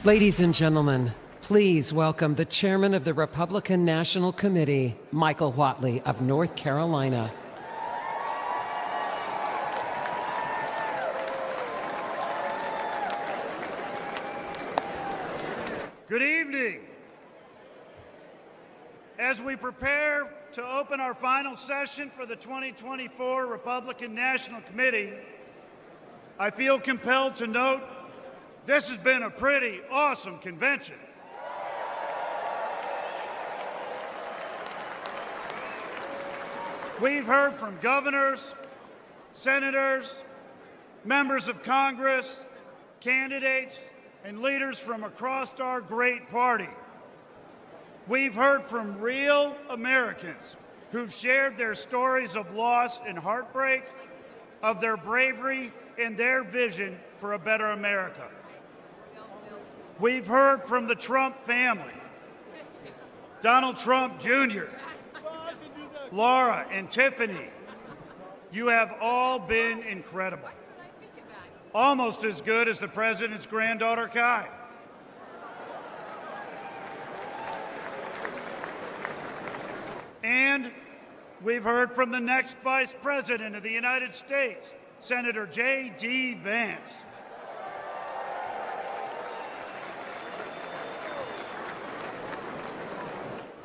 Ladies and gentlemen, please welcome the chairman of the Republican National Committee, Michael Whatley of North Carolina. Good evening. As we prepare to open our final session for the 2024 Republican National Committee, I feel compelled to note this has been a pretty awesome convention. We've heard from governors, senators, members of Congress, candidates, and leaders from across our great party. We've heard from real Americans who've shared their stories of loss and heartbreak, of their bravery and their vision for a better America. We've heard from the Trump family, Donald Trump Jr., Laura and Tiffany. You have all been incredible. Almost as good as the president's granddaughter, Kai. And we've heard from the next Vice President of the United States, Senator J.D. Vance.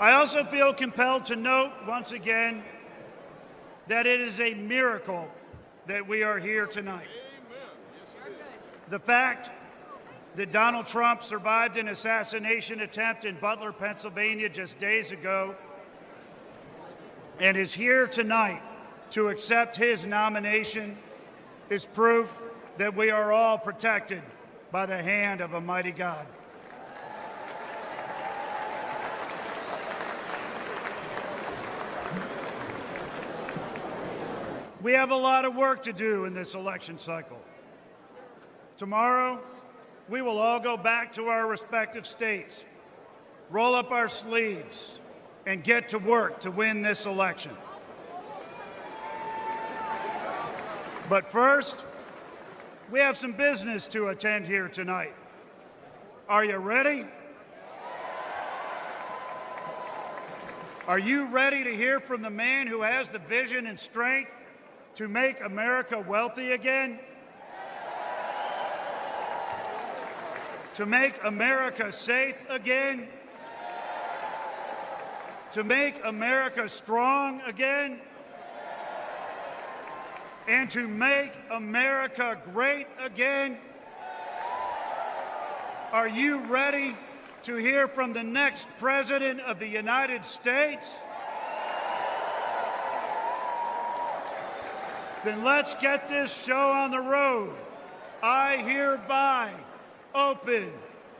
I also feel compelled to note once again that it is a miracle that we are here tonight. The fact that Donald Trump survived an assassination attempt in Butler, Pennsylvania just days ago and is here tonight to accept his nomination is proof that we are all protected by the hand of a mighty God. We have a lot of work to do in this election cycle. Tomorrow, we will all go back to our respective states, roll up our sleeves, and get to work to win this election. But first, we have some business to attend here tonight. Are you ready? Are you ready to hear from the man who has the vision and strength to make America wealthy again? To make America safe again? To make America strong again? And to make America great again? Are you ready to hear from the next President of the United States? Then let's get this show on the road. I hereby open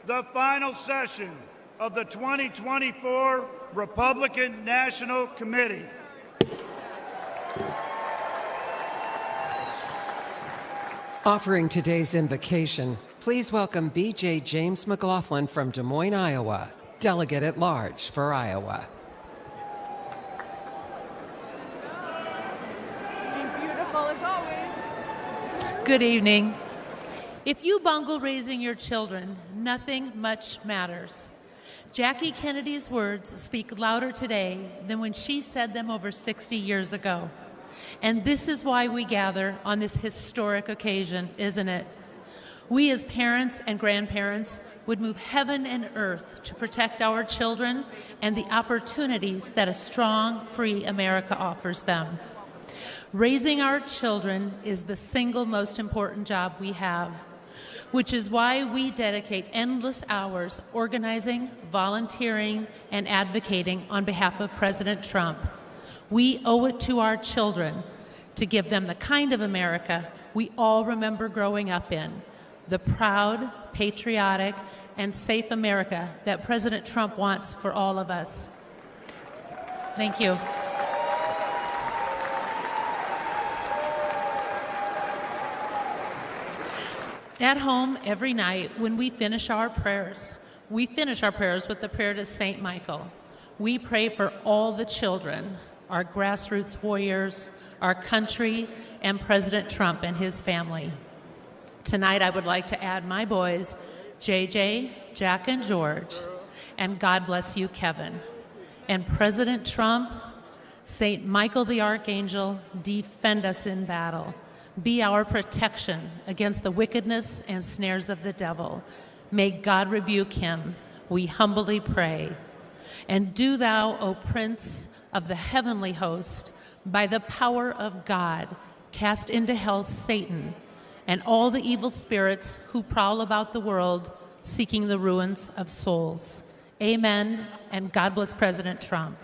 the final session of the 2024 Republican National Committee. Offering today's invocation, please welcome B.J. James McLaughlin from Des Moines, Iowa, Delegate at Large for Iowa. Good evening. If you bungle raising your children, nothing much matters. Jackie Kennedy's words speak louder today than when she said them over 60 years ago. And this is why we gather on this historic occasion, isn't it? We as parents and grandparents would move heaven and earth to protect our children and the opportunities that a strong, free America offers them. Raising our children is the single most important job we have, which is why we dedicate endless hours organizing, volunteering, and advocating on behalf of President Trump. We owe it to our children to give them the kind of America we all remember growing up in, the proud, patriotic, and safe America that President Trump wants for all of us. Thank you. At home, every night, when we finish our prayers with the prayer to St. Michael. We pray for all the children, our grassroots warriors, our country, and President Trump and his family. Tonight, I would like to add my boys, JJ, Jack and George, and God bless you, Kevin. And President Trump, Saint Michael the Archangel, defend us in battle. Be our protection against the wickedness and snares of the devil. May God rebuke him, we humbly pray. And do thou, O Prince of the heavenly host, by the power of God, cast into hell Satan and all the evil spirits who prowl about the world seeking the ruins of souls. Amen, and God bless President Trump.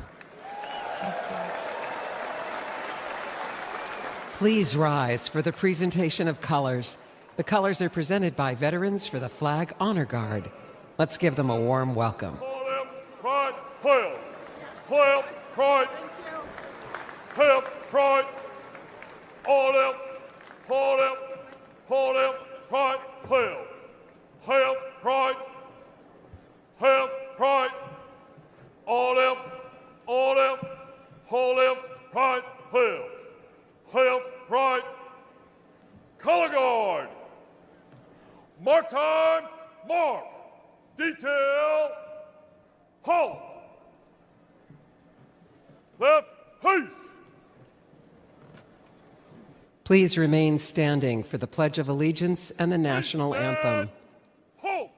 Please rise for the presentation of colors. The colors are presented by Veterans for the Flag Honor Guard. Let's give them a warm welcome. Pride, pride, pride, pride, pride, all left, pride, pride, pride, pride, pride, all left, pride, pride, color guard, mark time, mark, detail, halt, left, peace. Please remain standing for the Pledge of Allegiance and the National Anthem. Halt.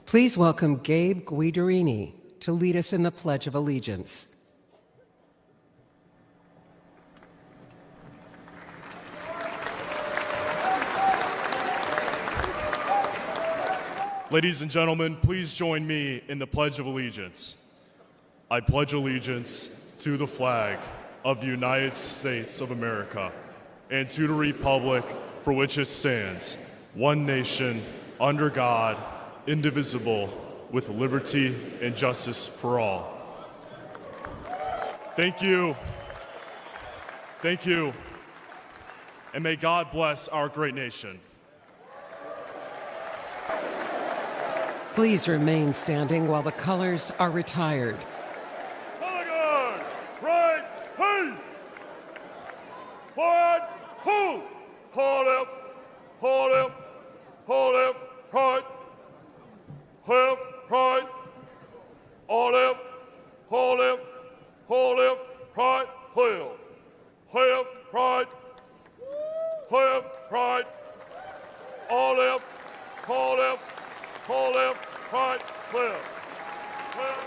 Please welcome Gabe Guidarini to lead us in the Pledge of Allegiance. Ladies and gentlemen, please join me in the Pledge of Allegiance. I pledge allegiance to the flag of the United States of America and to the republic for which it stands, one nation, under God, indivisible, with liberty and justice for all. Thank you. Thank you. And may God bless our great nation. Please remain standing while the colors are retired. Color guard, right, peace. Forward, hold. Hold left, hold left, hold left, right. Left, right. All left, hold left, right, left. Left, right. Left, right. All left, hold left, right, left. Left, right.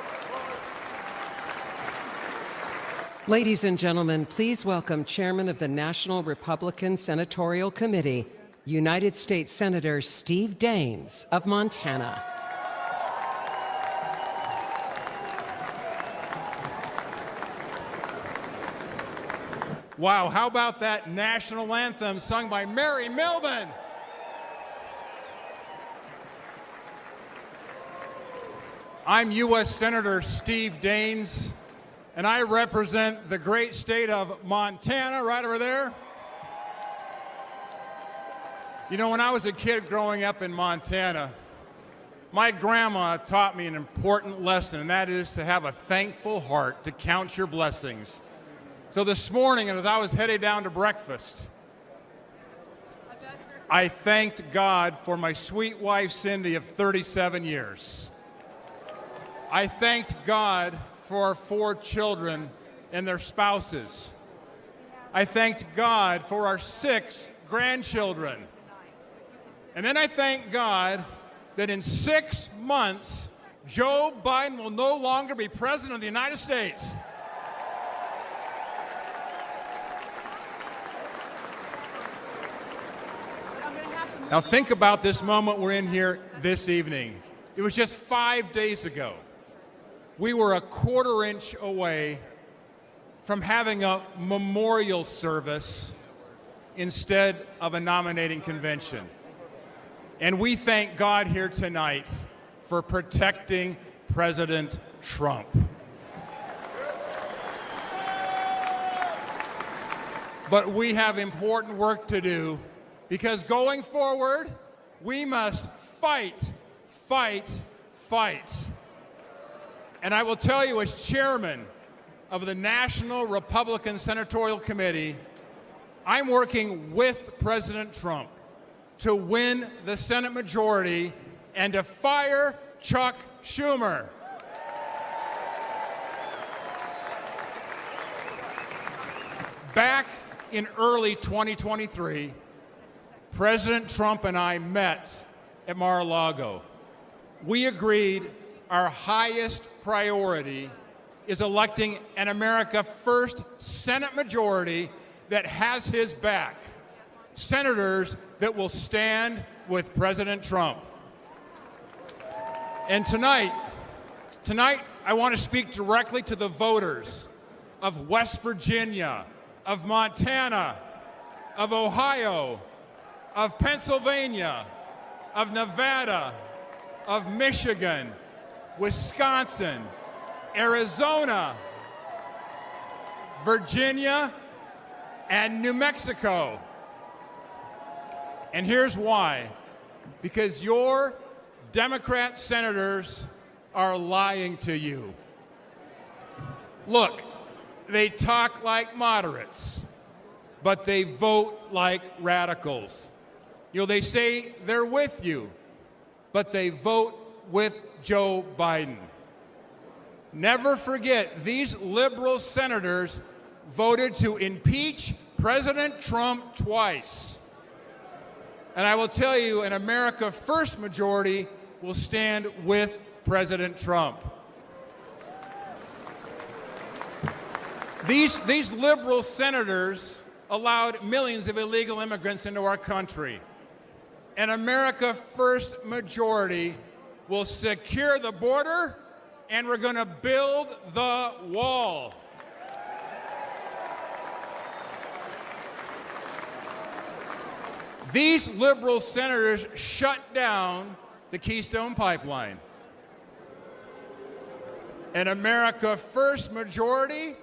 Ladies and gentlemen, please welcome Chairman of the National Republican Senatorial Committee, United States Senator Steve Daines of Montana. Wow, how about that national anthem sung by Mary Milburn? I'm U.S. Senator Steve Daines, and I represent the great state of Montana, right over there. You know, when I was a kid growing up in Montana, my grandma taught me an important lesson, and that is to have a thankful heart, to count your blessings. So this morning, as I was headed down to breakfast, I thanked God for my sweet wife, Cindy, of 37 years. I thanked God for our 4 children and their spouses. I thanked God for our 6 grandchildren. And then I thank God that in 6 months, Joe Biden will no longer be president of the United States. Now think about this moment we're in here this evening. It was just 5 days ago. We were a quarter-inch away from having a memorial service instead of a nominating convention. And we thank God here tonight for protecting President Trump. But we have important work to do, because going forward, we must fight, fight, fight. And I will tell you, as chairman of the National Republican Senatorial Committee, I'm working with President Trump to win the Senate majority and to fire Chuck Schumer. Back in early 2023, President Trump and I met at Mar-a-Lago. We agreed our highest priority is electing an America First Senate majority that has his back. Senators that will stand with President Trump. And tonight, I want to speak directly to the voters of West Virginia, of Montana, of Ohio, of Pennsylvania, of Nevada, of Michigan, Wisconsin, Arizona, Virginia, and New Mexico. And here's why. Because your Democrat senators are lying to you. Look, they talk like moderates, but they vote like radicals. You know, they say they're with you, but they vote with Joe Biden. Never forget, these liberal senators voted to impeach President Trump twice. And I will tell you, an America First majority will stand with President Trump. These liberal senators allowed millions of illegal immigrants into our country. An America First majority will secure the border, and we're going to build the wall. These liberal senators shut down the Keystone Pipeline. An America First majority,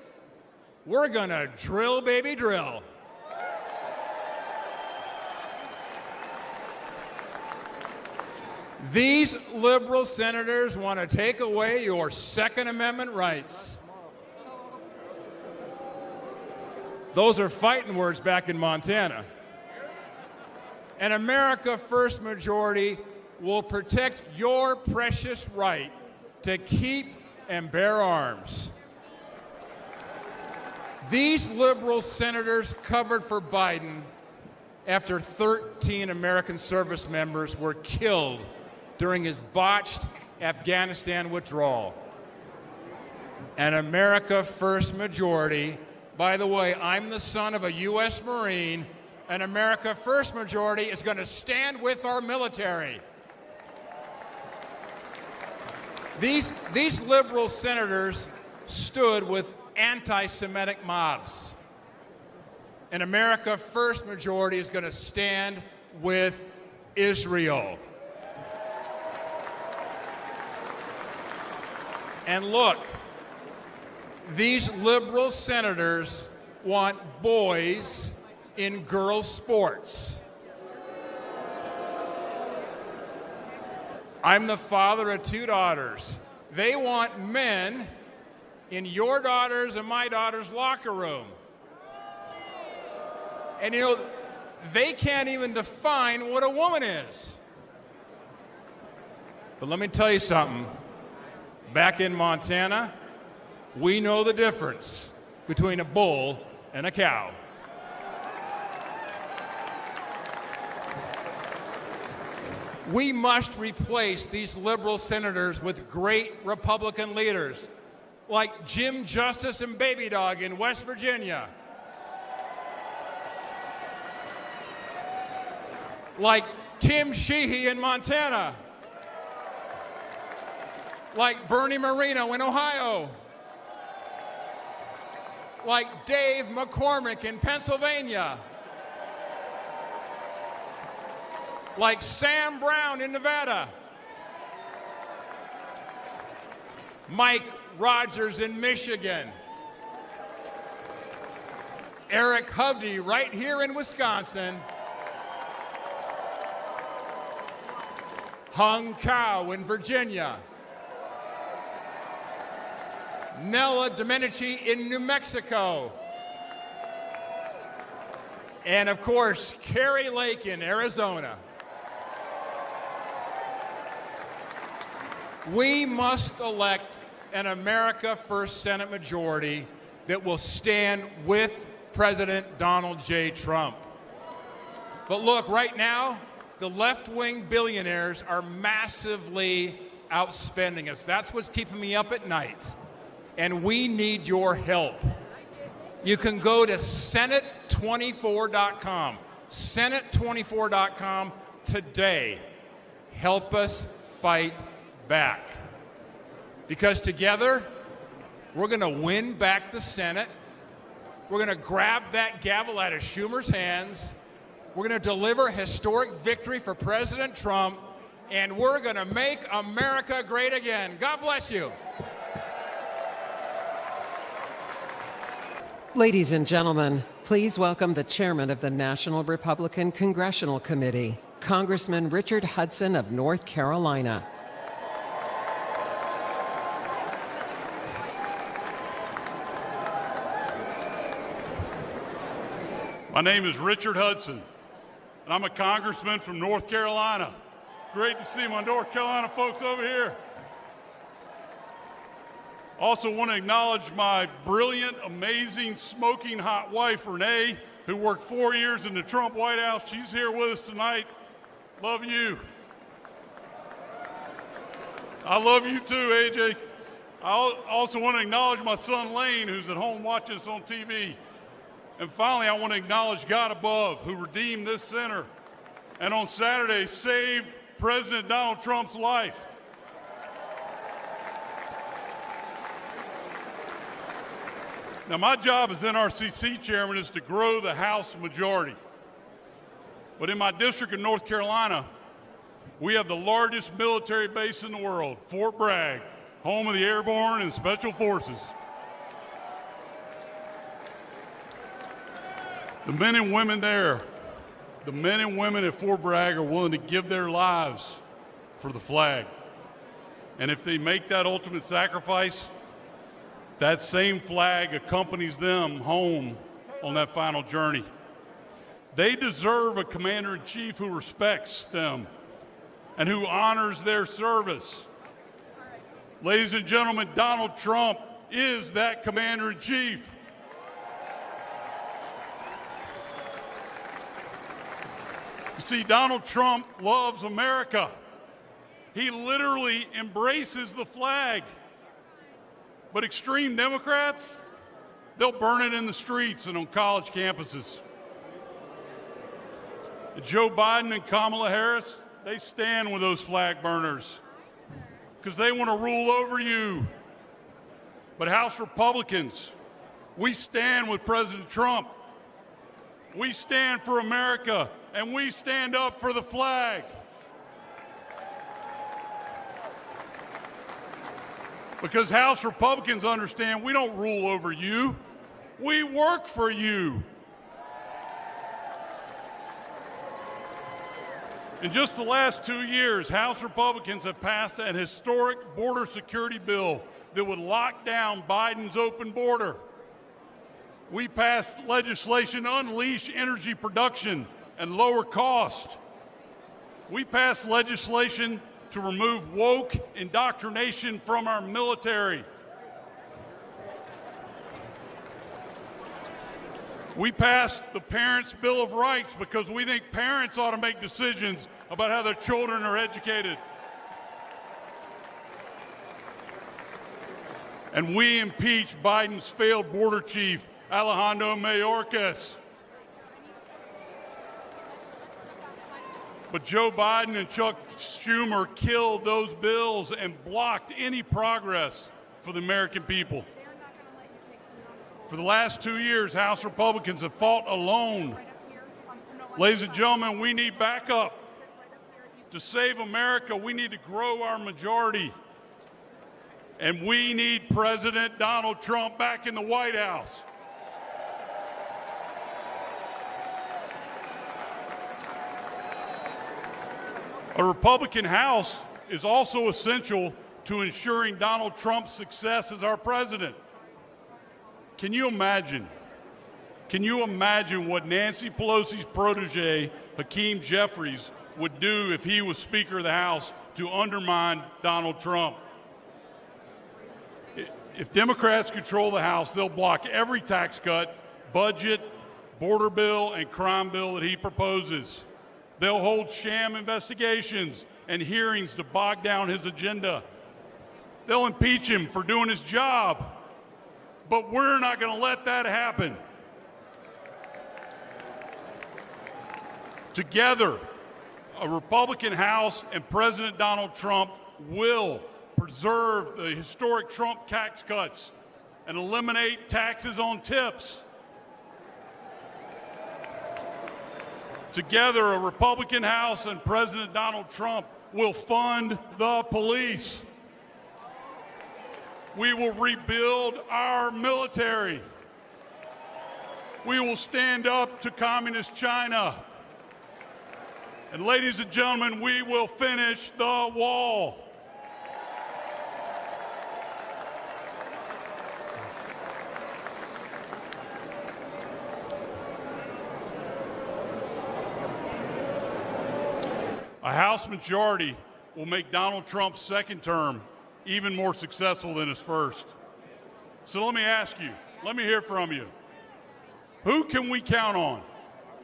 we're going to drill, baby, drill. These liberal senators want to take away your Second Amendment rights. Those are fighting words back in Montana. An America First majority will protect your precious right to keep and bear arms. These liberal senators covered for Biden after 13 American service members were killed during his botched Afghanistan withdrawal. An America First majority, by the way, I'm the son of a U.S. Marine. An America First majority is going to stand with our military. These liberal senators stood with anti-Semitic mobs. An America First majority is going to stand with Israel. And look, these liberal senators want boys in girls' sports. I'm the father of 2 daughters. They want men in your daughter's and my daughter's locker room. And you know, they can't even define what a woman is. But let me tell you something. Back in Montana, we know the difference between a bull and a cow. We must replace these liberal senators with great Republican leaders like Jim Justice and Baby Dog in West Virginia, like Tim Sheehy in Montana, like Bernie Moreno in Ohio, like Dave McCormick in Pennsylvania, like Sam Brown in Nevada, Mike Rogers in Michigan, Eric Hovde right here in Wisconsin, Hung Cao in Virginia, Nella Domenici in New Mexico, And of course, Carrie Lake in Arizona. We must elect an America First Senate majority that will stand with President Donald J. Trump. But look, right now, the left-wing billionaires are massively outspending us. That's what's keeping me up at night. And we need your help. You can go to Senate24.com, Senate24.com today. Help us fight back. Because together, we're going to win back the Senate. We're going to grab that gavel out of Schumer's hands. We're going to deliver a historic victory for President Trump. And we're going to make America great again. God bless you. Ladies and gentlemen, please welcome the chairman of the National Republican Congressional Committee, Congressman Richard Hudson of North Carolina. My name is Richard Hudson, and I'm a congressman from North Carolina. Great to see my North Carolina folks over here. Also want to acknowledge my brilliant, amazing, smoking hot wife, Renee, who worked 4 years in the Trump White House. She's here with us tonight. Love you. I love you too, AJ. I also want to acknowledge my son, Lane, who's at home watching us on TV. And finally, I want to acknowledge God above, who redeemed this center and on Saturday saved President Donald Trump's life. Now, my job as NRCC chairman is to grow the House majority. But in my district of North Carolina, we have the largest military base in the world, Fort Bragg, home of the Airborne and Special Forces. The men and women there, the men and women at Fort Bragg are willing to give their lives for the flag. And if they make that ultimate sacrifice, that same flag accompanies them home on that final journey. They deserve a commander-in-chief who respects them and who honors their service. Ladies and gentlemen, Donald Trump is that commander-in-chief. You see, Donald Trump loves America. He literally embraces the flag. But extreme Democrats, they'll burn it in the streets and on college campuses. Joe Biden and Kamala Harris, they stand with those flag burners because they want to rule over you. But House Republicans, we stand with President Trump. We stand for America, and we stand up for the flag. Because House Republicans understand we don't rule over you. We work for you. In just the last 2 years, House Republicans have passed an historic border security bill that would lock down Biden's open border. We passed legislation to unleash energy production and lower cost. We passed legislation to remove woke indoctrination from our military. We passed the Parents' Bill of Rights because we think parents ought to make decisions about how their children are educated. And we impeached Biden's failed border chief, Alejandro Mayorkas. But Joe Biden and Chuck Schumer killed those bills and blocked any progress for the American people. For the last 2 years, House Republicans have fought alone. Ladies and gentlemen, we need backup. To save America, we need to grow our majority. And we need President Donald Trump back in the White House. A Republican House is also essential to ensuring Donald Trump's success as our president. Can you imagine Can you imagine what Nancy Pelosi's protege, Hakeem Jeffries, would do if he was Speaker of the House to undermine Donald Trump? If Democrats control the House, they'll block every tax cut, budget, border bill, and crime bill that he proposes. They'll hold sham investigations and hearings to bog down his agenda. They'll impeach him for doing his job. But we're not going to let that happen. Together, a Republican House and President Donald Trump will preserve the historic Trump tax cuts and eliminate taxes on tips. Together, a Republican House and President Donald Trump will fund the police. We will rebuild our military. We will stand up to communist China. And ladies and gentlemen, we will finish the wall. A House majority will make Donald Trump's second term even more successful than his first. So let me ask you, let me hear from you. Who can we count on?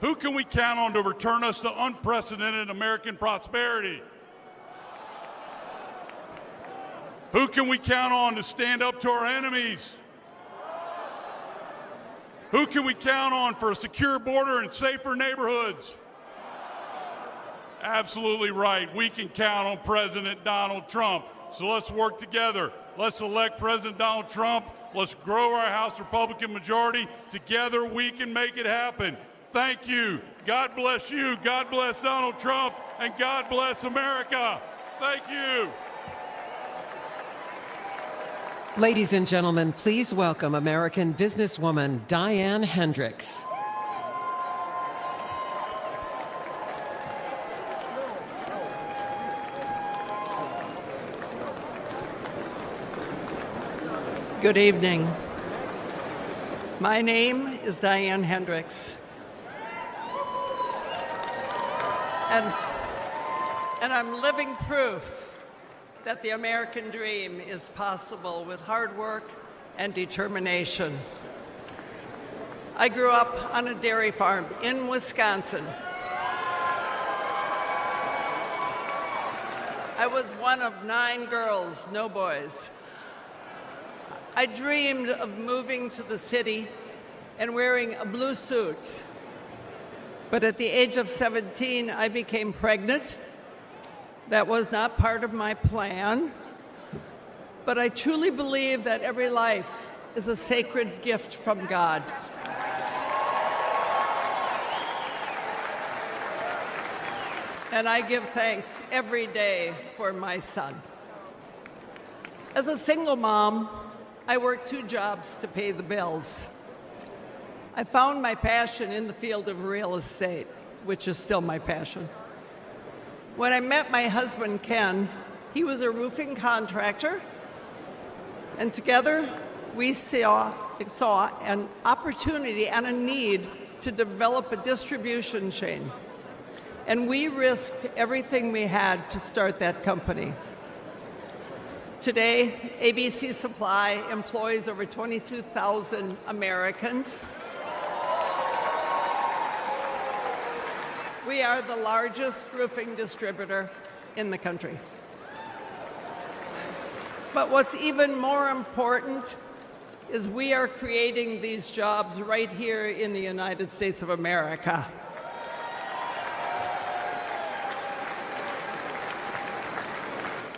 Who can we count on to return us to unprecedented American prosperity? Who can we count on to stand up to our enemies? Who can we count on for a secure border and safer neighborhoods? Absolutely right. We can count on President Donald Trump. So let's work together. Let's elect President Donald Trump. Let's grow our House Republican majority. Together we can make it happen. Thank you. God bless you. God bless Donald Trump. And God bless America. Thank you. Ladies and gentlemen, please welcome American businesswoman Diane Hendricks. Good evening. My name is Diane Hendricks. And I'm living proof that the American dream is possible with hard work and determination. I grew up on a dairy farm in Wisconsin. I was one of 9 girls, no boys. I dreamed of moving to the city and wearing a blue suit. But at the age of 17, I became pregnant. That was not part of my plan. But I truly believe that every life is a sacred gift from God. And I give thanks every day for my son. As a single mom, I worked 2 jobs to pay the bills. I found my passion in the field of real estate, which is still my passion. When I met my husband, Ken, he was a roofing contractor, and together we saw an opportunity and a need to develop a distribution chain. And we risked everything we had to start that company. Today, ABC Supply employs over 22,000 Americans. We are the largest roofing distributor in the country. But what's even more important is we are creating these jobs right here in the United States of America.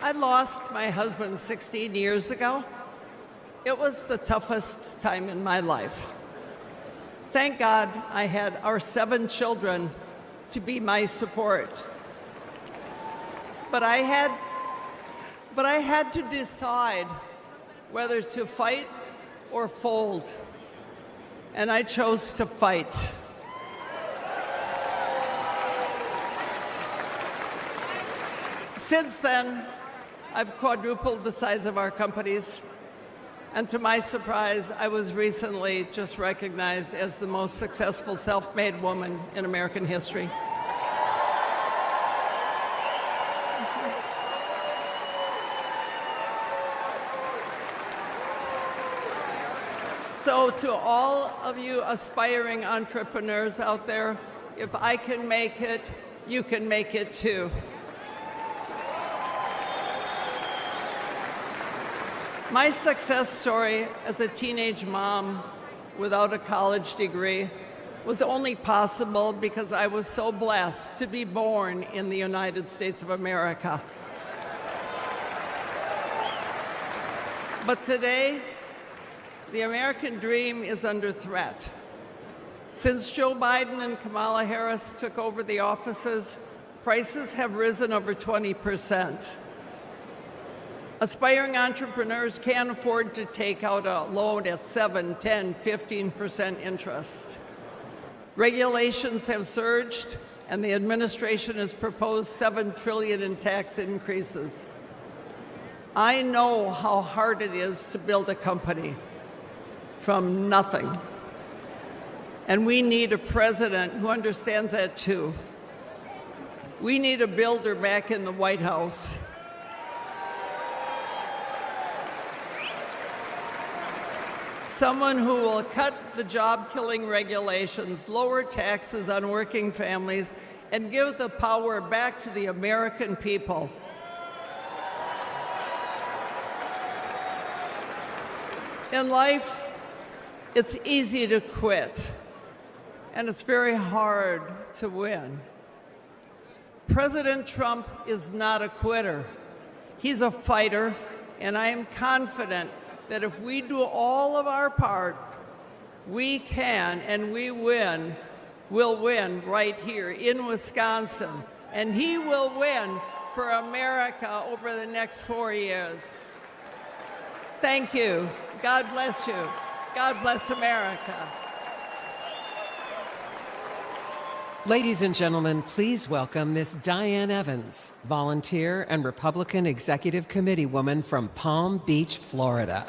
I lost my husband 16 years ago. It was the toughest time in my life. Thank God I had our 7 children to be my support. But I had to decide whether to fight or fold. And I chose to fight. Since then, I've quadrupled the size of our companies. And to my surprise, I was recently just recognized as the most successful self-made woman in American history. So to all of you aspiring entrepreneurs out there, if I can make it, you can make it too. My success story as a teenage mom without a college degree was only possible because I was so blessed to be born in the United States of America. But today, the American dream is under threat. Since Joe Biden and Kamala Harris took over the offices, prices have risen over 20%. Aspiring entrepreneurs can't afford to take out a loan at 7, 10, 15% interest. Regulations have surged, and the administration has proposed $7 trillion in tax increases. I know how hard it is to build a company from nothing. And we need a president who understands that too. We need a builder back in the White House. Someone who will cut the job-killing regulations, lower taxes on working families, and give the power back to the American people. In life, it's easy to quit, and it's very hard to win. President Trump is not a quitter. He's a fighter, and I am confident that if we do all of our part, we can and we will win right here in Wisconsin. And he will win for America over the next 4 years. Thank you. God bless you. God bless America. Ladies and gentlemen, please welcome Miss Diane Evans, volunteer and Republican Executive Committee woman from Palm Beach, Florida.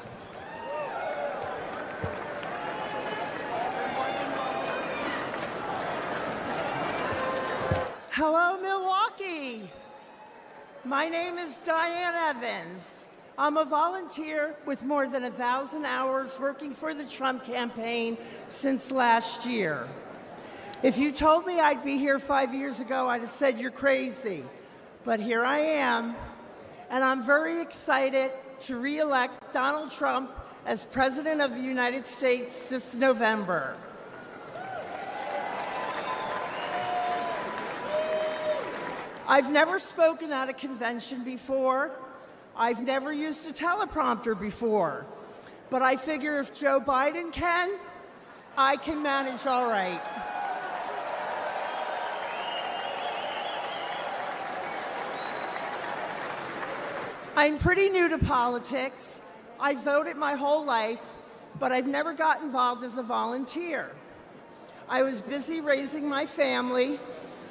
Hello, Milwaukee. My name is Diane Evans. I'm a volunteer with more than 1,000 hours working for the Trump campaign since last year. If you told me I'd be here 5 years ago, I'd have said you're crazy. But here I am, and I'm very excited to re-elect Donald Trump as President of the United States this November. I've never spoken at a convention before. I've never used a teleprompter before. But I figure if Joe Biden can, I can manage all right. I'm pretty new to politics. I voted my whole life, but I've never got involved as a volunteer. I was busy raising my family,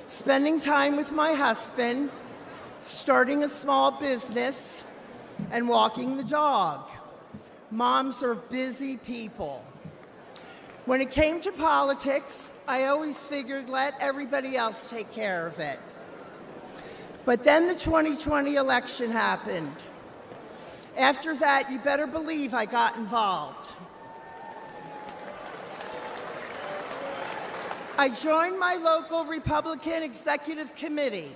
spending time with my husband, starting a small business, and walking the dog. Moms are busy people. When it came to politics, I always figured let everybody else take care of it. But then the 2020 election happened. After that, you better believe I got involved. I joined my local Republican Executive Committee,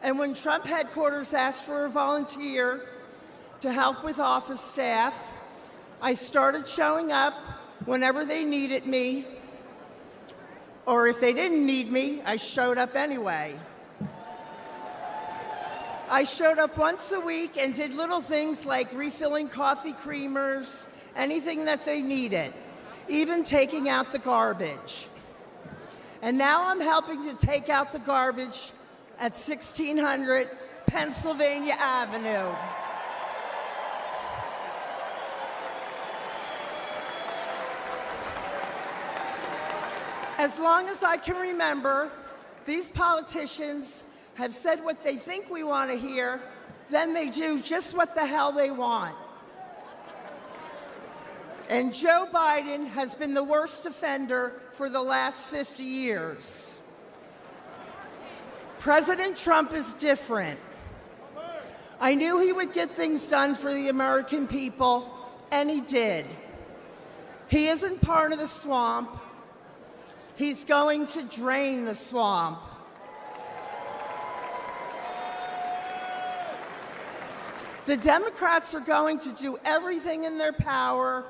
and when Trump headquarters asked for a volunteer to help with office staff, I started showing up whenever they needed me, or if they didn't need me, I showed up anyway. I showed up once a week and did little things like refilling coffee creamers, anything that they needed, even taking out the garbage. And now I'm helping to take out the garbage at 1600 Pennsylvania Avenue. As long as I can remember, these politicians have said what they think we want to hear, then they do just what the hell they want. And Joe Biden has been the worst offender for the last 50 years. President Trump is different. I knew he would get things done for the American people, and he did. He isn't part of the swamp. He's going to drain the swamp. The Democrats are going to do everything in their power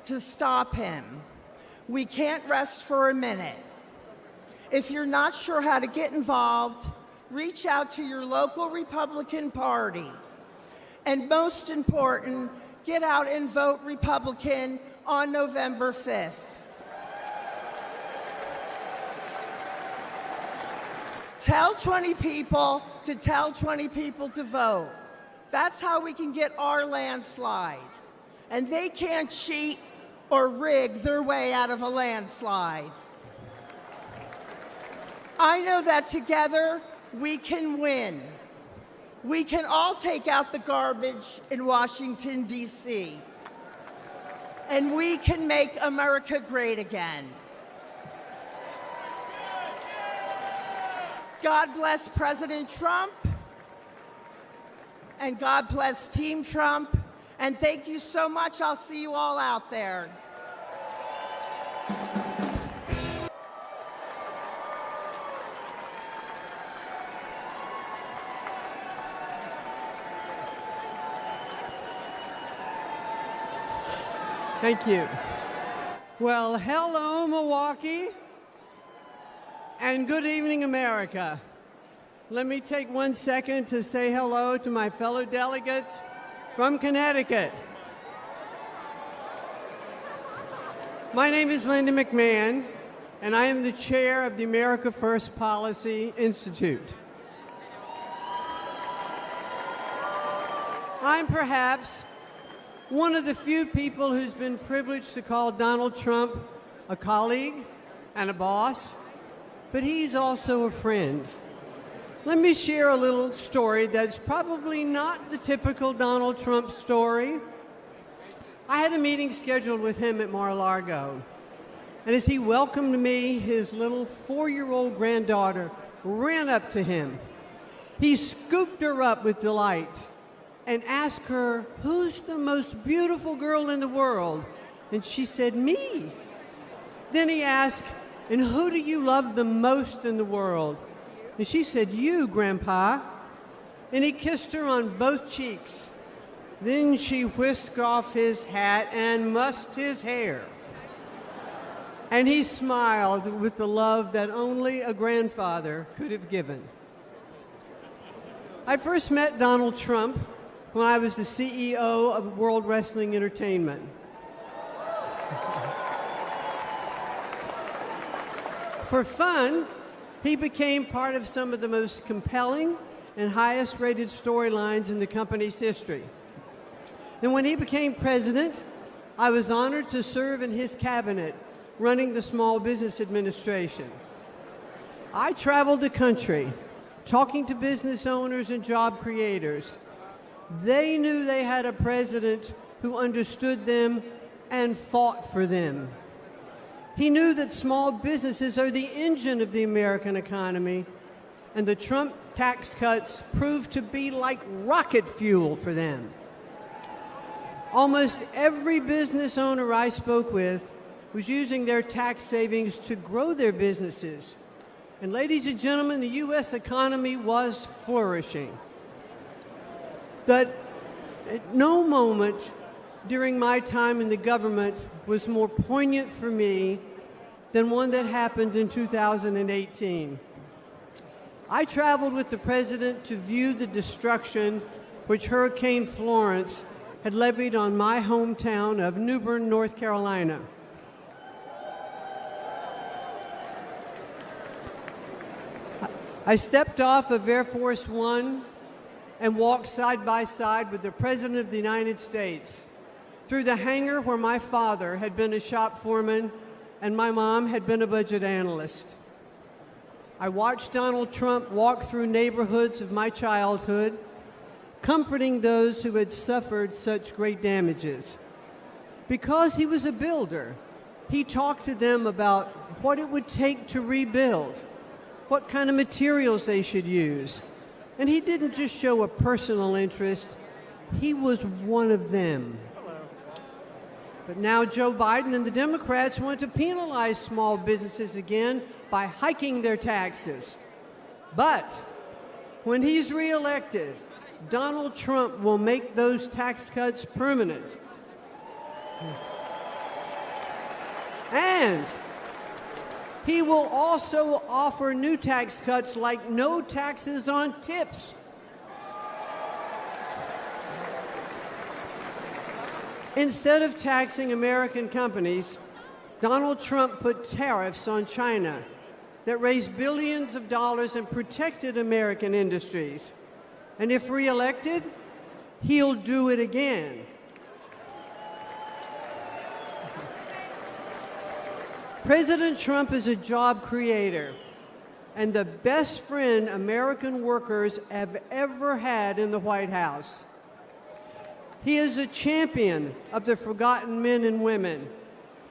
to stop him. We can't rest for a minute. If you're not sure how to get involved, reach out to your local Republican Party. And most important, get out and vote Republican on November 5th. Tell 20 people to tell 20 people to vote. That's how we can get our landslide. And they can't cheat or rig their way out of a landslide. I know that together we can win. We can all take out the garbage in Washington, D.C. And we can make America great again. God bless President Trump, and God bless Team Trump, and thank you so much. I'll see you all out there. Thank you. Well, hello, Milwaukee, and good evening, America. Let me take 1 second to say hello to my fellow delegates from Connecticut. My name is Linda McMahon, and I am the chair of the America First Policy Institute. I'm perhaps one of the few people who's been privileged to call Donald Trump a colleague and a boss, but he's also a friend. Let me share a little story that's probably not the typical Donald Trump story. I had a meeting scheduled with him at Mar-a-Lago, and as he welcomed me, his little 4-year-old granddaughter ran up to him. He scooped her up with delight and asked her, "Who's the most beautiful girl in the world?" And she said, "Me." Then he asked, "And who do you love the most in the world?" And she said, "You, Grandpa." And he kissed her on both cheeks. Then she whisked off his hat and mussed his hair. And he smiled with the love that only a grandfather could have given. I first met Donald Trump when I was the CEO of World Wrestling Entertainment. For fun, he became part of some of the most compelling and highest rated storylines in the company's history. And when he became president, I was honored to serve in his cabinet, running the Small Business Administration. I traveled the country, talking to business owners and job creators. They knew they had a president who understood them and fought for them. He knew that small businesses are the engine of the American economy, and the Trump tax cuts proved to be like rocket fuel for them. Almost every business owner I spoke with was using their tax savings to grow their businesses. And ladies and gentlemen, the U.S. economy was flourishing. But at no moment during my time in the government was more poignant for me than one that happened in 2018. I traveled with the president to view the destruction which Hurricane Florence had levied on my hometown of New Bern, North Carolina. I stepped off of Air Force One and walked side by side with the President of the United States through the hangar where my father had been a shop foreman and my mom had been a budget analyst. I watched Donald Trump walk through neighborhoods of my childhood, comforting those who had suffered such great damages. Because he was a builder, he talked to them about what it would take to rebuild, what kind of materials they should use. And he didn't just show a personal interest, he was one of them. But now Joe Biden and the Democrats want to penalize small businesses again by hiking their taxes. But when he's reelected, Donald Trump will make those tax cuts permanent. And he will also offer new tax cuts like no taxes on tips. Instead of taxing American companies, Donald Trump put tariffs on China that raised billions of dollars and protected American industries. And if reelected, he'll do it again. President Trump is a job creator and the best friend American workers have ever had in the White House. He is a champion of the forgotten men and women,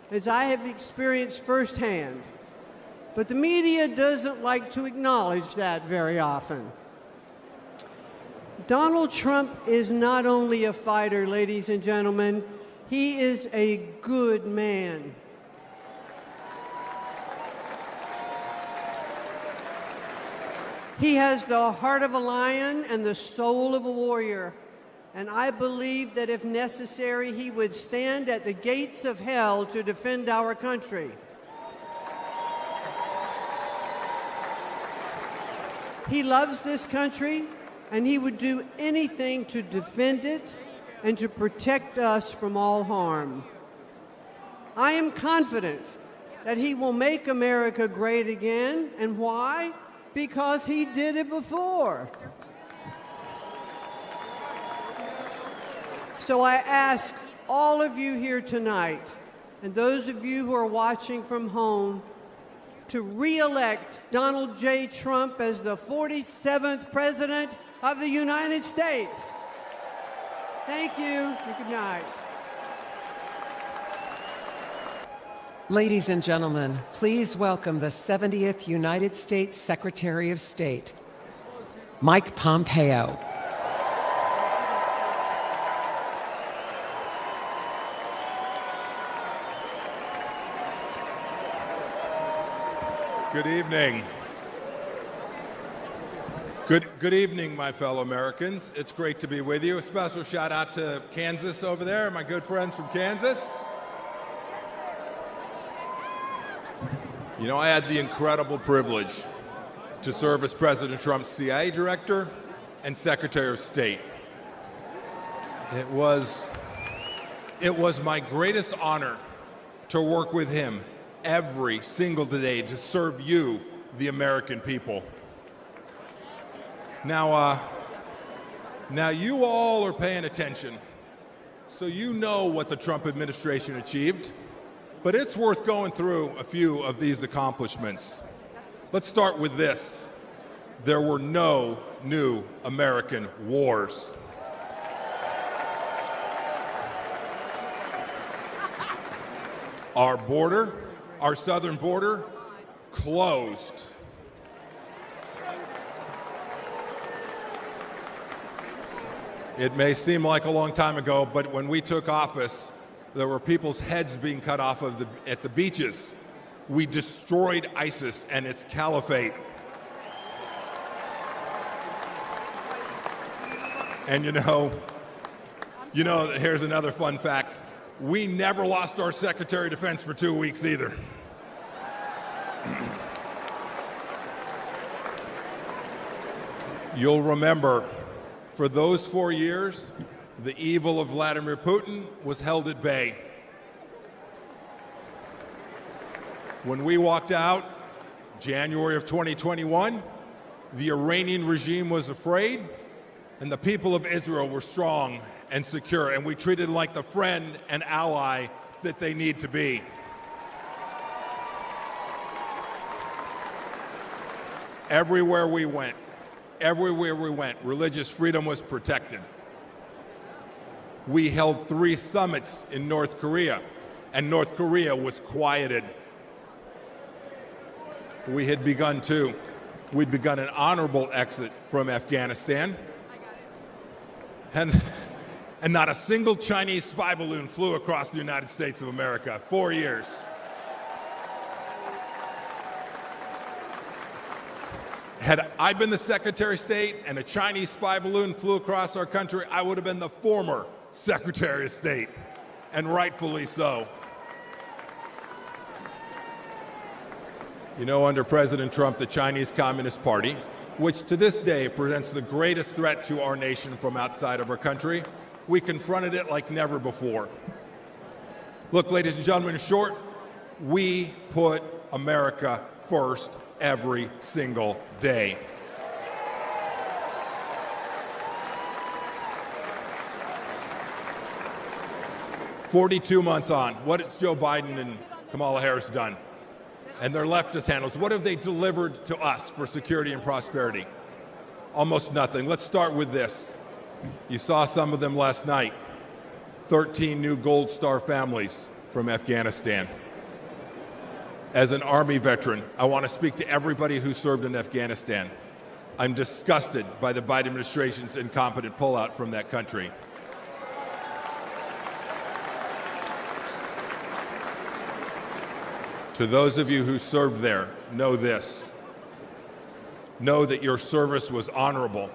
as I have experienced firsthand. But the media doesn't like to acknowledge that very often. Donald Trump is not only a fighter, ladies and gentlemen, he is a good man. He has the heart of a lion and the soul of a warrior. And I believe that if necessary, he would stand at the gates of hell to defend our country. He loves this country, and he would do anything to defend it and to protect us from all harm. I am confident that he will make America great again. And why? Because he did it before. So I ask all of you here tonight, and those of you who are watching from home, to re-elect Donald J. Trump as the 47th President of the United States. Thank you, and good night. Ladies and gentlemen, please welcome the 70th United States Secretary of State, Mike Pompeo. Good evening. Good evening, my fellow Americans. It's great to be with you. A special shout out to Kansas over there, my good friends from Kansas. You know, I had the incredible privilege to serve as President Trump's CIA director and Secretary of State. It was my greatest honor to work with him every single day to serve you, the American people. Now you all are paying attention, so you know what the Trump administration achieved, but it's worth going through a few of these accomplishments. Let's start with this. There were no new American wars. Our southern border, closed. It may seem like a long time ago, but when we took office, there were people's heads being cut off at the beaches. We destroyed ISIS and its caliphate. And you know, here's another fun fact. We never lost our Secretary of Defense for 2 weeks either. You'll remember, for those 4 years, the evil of Vladimir Putin was held at bay. When we walked out, January of 2021, the Iranian regime was afraid, and the people of Israel were strong and secure, and we treated like the friend and ally that they need to be. Everywhere we went, religious freedom was protected. We held 3 summits in North Korea, and North Korea was quieted. We'd begun an honorable exit from Afghanistan. And not a single Chinese spy balloon flew across the United States of America. 4 years. Had I been the Secretary of State and a Chinese spy balloon flew across our country, I would have been the former Secretary of State, and rightfully so. You know, under President Trump, the Chinese Communist Party, which to this day presents the greatest threat to our nation from outside of our country, we confronted it like never before. Look, ladies and gentlemen, in short, we put America first every single day. "42 months on, what has Joe Biden and Kamala Harris done? And their leftist handlers, what have they delivered to us for security and prosperity? Almost nothing. Let's start with this. You saw some of them last night. 13 new Gold Star families from Afghanistan. As an Army veteran, I want to speak to everybody who served in Afghanistan. I'm disgusted by the Biden administration's incompetent pullout from that country. To those of you who served there, know this. Know that your service was honorable,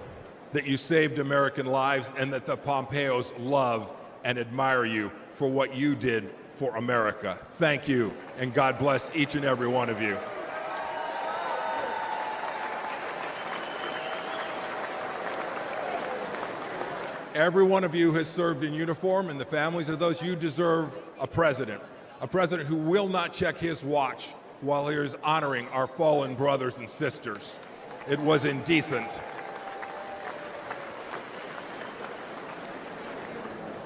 that you saved American lives, and that the Pompeos love and admire you for what you did for America. Thank you, and God bless each and every one of you. Every one of you has served in uniform, and the families of those, you deserve a president who will not check his watch while he is honoring our fallen brothers and sisters. It was indecent.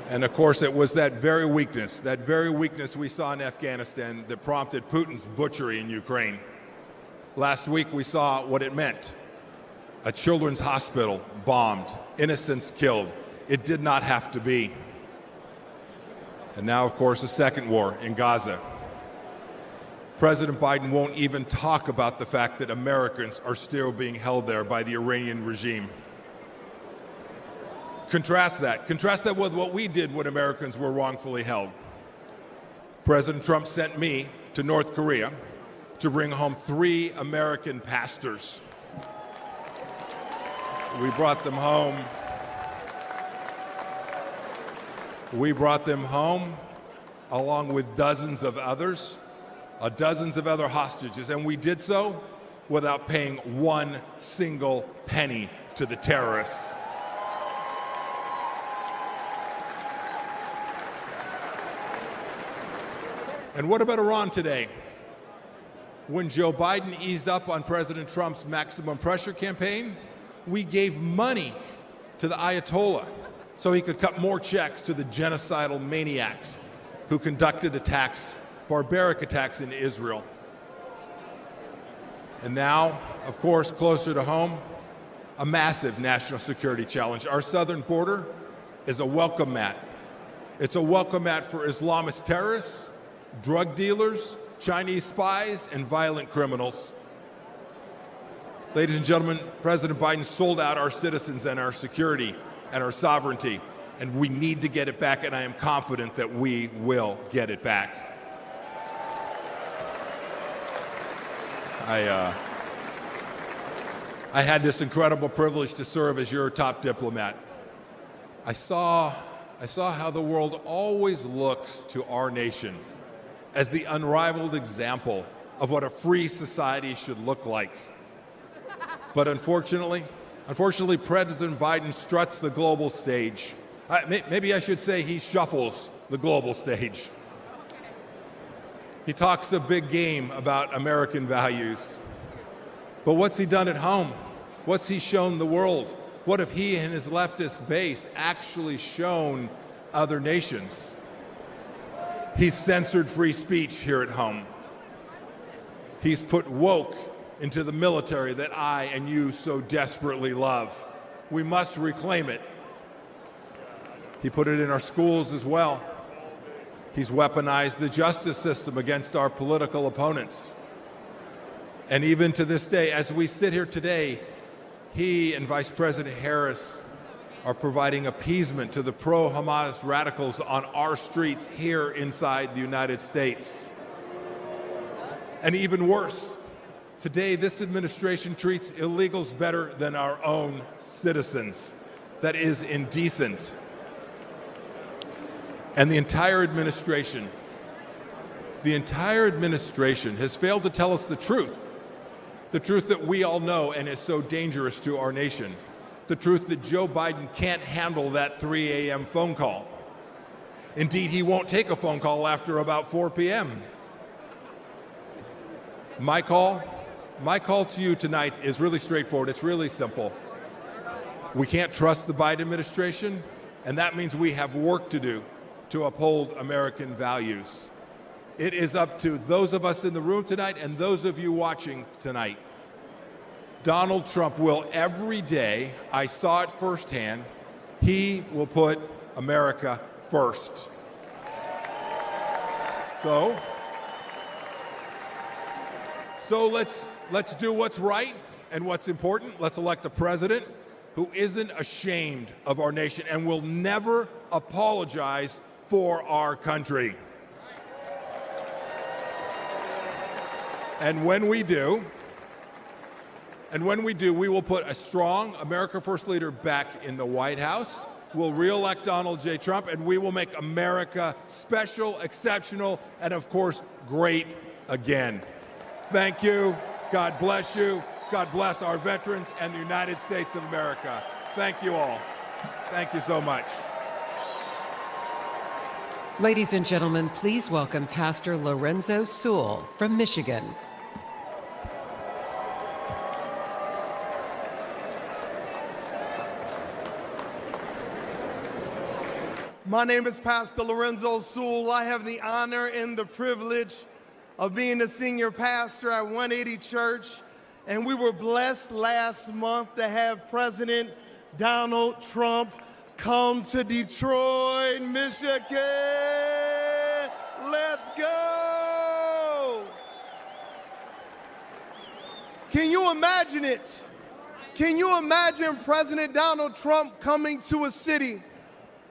And of course, it was that very weakness we saw in Afghanistan that prompted Putin's butchery in Ukraine. Last week, we saw what it meant. A children's hospital bombed, innocents killed. It did not have to be. And now, of course, a second war in Gaza. President Biden won't even talk about the fact that Americans are still being held there by the Iranian regime. Contrast that with what we did when Americans were wrongfully held. President Trump sent me to North Korea to bring home 3 American pastors. We brought them home. Along with dozens of other hostages, and we did so without paying 1 single penny to the terrorists. And what about Iran today? When Joe Biden eased up on President Trump's maximum pressure campaign, we gave money to the Ayatollah so he could cut more checks to the genocidal maniacs who conducted barbaric attacks in Israel. And now, of course, closer to home, a massive national security challenge. Our southern border is a welcome mat. It's a welcome mat for Islamist terrorists, drug dealers, Chinese spies, and violent criminals. Ladies and gentlemen, President Biden sold out our citizens and our security and our sovereignty, and we need to get it back, and I am confident that we will get it back. I had this incredible privilege to serve as your top diplomat. I saw how the world always looks to our nation as the unrivaled example of what a free society should look like. But unfortunately, President Biden struts the global stage. Maybe I should say he shuffles the global stage. He talks a big game about American values. But what's he done at home? What's he shown the world? What have he and his leftist base actually shown other nations? He's censored free speech here at home. He's put woke into the military that I and you so desperately love. We must reclaim it. He put it in our schools as well. He's weaponized the justice system against our political opponents. And even to this day, as we sit here today, he and Vice President Harris are providing appeasement to the pro-Hamas radicals on our streets here inside the United States. And even worse, today this administration treats illegals better than our own citizens. That is indecent. And the entire administration has failed to tell us the truth that we all know and is so dangerous to our nation, the truth that Joe Biden can't handle that 3 a.m. phone call. Indeed, he won't take a phone call after about 4 p.m. My call to you tonight is really straightforward. It's really simple. We can't trust the Biden administration, and that means we have work to do to uphold American values. It is up to those of us in the room tonight and those of you watching tonight. Donald Trump will every day, I saw it firsthand, he will put America first. So let's do what's right and what's important. Let's elect a president who isn't ashamed of our nation and will never apologize for our country. And when we do, we will put a strong America First leader back in the White House. We'll re-elect Donald J. Trump, and we will make America special, exceptional, and of course, great again. Thank you. God bless you. God bless our veterans and the United States of America. Thank you all. Thank you so much. Ladies and gentlemen, please welcome Pastor Lorenzo Sewell from Michigan. My name is Pastor Lorenzo Sewell. I have the honor and the privilege of being the senior pastor at 180 Church, and we were blessed last month to have President Donald Trump come to Detroit, Michigan. Let's go! Can you imagine it? Can you imagine President Donald Trump coming to a city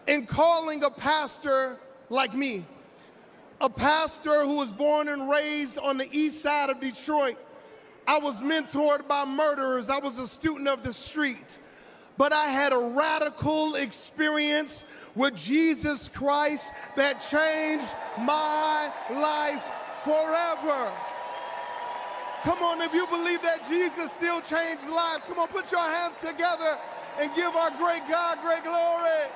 and calling a pastor like me, a pastor who was born and raised on the east side of Detroit? I was mentored by murderers. I was a student of the street. But I had a radical experience with Jesus Christ that changed my life forever. Come on, if you believe that Jesus still changed lives, come on, put your hands together and give our great God great glory.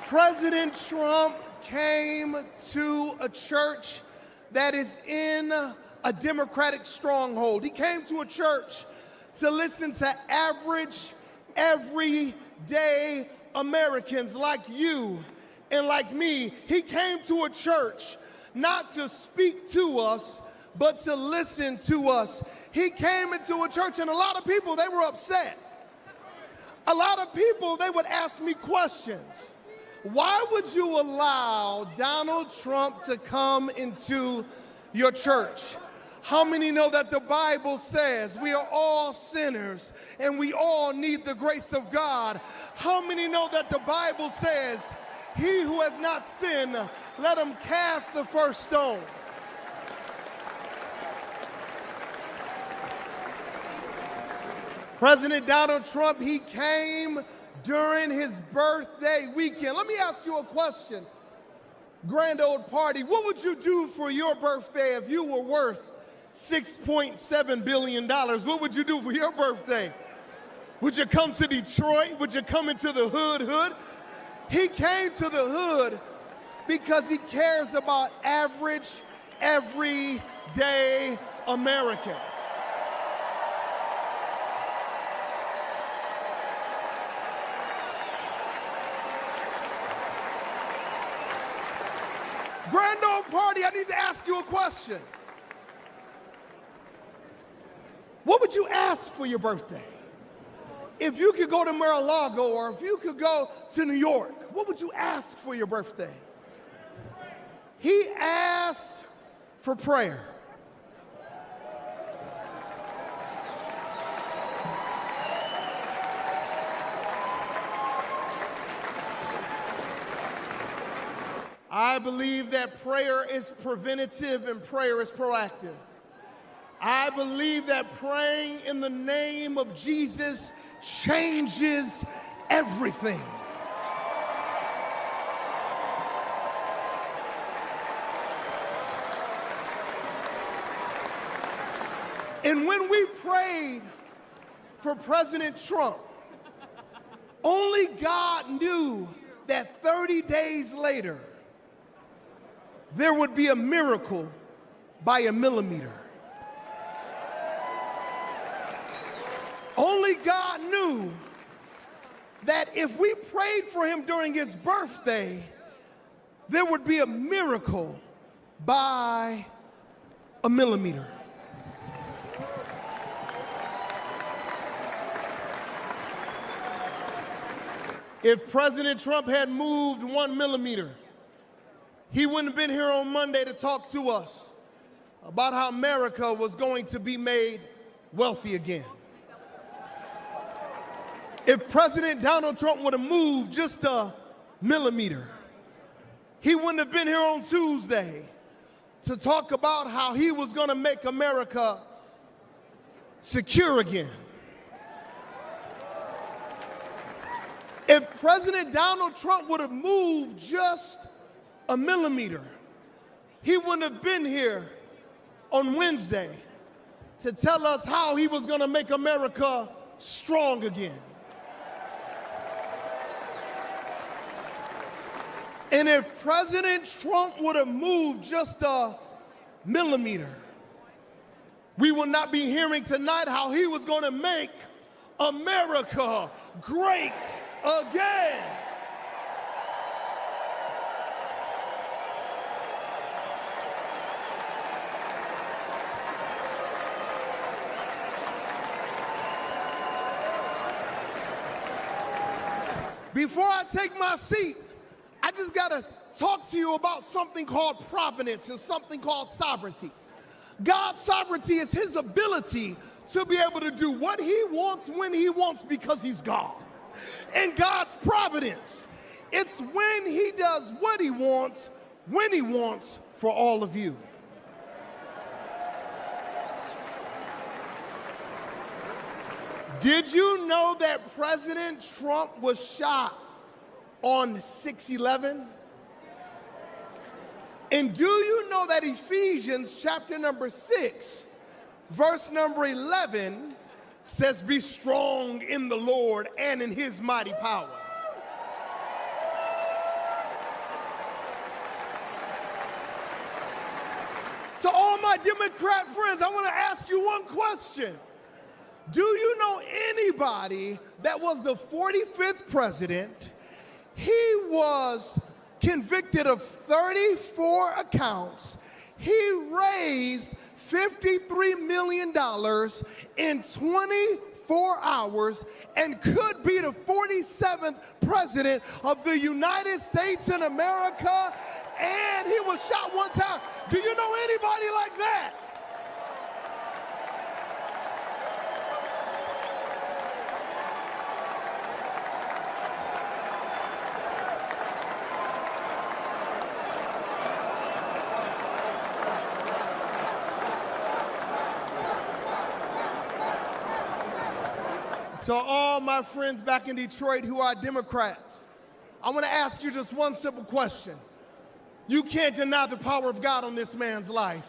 President Trump came to a church that is in a Democratic stronghold. He came to a church to listen to average, everyday Americans like you and like me. He came to a church not to speak to us, but to listen to us. He came into a church, and a lot of people, they were upset. A lot of people, they would ask me questions. Why would you allow Donald Trump to come into your church? How many know that the Bible says we are all sinners and we all need the grace of God? How many know that the Bible says, he who has not sinned, let him cast the first stone? President Donald Trump, he came during his birthday weekend. Let me ask you a question. Grand old party, what would you do for your birthday if you were worth $6.7 billion? What would you do for your birthday? Would you come to Detroit? Would you come into the hood? He came to the hood because he cares about average, everyday Americans. Grand old party, I need to ask you a question. what would you ask for your birthday? If you could go to Mar-a-Lago or if you could go to New York, what would you ask for your birthday? He asked for prayer. I believe that prayer is preventative and prayer is proactive. I believe that praying in the name of Jesus changes everything. And when we prayed for President Trump, only God knew that 30 days later, there would be a miracle by a millimeter. Only God knew that if we prayed for him during his birthday, there would be a miracle by a millimeter. If President Trump had moved 1 millimeter, he wouldn't have been here on Monday to talk to us about how America was going to be made wealthy again. If President Donald Trump would have moved just a millimeter, he wouldn't have been here on Tuesday to talk about how he was going to make America secure again. If President Donald Trump would have moved just a millimeter, he wouldn't have been here on Wednesday to tell us how he was going to make America strong again. And if President Trump would have moved just a millimeter, we will not be hearing tonight how he was going to make America great again. Before I take my seat, I just got to talk to you about something called providence and something called sovereignty. God's sovereignty is his ability to be able to do what he wants when he wants because he's God. And God's providence, it's when he does what he wants, when he wants for all of you. Did you know that President Trump was shot on 6/11? And do you know that Ephesians chapter number 6, verse number 11 says, "Be strong in the Lord and in his mighty power." To all my Democrat friends, I want to ask you one question. Do you know anybody that was the 45th president? He was convicted of 34 accounts. He raised $53 million in 24 hours and could be the 47th president of the United States in America, and he was shot one time. Do you know anybody like that? To all my friends back in Detroit who are Democrats, I want to ask you just one simple question. You can't deny the power of God on this man's life.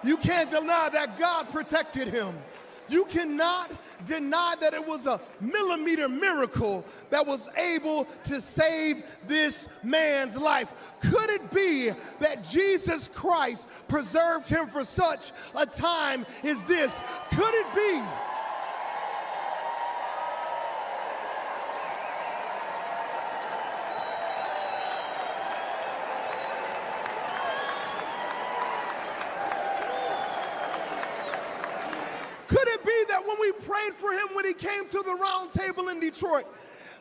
You can't deny that God protected him. You cannot deny that it was a millimeter miracle that was able to save this man's life. Could it be that Jesus Christ preserved him for such a time as this? Could it be? Could it be when we prayed for him when he came to the round table in Detroit,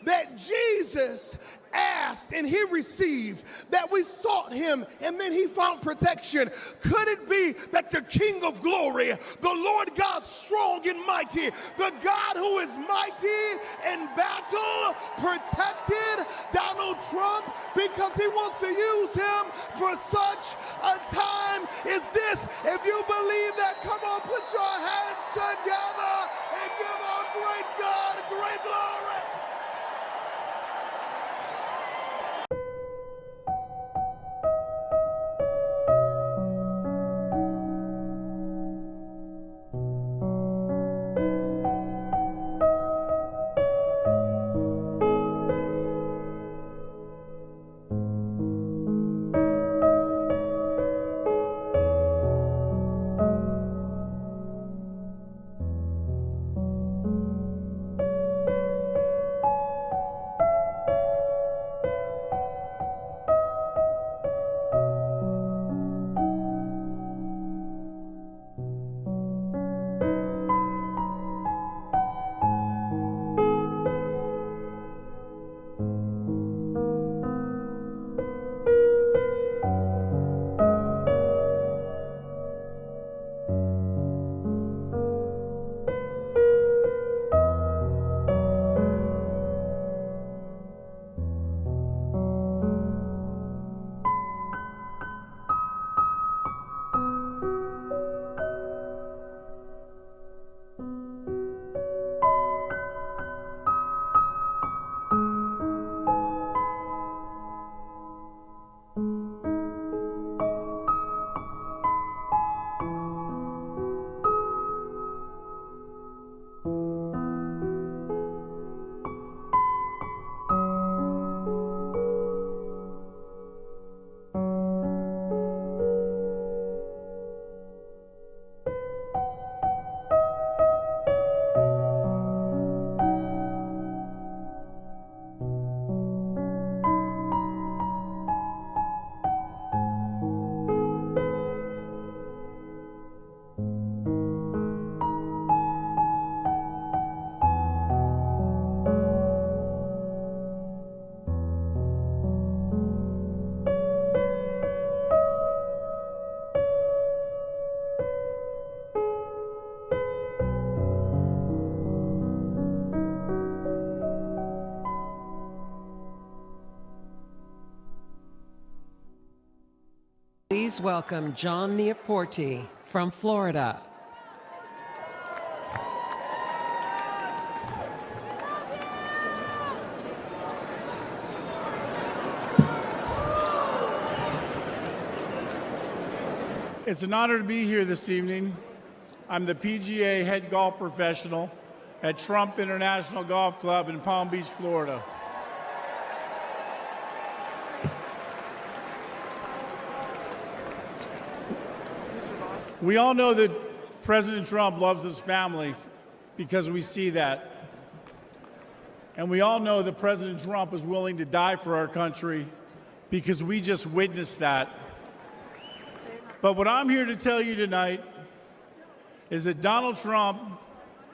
that Jesus asked and he received, that we sought him and then he found protection. Could it be that the King of glory, the Lord God strong and mighty, the God who is mighty in battle, protected Donald Trump because he wants to use him for such a time as this? If you believe that, come on, put your hands together and give our great God great glory. Please welcome John Neaporti from Florida. It's an honor to be here this evening. I'm the PGA head golf professional at Trump International Golf Club in Palm Beach, Florida. We all know that President Trump loves his family because we see that. And we all know that President Trump is willing to die for our country because we just witnessed that. But what I'm here to tell you tonight is that Donald Trump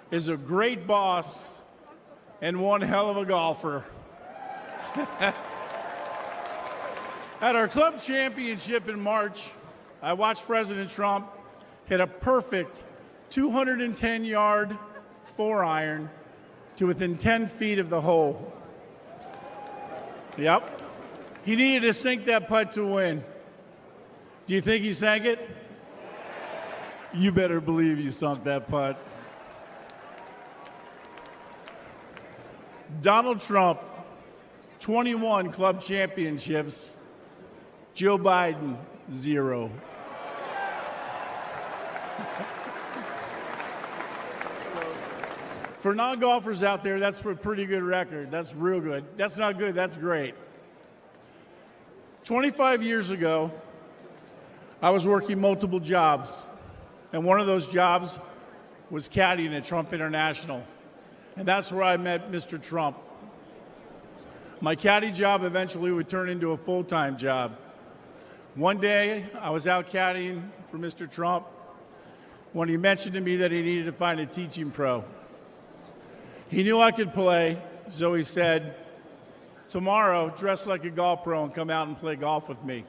is a great boss and one hell of a golfer. At our club championship in March, I watched President Trump hit a perfect 210-yard 4-iron to within 10 feet of the hole. Yep. He needed to sink that putt to win. Do you think he sank it? You better believe you sunk that putt. Donald Trump, 21 club championships. Joe Biden, 0. For non-golfers out there, that's a pretty good record. That's real good. That's not good, that's great. 25 years ago, I was working multiple jobs, and one of those jobs was caddying at Trump International, and that's where I met Mr. Trump. My caddy job eventually would turn into a full-time job. One day, I was out caddying for Mr. Trump, when he mentioned to me that he needed to find a teaching pro. He knew I could play, so he said, tomorrow, dress like a golf pro and come out and play golf with me.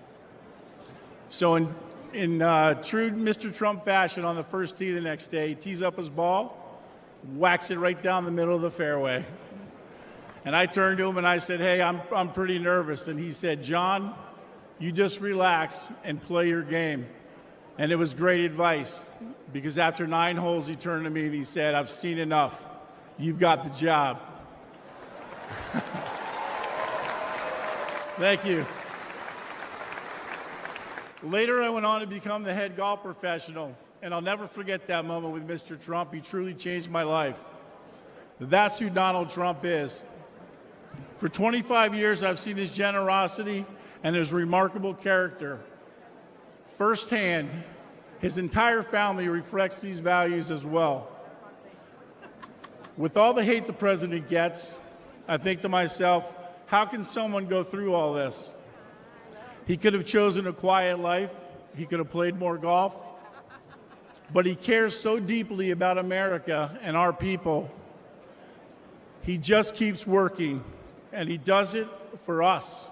So in true Mr. Trump fashion, on the first tee the next day, he tees up his ball, whacks it right down the middle of the fairway. And I turned to him and I said, hey, I'm pretty nervous. And he said, John, you just relax and play your game. And it was great advice, because after 9 holes, he turned to me and he said, I've seen enough. You've got the job. Thank you. Later, I went on to become the head golf professional, and I'll never forget that moment with Mr. Trump. He truly changed my life. That's who Donald Trump is. For 25 years, I've seen his generosity and his remarkable character firsthand. His entire family reflects these values as well. With all the hate the president gets, I think to myself, how can someone go through all this? He could have chosen a quiet life. He could have played more golf. But he cares so deeply about America and our people. He just keeps working, and he does it for us.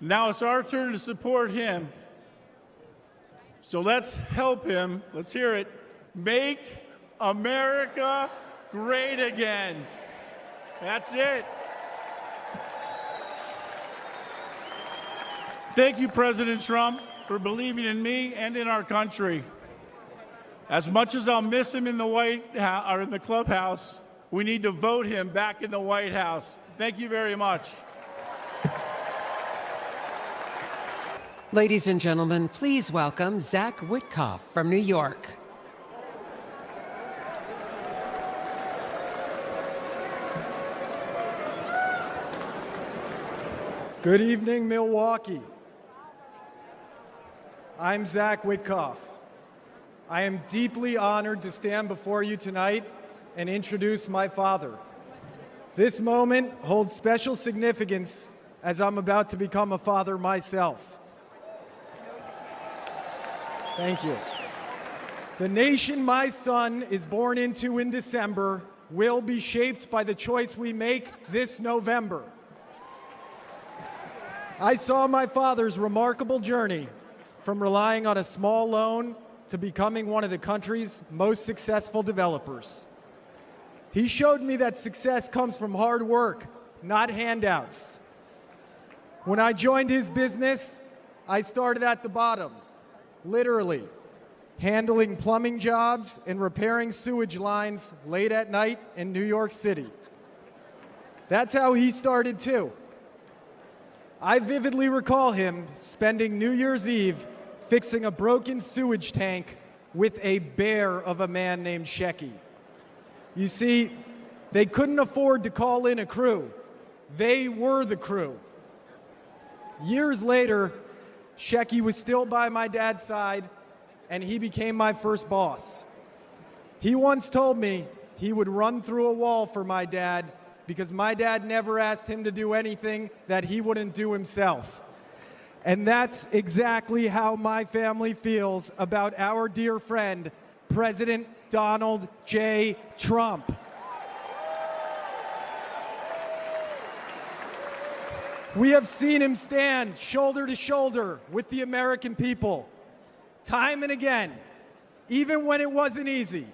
Now it's our turn to support him. So let's help him, let's hear it, make America great again. That's it. Thank you, President Trump, for believing in me and in our country. As much as I'll miss him in the White House or in the clubhouse, we need to vote him back in the White House. Thank you very much. Ladies and gentlemen, please welcome Zach Witkoff from New York. Good evening, Milwaukee. I'm Zach Witkoff. I am deeply honored to stand before you tonight and introduce my father. This moment holds special significance as I'm about to become a father myself. Thank you. The nation my son is born into in December will be shaped by the choice we make this November. I saw my father's remarkable journey from relying on a small loan to becoming one of the country's most successful developers. He showed me that success comes from hard work, not handouts. When I joined his business, I started at the bottom, literally, handling plumbing jobs and repairing sewage lines late at night in New York City. That's how he started too. I vividly recall him spending New Year's Eve fixing a broken sewage tank with a bear of a man named Shecky. You see, they couldn't afford to call in a crew. They were the crew. Years later, Shecky was still by my dad's side, and he became my first boss. He once told me he would run through a wall for my dad because my dad never asked him to do anything that he wouldn't do himself. And that's exactly how my family feels about our dear friend, President Donald J. Trump. We have seen him stand shoulder to shoulder with the American people, time and again, even when it wasn't easy,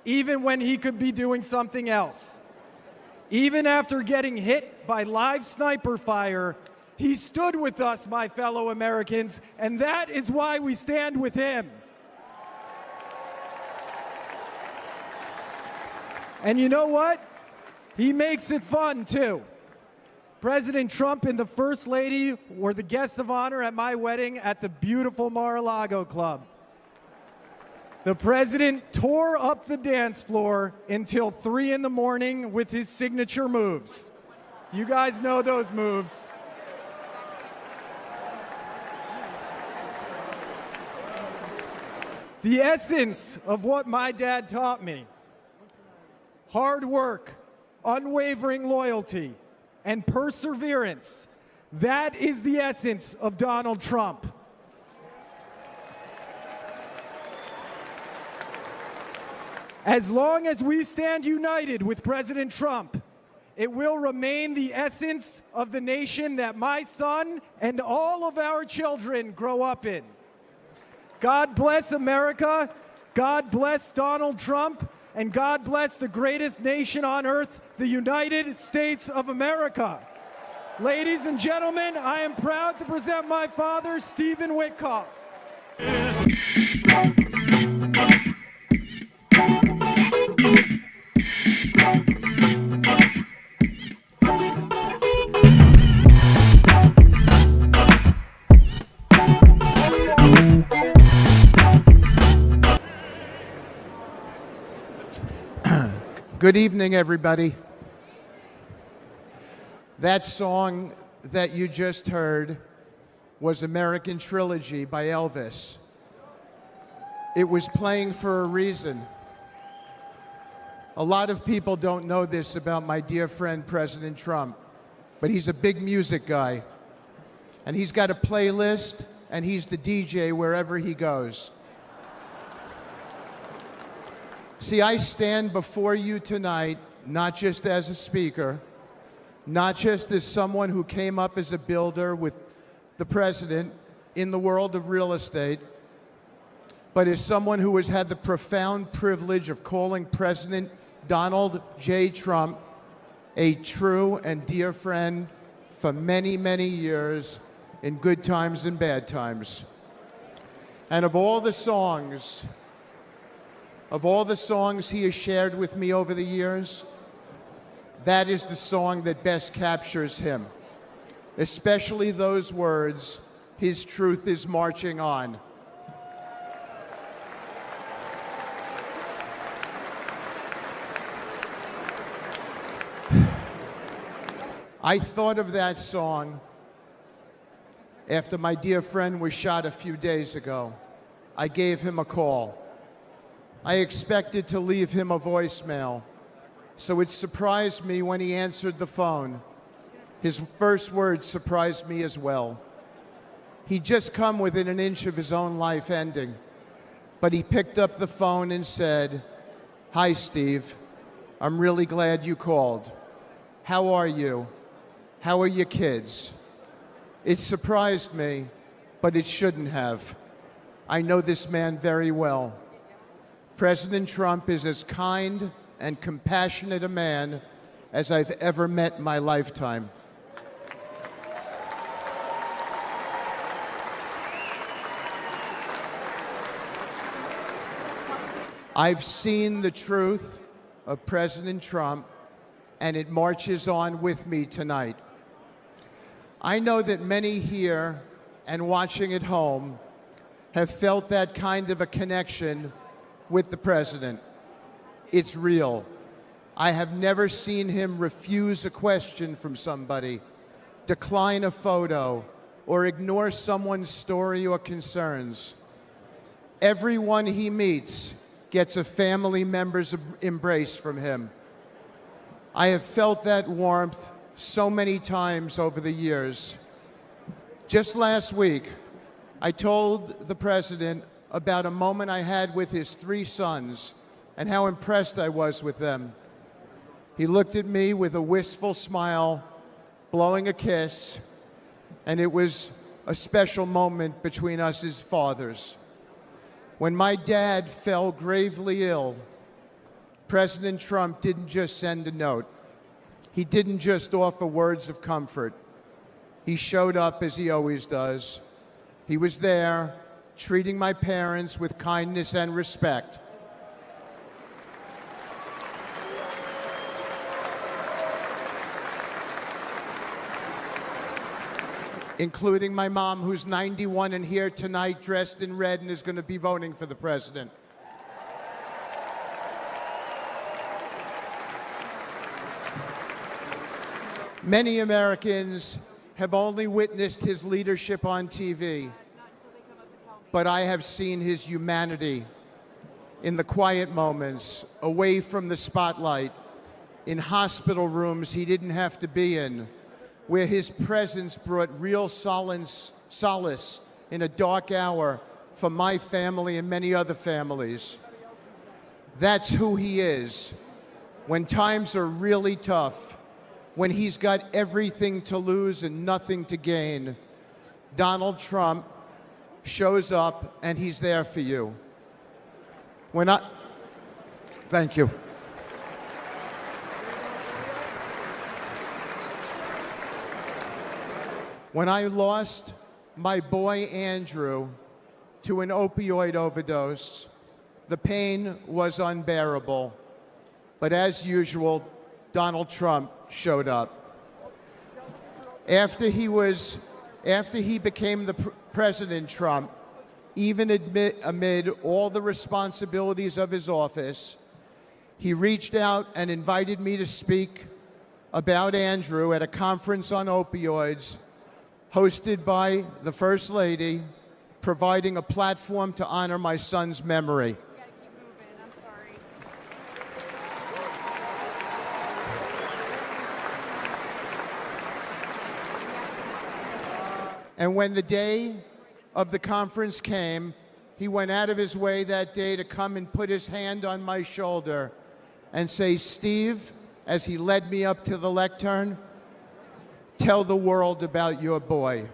even when he could be doing something else. Even after getting hit by live sniper fire, he stood with us, my fellow Americans, and that is why we stand with him. And you know what? He makes it fun, too. President Trump and the First Lady were the guests of honor at my wedding at the beautiful Mar-a-Lago Club. The president tore up the dance floor until 3 in the morning with his signature moves. You guys know those moves. The essence of what my dad taught me: hard work, unwavering loyalty, and perseverance. That is the essence of Donald Trump. As long as we stand united with President Trump, it will remain the essence of the nation that my son and all of our children grow up in. God bless America, God bless Donald Trump, and God bless the greatest nation on earth, the United States of America. Ladies and gentlemen, I am proud to present my father, Stephen Witkoff. Good evening, everybody. That song that you just heard was American Trilogy by Elvis. It was playing for a reason. A lot of people don't know this about my dear friend, President Trump, but he's a big music guy. And he's got a playlist, and he's the DJ wherever he goes. See, I stand before you tonight, not just as a speaker, not just as someone who came up as a builder with the president in the world of real estate, but as someone who has had the profound privilege of calling President Donald J. Trump a true and dear friend for many, many years in good times and bad times. And of all the songs he has shared with me over the years, that is the song that best captures him, especially those words, "His truth is marching on." I thought of that song after my dear friend was shot a few days ago. I gave him a call. I expected to leave him a voicemail, so it surprised me when he answered the phone. His first words surprised me as well. He'd just come within an inch of his own life ending, but he picked up the phone and said, "Hi, Steve. I'm really glad you called. How are you? How are your kids?" It surprised me, but it shouldn't have. I know this man very well. President Trump is as kind and compassionate a man as I've ever met in my lifetime. I've seen the truth of President Trump, and it marches on with me tonight. I know that many here and watching at home have felt that kind of a connection with the president. It's real. I have never seen him refuse a question from somebody, decline a photo, or ignore someone's story or concerns. Everyone he meets gets a family member's embrace from him. I have felt that warmth so many times over the years. Just last week, I told the president about a moment I had with his 3 sons and how impressed I was with them. He looked at me with a wistful smile, blowing a kiss, and it was a special moment between us as fathers. When my dad fell gravely ill, President Trump didn't just send a note. He didn't just offer words of comfort. He showed up as he always does. He was there, treating my parents with kindness and respect. Including my mom, who's 91 and here tonight dressed in red and is going to be voting for the president. Many Americans have only witnessed his leadership on TV, but I have seen his humanity in the quiet moments, away from the spotlight, in hospital rooms he didn't have to be in, where his presence brought real solace in a dark hour for my family and many other families. That's who he is. When times are really tough, when he's got everything to lose and nothing to gain, Donald Trump shows up and he's there for you. Thank you. When I lost my boy Andrew to an opioid overdose, the pain was unbearable. But as usual, Donald Trump showed up. After he became the President Trump, even amid all the responsibilities of his office, he reached out and invited me to speak about Andrew at a conference on opioids hosted by the First Lady, providing a platform to honor my son's memory. And when the day of the conference came, he went out of his way that day to come and put his hand on my shoulder and say, "Steve," as he led me up to the lectern, "tell the world about your boy."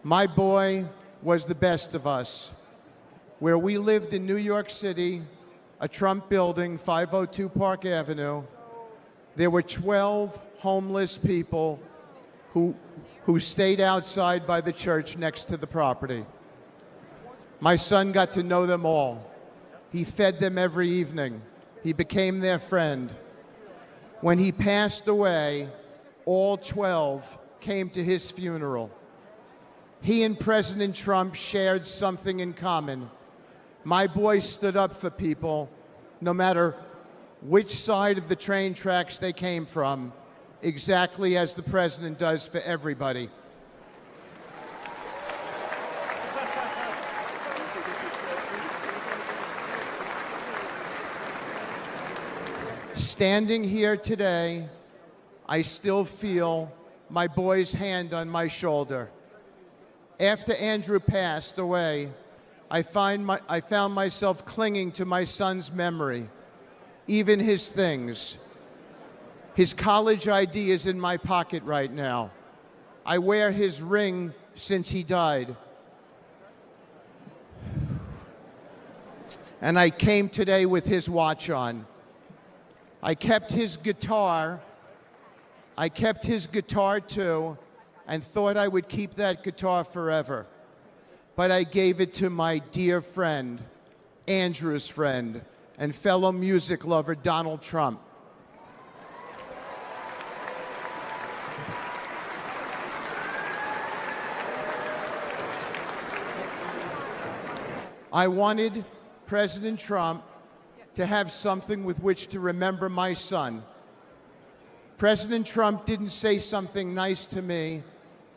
My boy was the best of us. Where we lived in New York City, a Trump building, 502 Park Avenue, there were 12 homeless people who stayed outside by the church next to the property. My son got to know them all. He fed them every evening. He became their friend. When he passed away, all 12 came to his funeral. He and President Trump shared something in common. My boy stood up for people, no matter which side of the train tracks they came from, exactly as the president does for everybody. Standing here today, I still feel my boy's hand on my shoulder. After Andrew passed away, I found myself clinging to my son's memory, even his things. His college ID is in my pocket right now. I wear his ring since he died. And I came today with his watch on. I kept his guitar too, and thought I would keep that guitar forever. But I gave it to my dear friend, Andrew's friend, and fellow music lover, Donald Trump. I wanted President Trump to have something with which to remember my son. President Trump didn't say something nice to me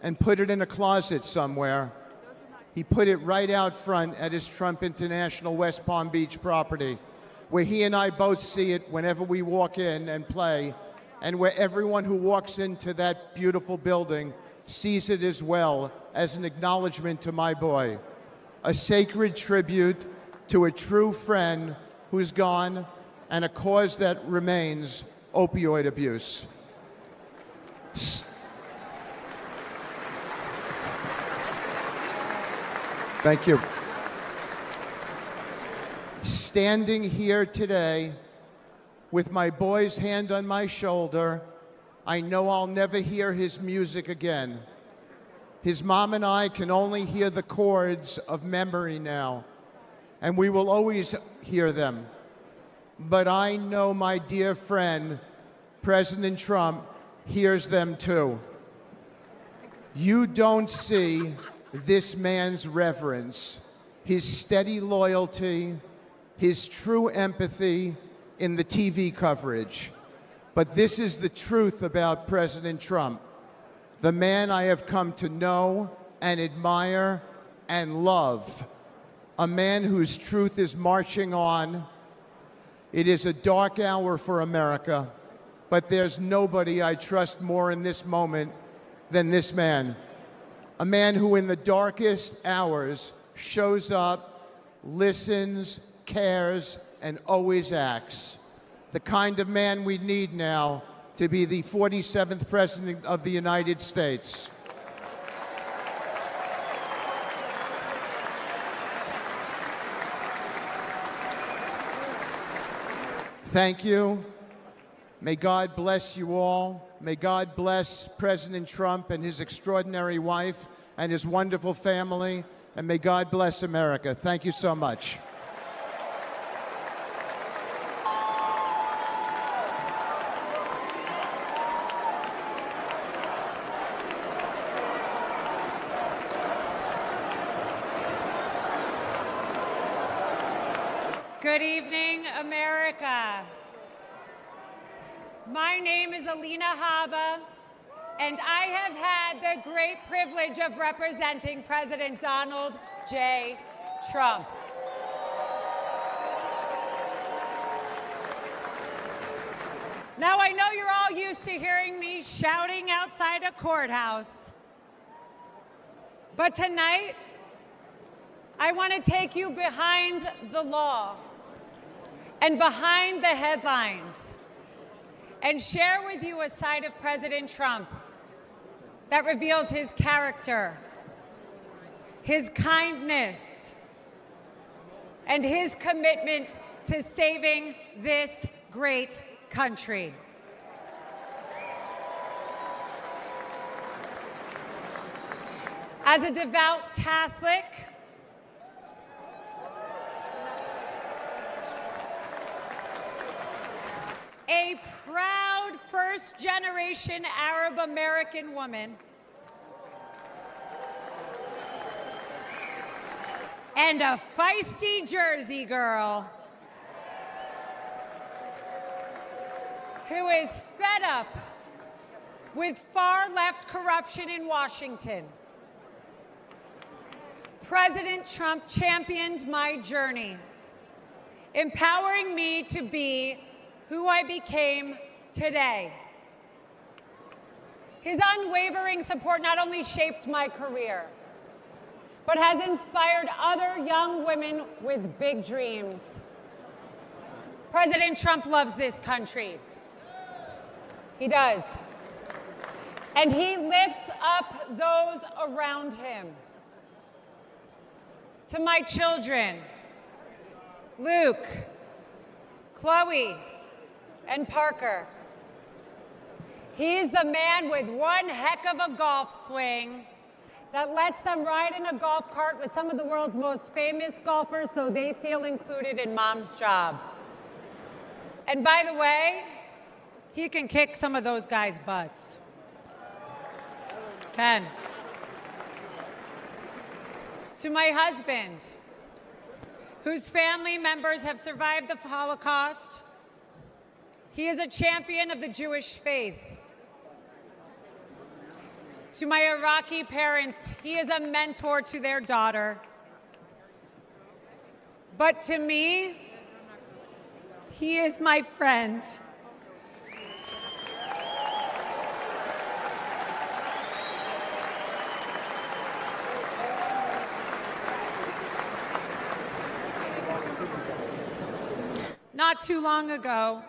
and put it in a closet somewhere. He put it right out front at his Trump International West Palm Beach property, where he and I both see it whenever we walk in and play, and where everyone who walks into that beautiful building sees it as well, as an acknowledgement to my boy. A sacred tribute to a true friend who's gone, and a cause that remains, opioid abuse. Thank you. Standing here today with my boy's hand on my shoulder, I know I'll never hear his music again. His mom and I can only hear the chords of memory now, and we will always hear them. But I know my dear friend, President Trump, hears them too. You don't see this man's reverence, his steady loyalty, his true empathy in the TV coverage. But this is the truth about President Trump, the man I have come to know and admire and love, a man whose truth is marching on. It is a dark hour for America, but there's nobody I trust more in this moment than this man. A man who in the darkest hours shows up, listens, cares, and always acts. The kind of man we need now to be the 47th President of the United States. Thank you. May God bless you all. May God bless President Trump and his extraordinary wife and his wonderful family. And may God bless America. Thank you so much. Good evening, America. My name is Alina Habba, and I have had the great privilege of representing President Donald J. Trump. Now, I know you're all used to hearing me shouting outside a courthouse, but tonight, I want to take you behind the law and behind the headlines and share with you a side of President Trump that reveals his character, his kindness, and his commitment to saving this great country. As a devout Catholic, a proud first-generation Arab-American woman, and a feisty Jersey girl who is fed up with far-left corruption in Washington. President Trump championed my journey, empowering me to be who I became today. His unwavering support not only shaped my career, but has inspired other young women with big dreams. President Trump loves this country. He does. And he lifts up those around him. To my children, Luke, Chloe, and Parker. He's the man with one heck of a golf swing that lets them ride in a golf cart with some of the world's most famous golfers so they feel included in mom's job. And by the way, he can kick some of those guys' butts. Ken. To my husband, whose family members have survived the Holocaust, he is a champion of the Jewish faith. To my Iraqi parents, he is a mentor to their daughter. But to me, he is my friend. Not too long ago,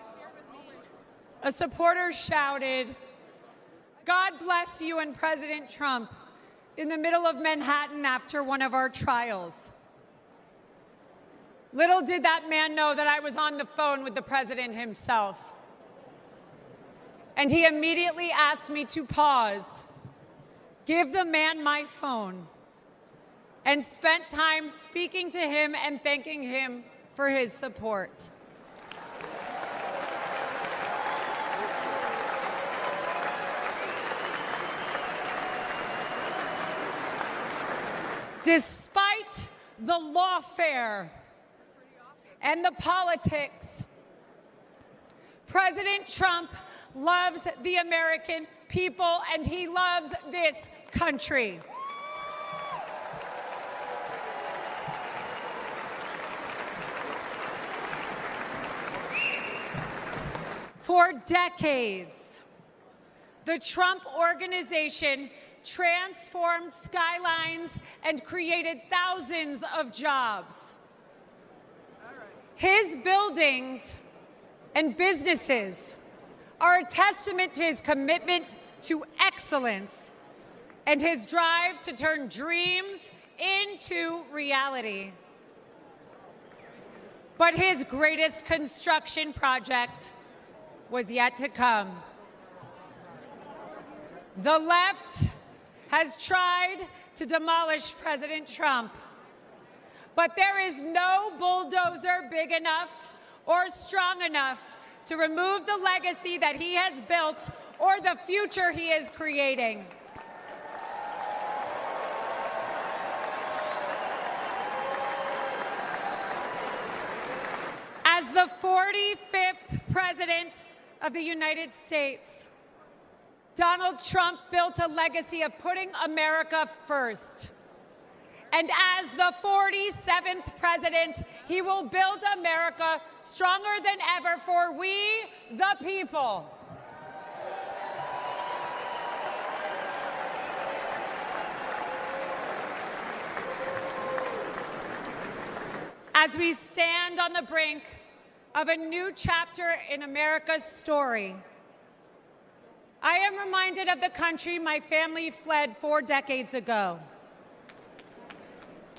a supporter shouted, "God bless you and President Trump," in the middle of Manhattan after one of our trials. Little did that man know that I was on the phone with the president himself. And he immediately asked me to pause, give the man my phone, and spent time speaking to him and thanking him for his support. Despite the lawfare and the politics, President Trump loves the American people and he loves this country. For decades, the Trump Organization transformed skylines and created thousands of jobs. His buildings and businesses are a testament to his commitment to excellence and his drive to turn dreams into reality. But his greatest construction project was yet to come. The left has tried to demolish President Trump, but there is no bulldozer big enough or strong enough to remove the legacy that he has built or the future he is creating. As the 45th President of the United States, Donald Trump built a legacy of putting America first. And as the 47th President, he will build America stronger than ever for we, the people. As we stand on the brink of a new chapter in America's story, I am reminded of the country my family fled 4 decades ago.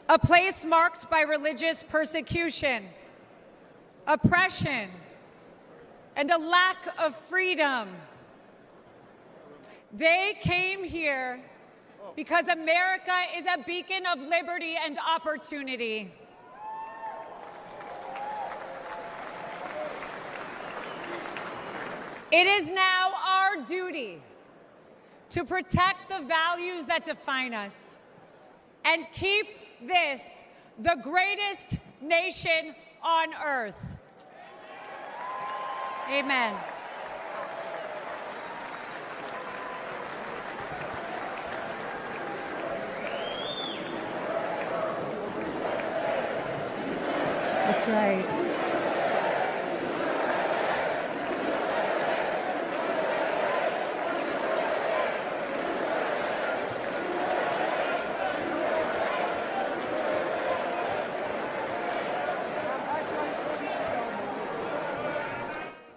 A place marked by religious persecution, oppression, and a lack of freedom. They came here because America is a beacon of liberty and opportunity. It is now our duty to protect the values that define us and keep this the greatest nation on earth. Amen. That's right.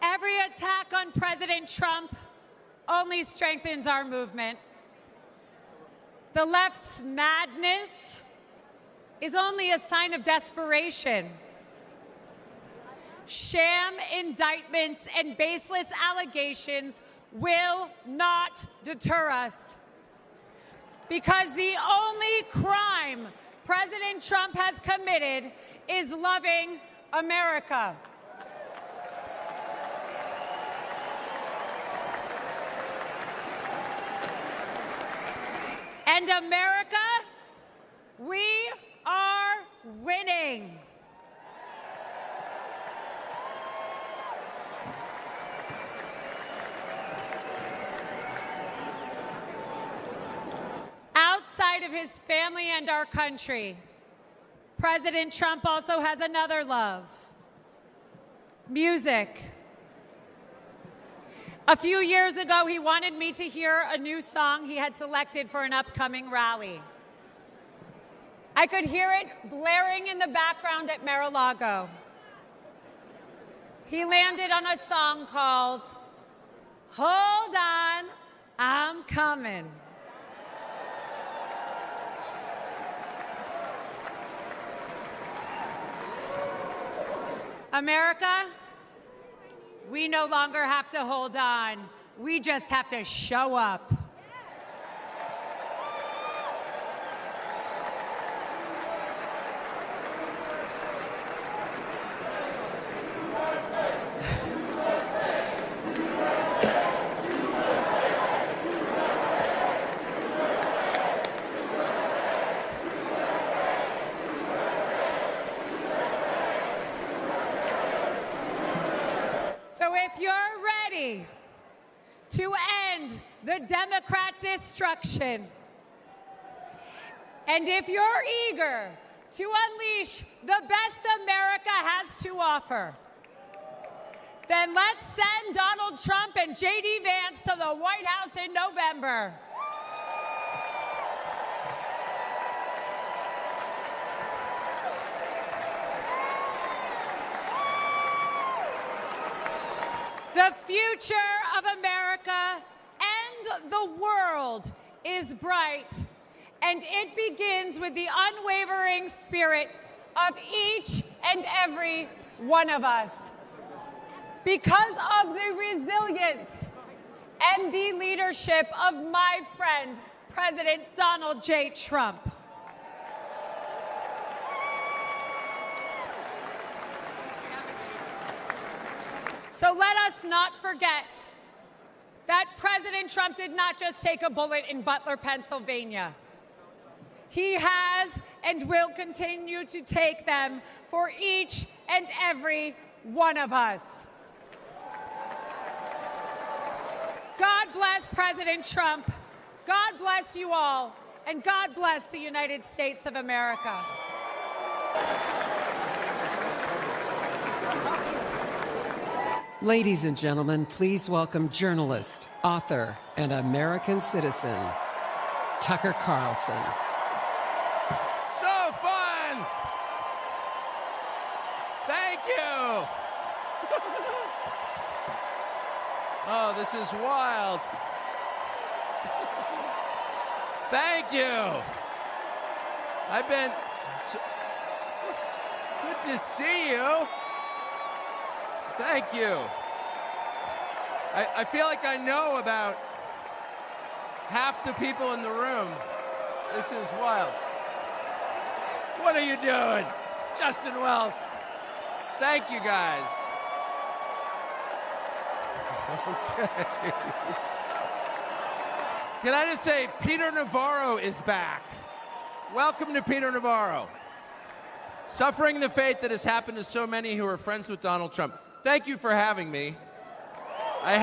Every attack on President Trump only strengthens our movement. The left's madness is only a sign of desperation. Sham indictments and baseless allegations will not deter us, because the only crime President Trump has committed is loving America. And America, we are winning. Outside of his family and our country, President Trump also has another love: music. A few years ago, he wanted me to hear a new song he had selected for an upcoming rally. I could hear it blaring in the background at Mar-a-Lago. He landed on a song called "Hold On, I'm Coming." America, we no longer have to hold on. We just have to show up. So if you're ready to end the Democrat destruction, and if you're eager to unleash the best America has to offer, Then let's send Donald Trump and J.D. Vance to the White House in November. The future of America and the world is bright, and it begins with the unwavering spirit of each and every one of us. Because of the resilience and the leadership of my friend, President Donald J. Trump. So let us not forget that President Trump did not just take a bullet in Butler, Pennsylvania. He has and will continue to take them for each and every one of us. God bless President Trump. God bless you all. And God bless the United States of America. Ladies and gentlemen, please welcome journalist, author, and American citizen, Tucker Carlson. So fun! Thank you! Oh, this is wild. Thank you! I've been... Good to see you. Thank you. I feel like I know about half the people in the room. This is wild. What are you doing? Justin Wells. Thank you, guys. Okay. Can I just say, Peter Navarro is back. Welcome to Peter Navarro. Suffering the fate that has happened to so many who are friends with Donald Trump. Thank you for having me. I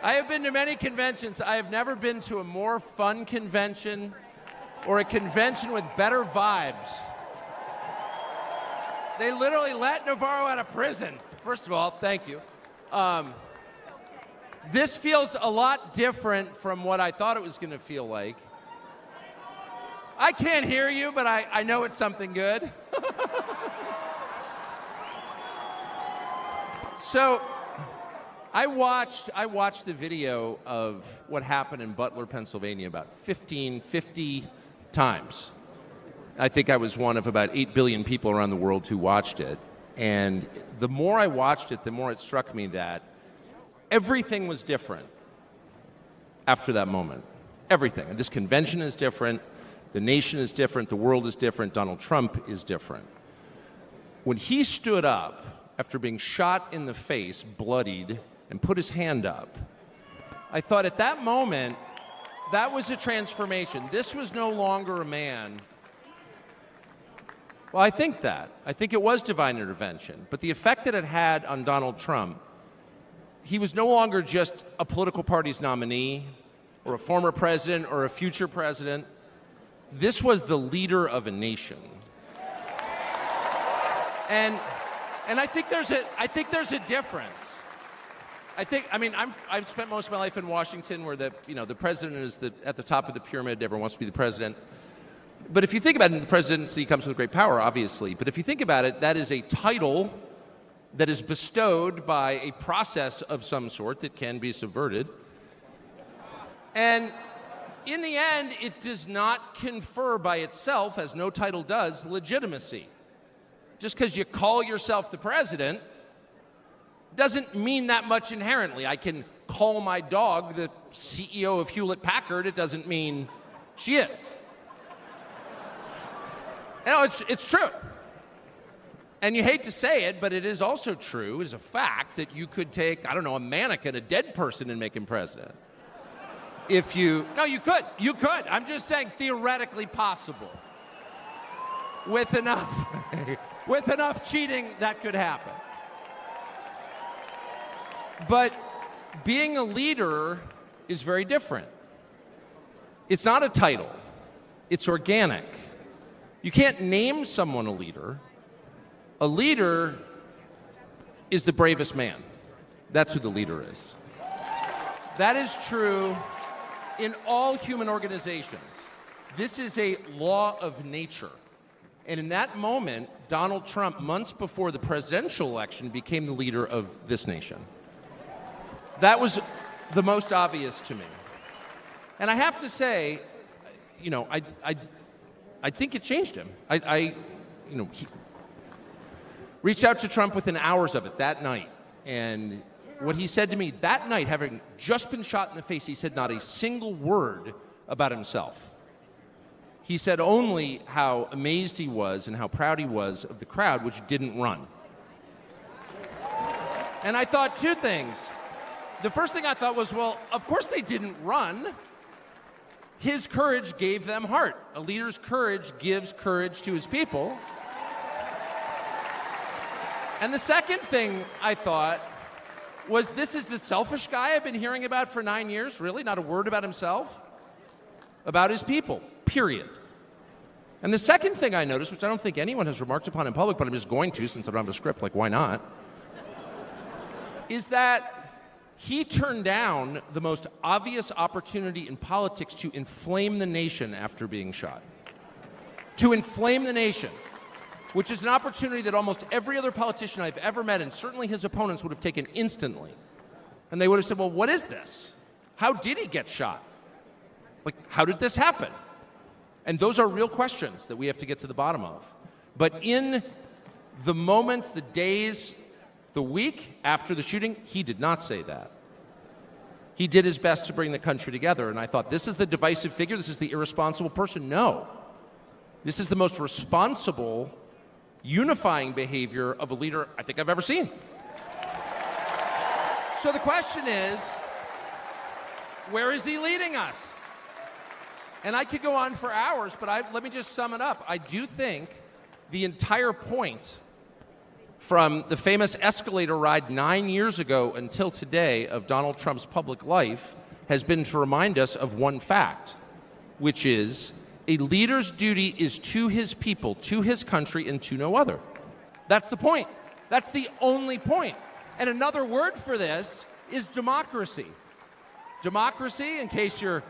have been to many conventions. I have never been to a more fun convention or a convention with better vibes. They literally let Navarro out of prison. First of all, thank you. This feels a lot different from what I thought it was going to feel like. I can't hear you, but I know it's something good. So, I watched the video of what happened in Butler, Pennsylvania about 50 times. I think I was one of about 8 billion people around the world who watched it. And the more I watched it, the more it struck me that everything was different after that moment. Everything. And this convention is different. The nation is different. The world is different. Donald Trump is different. When he stood up after being shot in the face, bloodied, and put his hand up, I thought at that moment, that was a transformation. This was no longer a man. Well, I think it was divine intervention. But the effect that it had on Donald Trump, he was no longer just a political party's nominee or a former president or a future president. This was the leader of a nation. And I think there's a difference. I've spent most of my life in Washington, where the president is at the top of the pyramid. Everyone wants to be the president. But if you think about it, the presidency comes with great power, obviously. But if you think about it, that is a title that is bestowed by a process of some sort that can be subverted. And in the end, it does not confer by itself, as no title does, legitimacy. Just because you call yourself the president doesn't mean that much inherently. I can call my dog the CEO of Hewlett-Packard. It doesn't mean she is. No, it's true. And you hate to say it, but it is also true, it is a fact, that you could take, a mannequin, a dead person, and make him president. No, you could. You could. I'm just saying theoretically possible. With enough cheating, that could happen. But being a leader is very different. It's not a title. It's organic. You can't name someone a leader. A leader is the bravest man. That's who the leader is. That is true in all human organizations. This is a law of nature. And in that moment, Donald Trump, months before the presidential election, became the leader of this nation. That was the most obvious to me. And I have to say, you know, I think it changed him. He reached out to Trump within hours of it that night. And what he said to me that night, having just been shot in the face, he said not a single word about himself. He said only how amazed he was and how proud he was of the crowd, which didn't run. And I thought two things. The first thing I thought was, well, of course they didn't run. His courage gave them heart. A leader's courage gives courage to his people. And the second thing I thought was, this is the selfish guy I've been hearing about for 9 years, really? Not a word about himself? About his people, period. And the second thing I noticed, which I don't think anyone has remarked upon in public, but I'm just going to since I don't have a script, like why not, is that he turned down the most obvious opportunity in politics to inflame the nation after being shot. To inflame the nation, which is an opportunity that almost every other politician I've ever met, and certainly his opponents, would have taken instantly. And they would have said, well, what is this? How did he get shot? Like, how did this happen? And those are real questions that we have to get to the bottom of. But in the moments, the days, the week after the shooting, he did not say that. He did his best to bring the country together. And I thought, this is the divisive figure? This is the irresponsible person? No. This is the most responsible, unifying behavior of a leader I think I've ever seen. So the question is, where is he leading us? And I could go on for hours, but let me just sum it up. I do think the entire point from the famous escalator ride 9 years ago until today of Donald Trump's public life has been to remind us of one fact, which is a leader's duty is to his people, to his country, and to no other. That's the point. That's the only point. And another word for this is democracy. Democracy, in case you're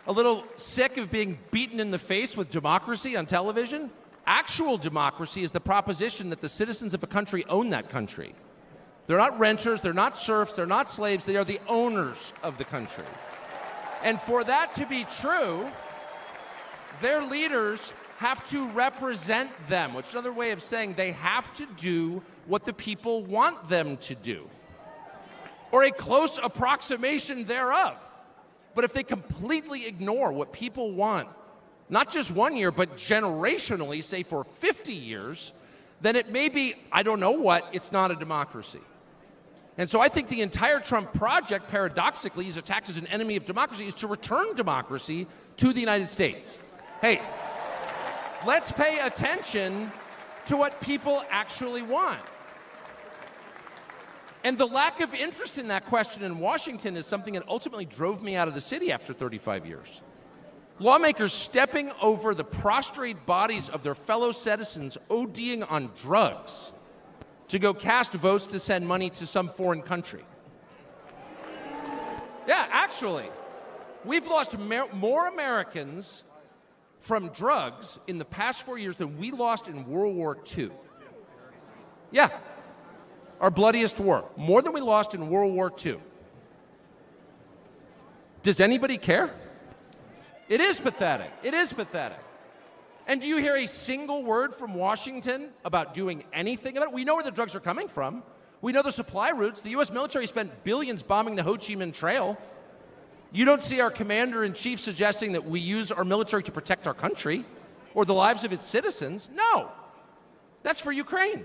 a little sick of being beaten in the face with democracy on television, actual democracy is the proposition that the citizens of a country own that country. They're not renters, they're not serfs, they're not slaves, they are the owners of the country. And for that to be true, their leaders have to represent them, which is another way of saying they have to do what the people want them to do, or a close approximation thereof. But if they completely ignore what people want, not just 1 year, but generationally, say for 50 years, then it may be, I don't know what, it's not a democracy. And so I think the entire Trump project, paradoxically, is attacked as an enemy of democracy, is to return democracy to the United States. Hey, let's pay attention to what people actually want. And the lack of interest in that question in Washington is something that ultimately drove me out of the city after 35 years. Lawmakers stepping over the prostrate bodies of their fellow citizens ODing on drugs to go cast votes to send money to some foreign country. Yeah, actually, we've lost more Americans from drugs in the past 4 years than we lost in World War II. Yeah. Our bloodiest war, more than we lost in World War II. Does anybody care? It is pathetic. It is pathetic. And do you hear a single word from Washington about doing anything about it? We know where the drugs are coming from. We know the supply routes. The U.S. military spent billions bombing the Ho Chi Minh Trail. You don't see our commander-in-chief suggesting that we use our military to protect our country or the lives of its citizens. No. That's for Ukraine.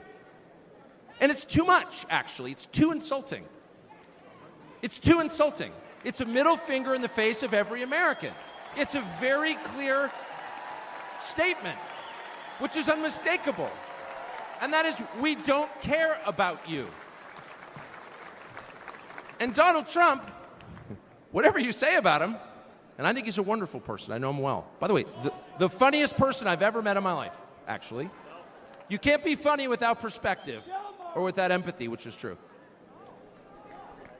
And it's too much, actually. It's too insulting. It's too insulting. It's a middle finger in the face of every American. It's a very clear statement, which is unmistakable. And that is, we don't care about you. And Donald Trump, whatever you say about him, and I think he's a wonderful person. I know him well. By the way, the funniest person I've ever met in my life, actually. You can't be funny without perspective or without empathy, which is true.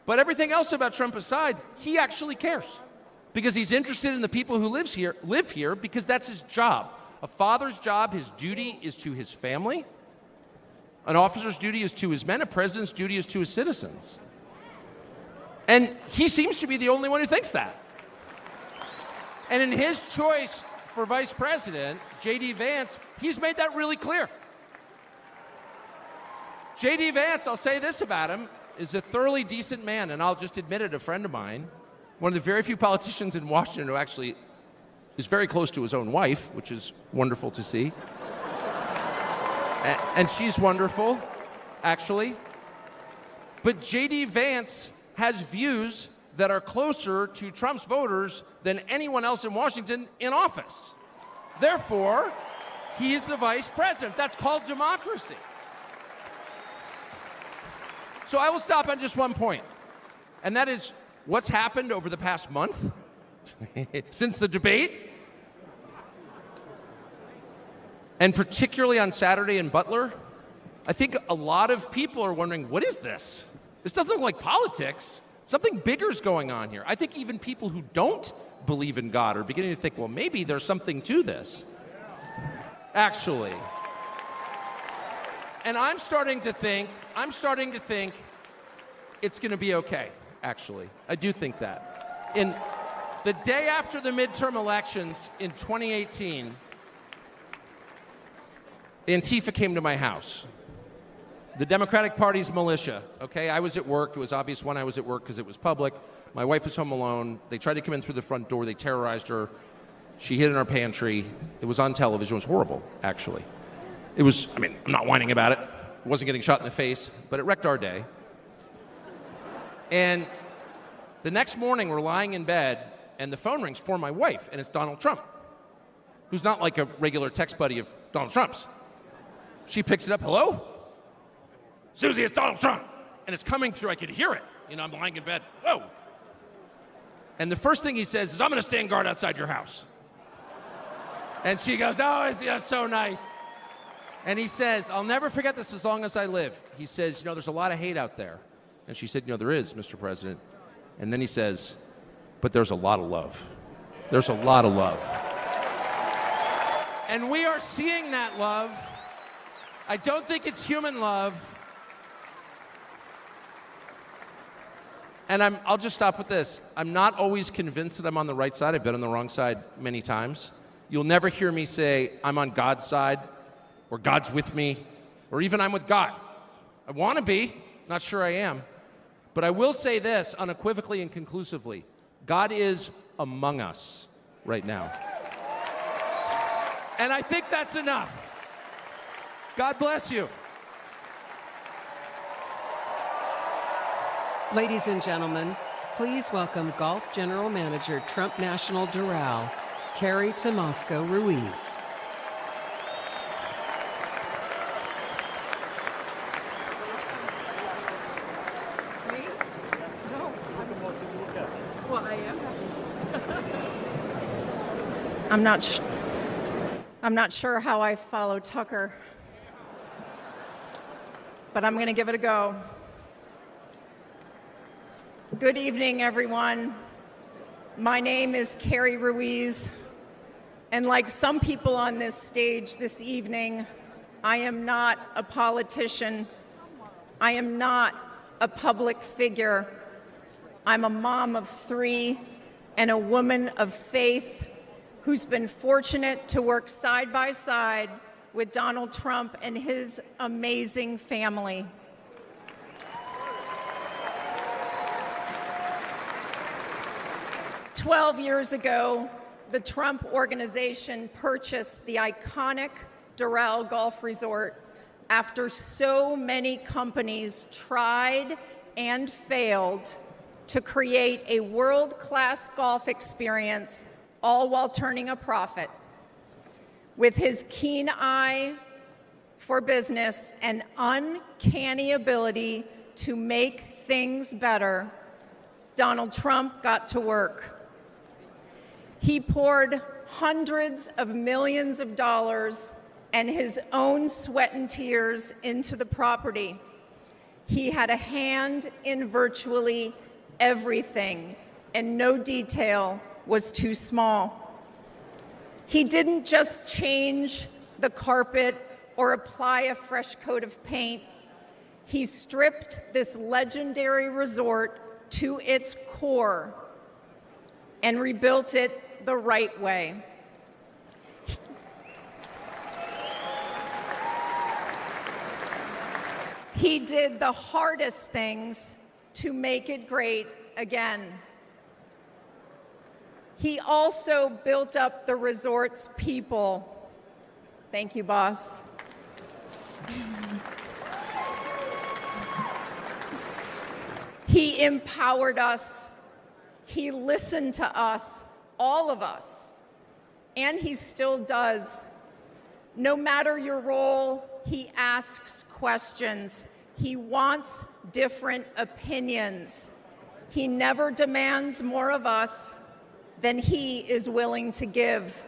But everything else about Trump aside, he actually cares because he's interested in the people who live here because that's his job. A father's job, his duty is to his family. An officer's duty is to his men. A president's duty is to his citizens. And he seems to be the only one who thinks that. And in his choice for vice president, J.D. Vance, he's made that really clear. J.D. Vance, I'll say this about him, is a thoroughly decent man, and I'll just admit it, a friend of mine, one of the very few politicians in Washington who actually is very close to his own wife, which is wonderful to see. And she's wonderful, actually. But J.D. Vance has views that are closer to Trump's voters than anyone else in Washington in office. Therefore, he's the vice president. That's called democracy. So I will stop on just one point, and that is what's happened over the past month since the debate, and particularly on Saturday in Butler. I think a lot of people are wondering, what is this? This doesn't look like politics. Something bigger is going on here. I think even people who don't believe in God are beginning to think, well, maybe there's something to this, actually. And I'm starting to think it's going to be okay, actually. I do think that. In the day after the midterm elections in 2018, Antifa came to my house. The Democratic Party's militia, okay? I was at work. It was obvious when I was at work because it was public. My wife was home alone. They tried to come in through the front door. They terrorized her. She hid in our pantry. It was on television. It was horrible, actually. It was, I'm not whining about it. It wasn't getting shot in the face, but it wrecked our day. And the next morning, we're lying in bed, and the phone rings for my wife, and it's Donald Trump, who's not like a regular text buddy of Donald Trump's. She picks it up, hello? Susie, it's Donald Trump. And it's coming through, I could hear it. I'm lying in bed, whoa. And the first thing he says is, I'm gonna stand guard outside your house. And she goes, oh, it's so nice. And he says, I'll never forget this as long as I live. He says, there's a lot of hate out there. And she said, there is, Mr. President. And then he says, but there's a lot of love. There's a lot of love. And we are seeing that love. I don't think it's human love. And I'll just stop with this. I'm not always convinced that I'm on the right side. I've been on the wrong side many times. You'll never hear me say, I'm on God's side, or God's with me, or even I'm with God. I want to be, not sure I am. But I will say this unequivocally and conclusively. God is among us right now. And I think that's enough. God bless you. Ladies and gentlemen, please welcome Golf General Manager, Trump National Doral, Carrie Tomasco Ruiz. I'm not sure how I follow Tucker, but I'm going to give it a go. Good evening, everyone. My name is Carrie Ruiz, and like some people on this stage this evening, I am not a politician. I am not a public figure. I'm a mom of 3 and a woman of faith who's been fortunate to work side by side with Donald Trump and his amazing family. "12 years ago, the Trump Organization purchased the iconic Doral Golf Resort after so many companies tried and failed to create a world-class golf experience, all while turning a profit. With his keen eye for business and uncanny ability to make things better, Donald Trump got to work. He poured hundreds of millions of dollars and his own sweat and tears into the property. He had a hand in virtually everything, and no detail was too small. He didn't just change the carpet or apply a fresh coat of paint. He stripped this legendary resort to its core and rebuilt it the right way. He did the hardest things to make it great again. He also built up the resort's people. Thank you, boss. He empowered us. He listened to us, all of us, and he still does. No matter your role, he asks questions. He wants different opinions. He never demands more of us than he is willing to give.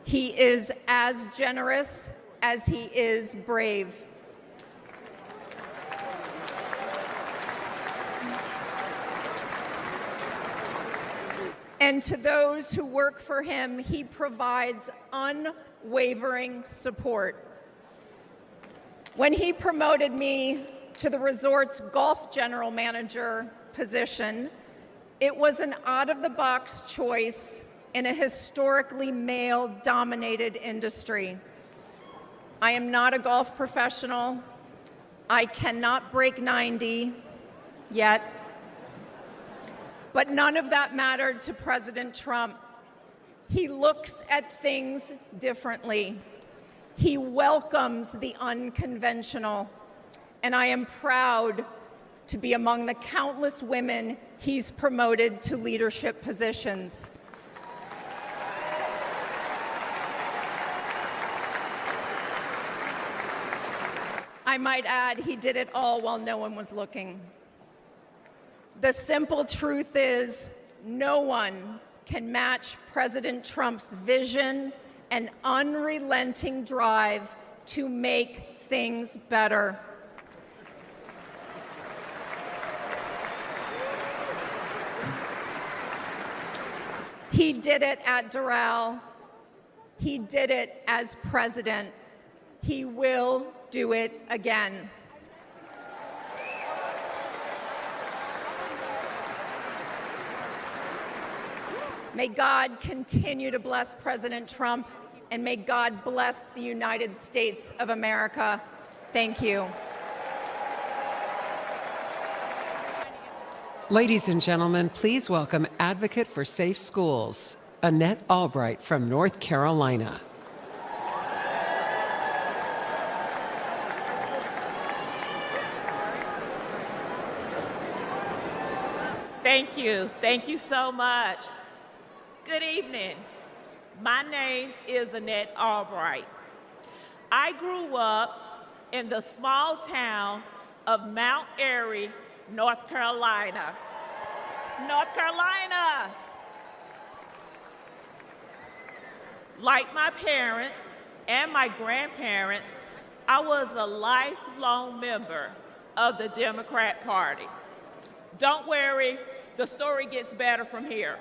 He is as generous as he is brave. And to those who work for him, he provides unwavering support. When he promoted me to the resort's golf general manager position, it was an out-of-the-box choice in a historically male-dominated industry. I am not a golf professional. I cannot break 90 yet. But none of that mattered to President Trump. He looks at things differently. He welcomes the unconventional. And I am proud to be among the countless women he's promoted to leadership positions. I might add, he did it all while no one was looking. The simple truth is, no one can match President Trump's vision and unrelenting drive to make things better. He did it at Doral. He did it as president. He will do it again. May God continue to bless President Trump, and may God bless the United States of America. Thank you. Ladies and gentlemen, please welcome Advocate for Safe Schools, Annette Albright from North Carolina. Thank you. Thank you so much. Good evening. My name is Annette Albright. I grew up in the small town of Mount Airy, North Carolina. North Carolina! Like my parents and my grandparents, I was a lifelong member of the Democrat Party. Don't worry, the story gets better from here.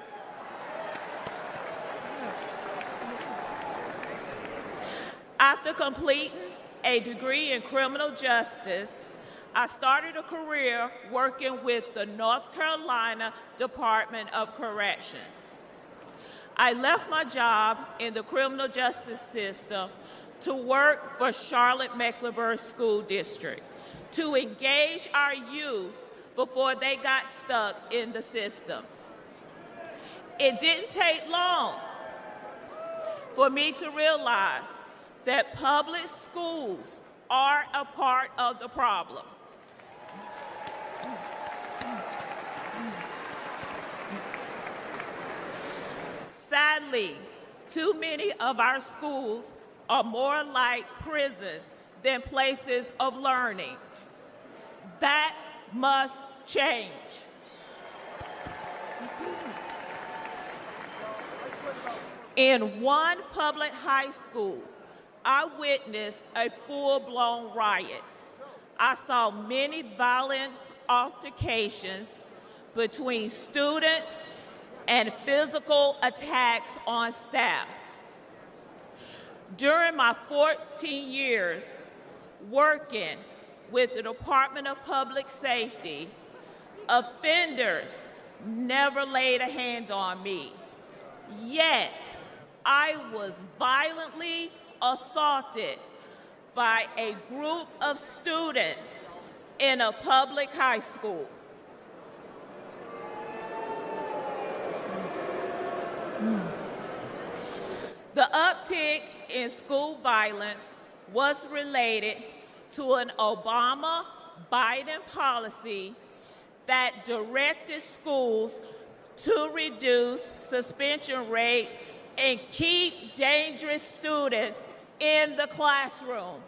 After completing a degree in criminal justice, I started a career working with the North Carolina Department of Corrections. I left my job in the criminal justice system to work for Charlotte-Mecklenburg School District to engage our youth before they got stuck in the system. It didn't take long for me to realize that public schools are a part of the problem. Sadly, too many of our schools are more like prisons than places of learning. That must change. In one public high school, I witnessed a full-blown riot. I saw many violent altercations between students and physical attacks on staff. During my 14 years working with the Department of Public Safety, offenders never laid a hand on me. Yet, I was violently assaulted by a group of students in a public high school. The uptick in school violence was related to an Obama-Biden policy that directed schools to reduce suspension rates and keep dangerous students in the classroom.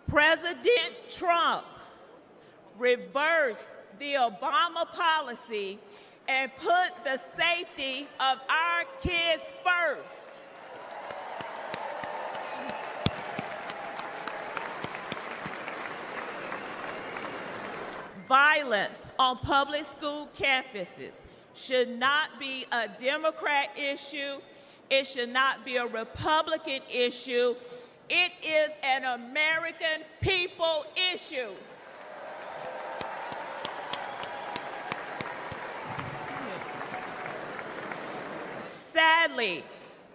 President Trump reversed the Obama policy and put the safety of our kids first. Violence on public school campuses should not be a Democrat issue. It should not be a Republican issue. It is an American people issue. Sadly,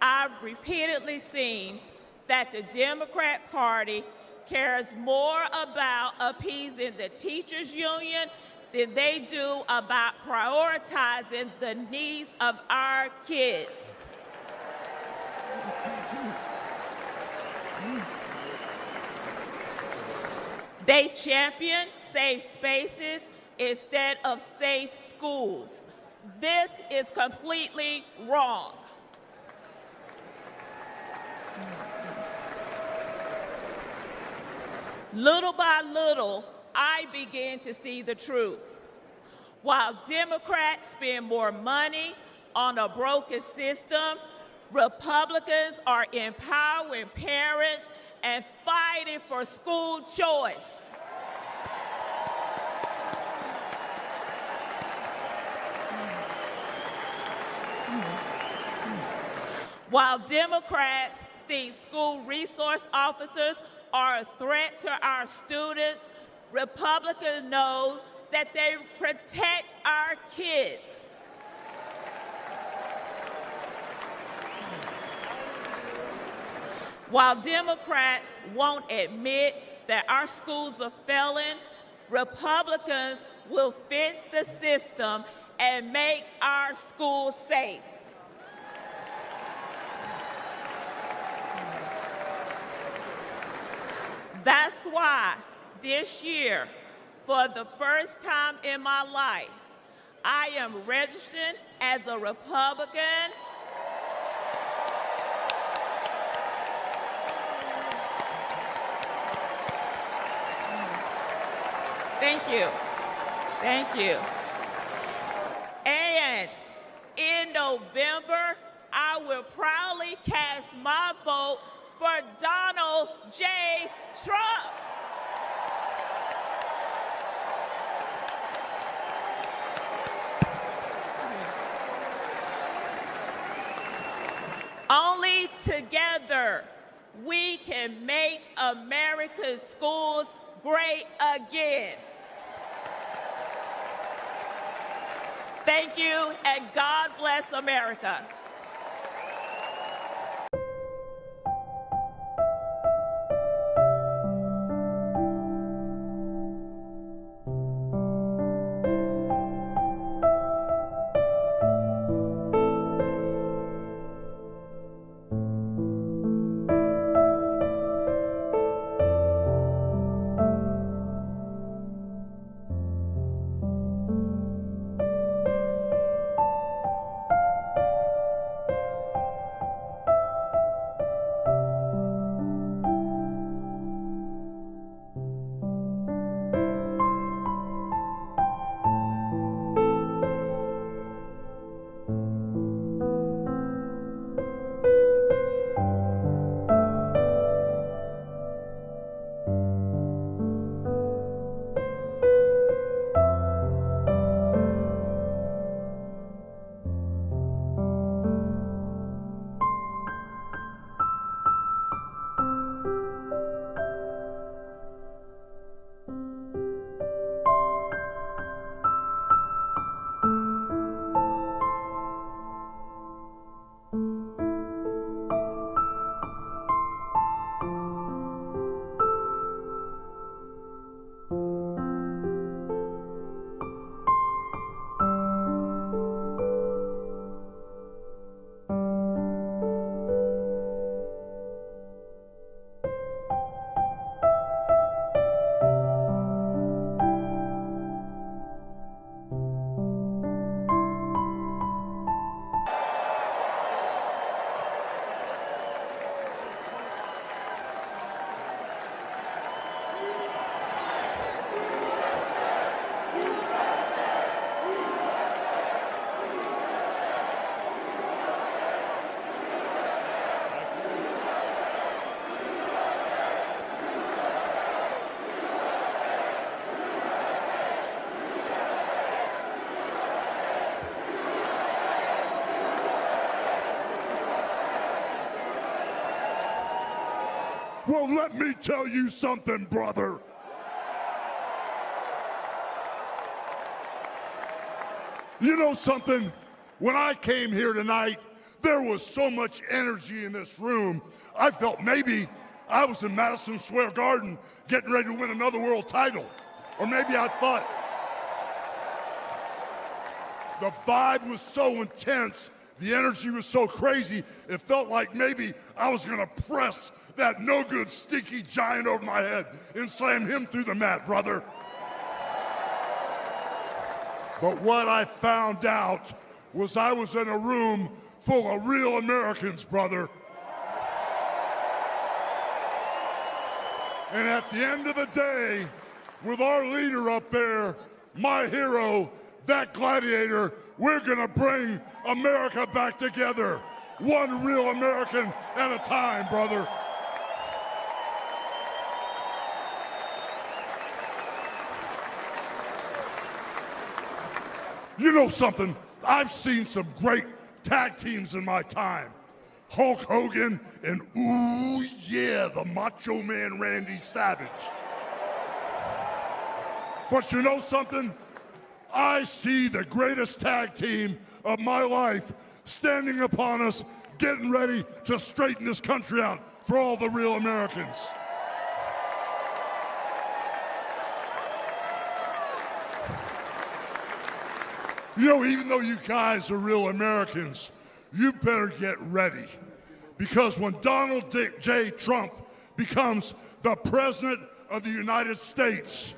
I've repeatedly seen that the Democrat Party cares more about appeasing the teachers' union than they do about prioritizing the needs of our kids. They champion safe spaces instead of safe schools. This is completely wrong. Little by little, I began to see the truth. While Democrats spend more money on a broken system, Republicans are empowering parents and fighting for school choice. While Democrats think school resource officers are a threat to our students, Republicans know that they protect our kids. While Democrats won't admit that our schools are failing, Republicans will fix the system and make our schools safe. That's why this year, for the first time in my life, I am registered as a Republican. Thank you. Thank you. And in November, I will proudly cast my vote for Donald J. Trump. Only together we can make America's schools great again. Thank you, and God bless America. Well, let me tell you something, brother. You know something? When I came here tonight, there was so much energy in this room. I felt maybe I was in Madison Square Garden getting ready to win another world title. Or maybe I thought the vibe was so intense, the energy was so crazy, it felt like maybe I was gonna press that no-good stinky giant over my head and slam him through the mat, brother. But what I found out was I was in a room full of real Americans, brother. And at the end of the day, with our leader up there, my hero, that gladiator, we're gonna bring America back together. One real American at a time, brother. You know something? I've seen some great tag teams in my time. Hulk Hogan and, ooh yeah, the Macho Man Randy Savage. But you know something? I see the greatest tag team of my life standing upon us, getting ready to straighten this country out for all the real Americans. You know, even though you guys are real Americans, you better get ready. Because when Donald J. Trump becomes the President of the United States,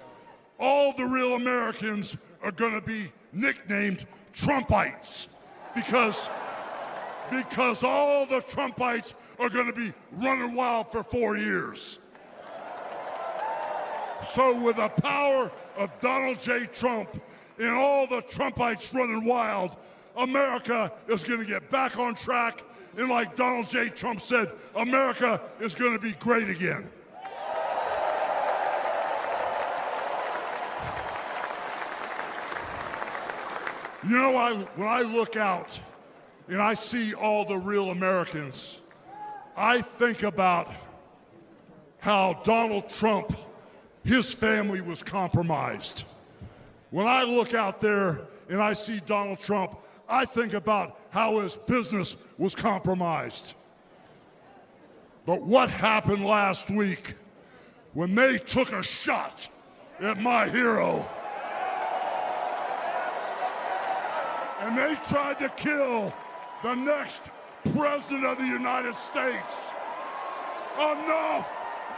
all the real Americans are going to be nicknamed Trumpites. Because all the Trumpites are going to be running wild for 4 years. So with the power of Donald J. Trump and all the Trumpites running wild, America is going to get back on track. And like Donald J. Trump said, America is going to be great again. You know, when I look out and I see all the real Americans, I think about how Donald Trump, his family was compromised. When I look out there and I see Donald Trump, I think about how his business was compromised. But what happened last week when they took a shot at my hero and they tried to kill the next President of the United States? Enough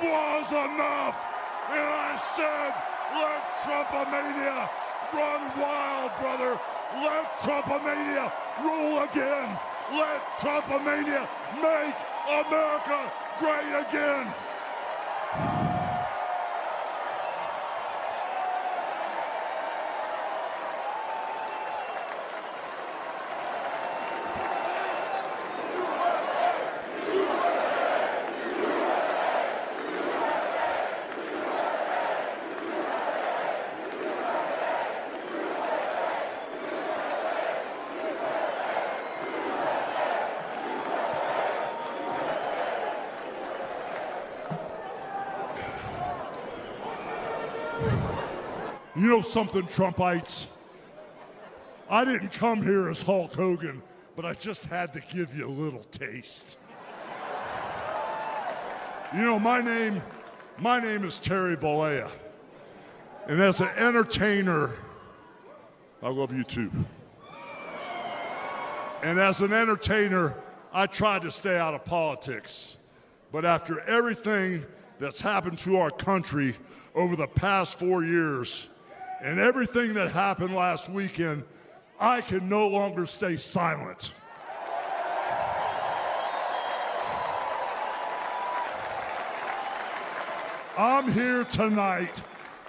was enough. And I said, let Trumpomania run wild, brother. Let Trumpomania rule again. Let Trumpomania make America great again. You know something, Trumpites? I didn't come here as Hulk Hogan, but I just had to give you a little taste. You know, my name is Terry Bollea. And as an entertainer, I love you too. And as an entertainer, I tried to stay out of politics. But after everything that's happened to our country over the past 4 years, and everything that happened last weekend, I can no longer stay silent. I'm here tonight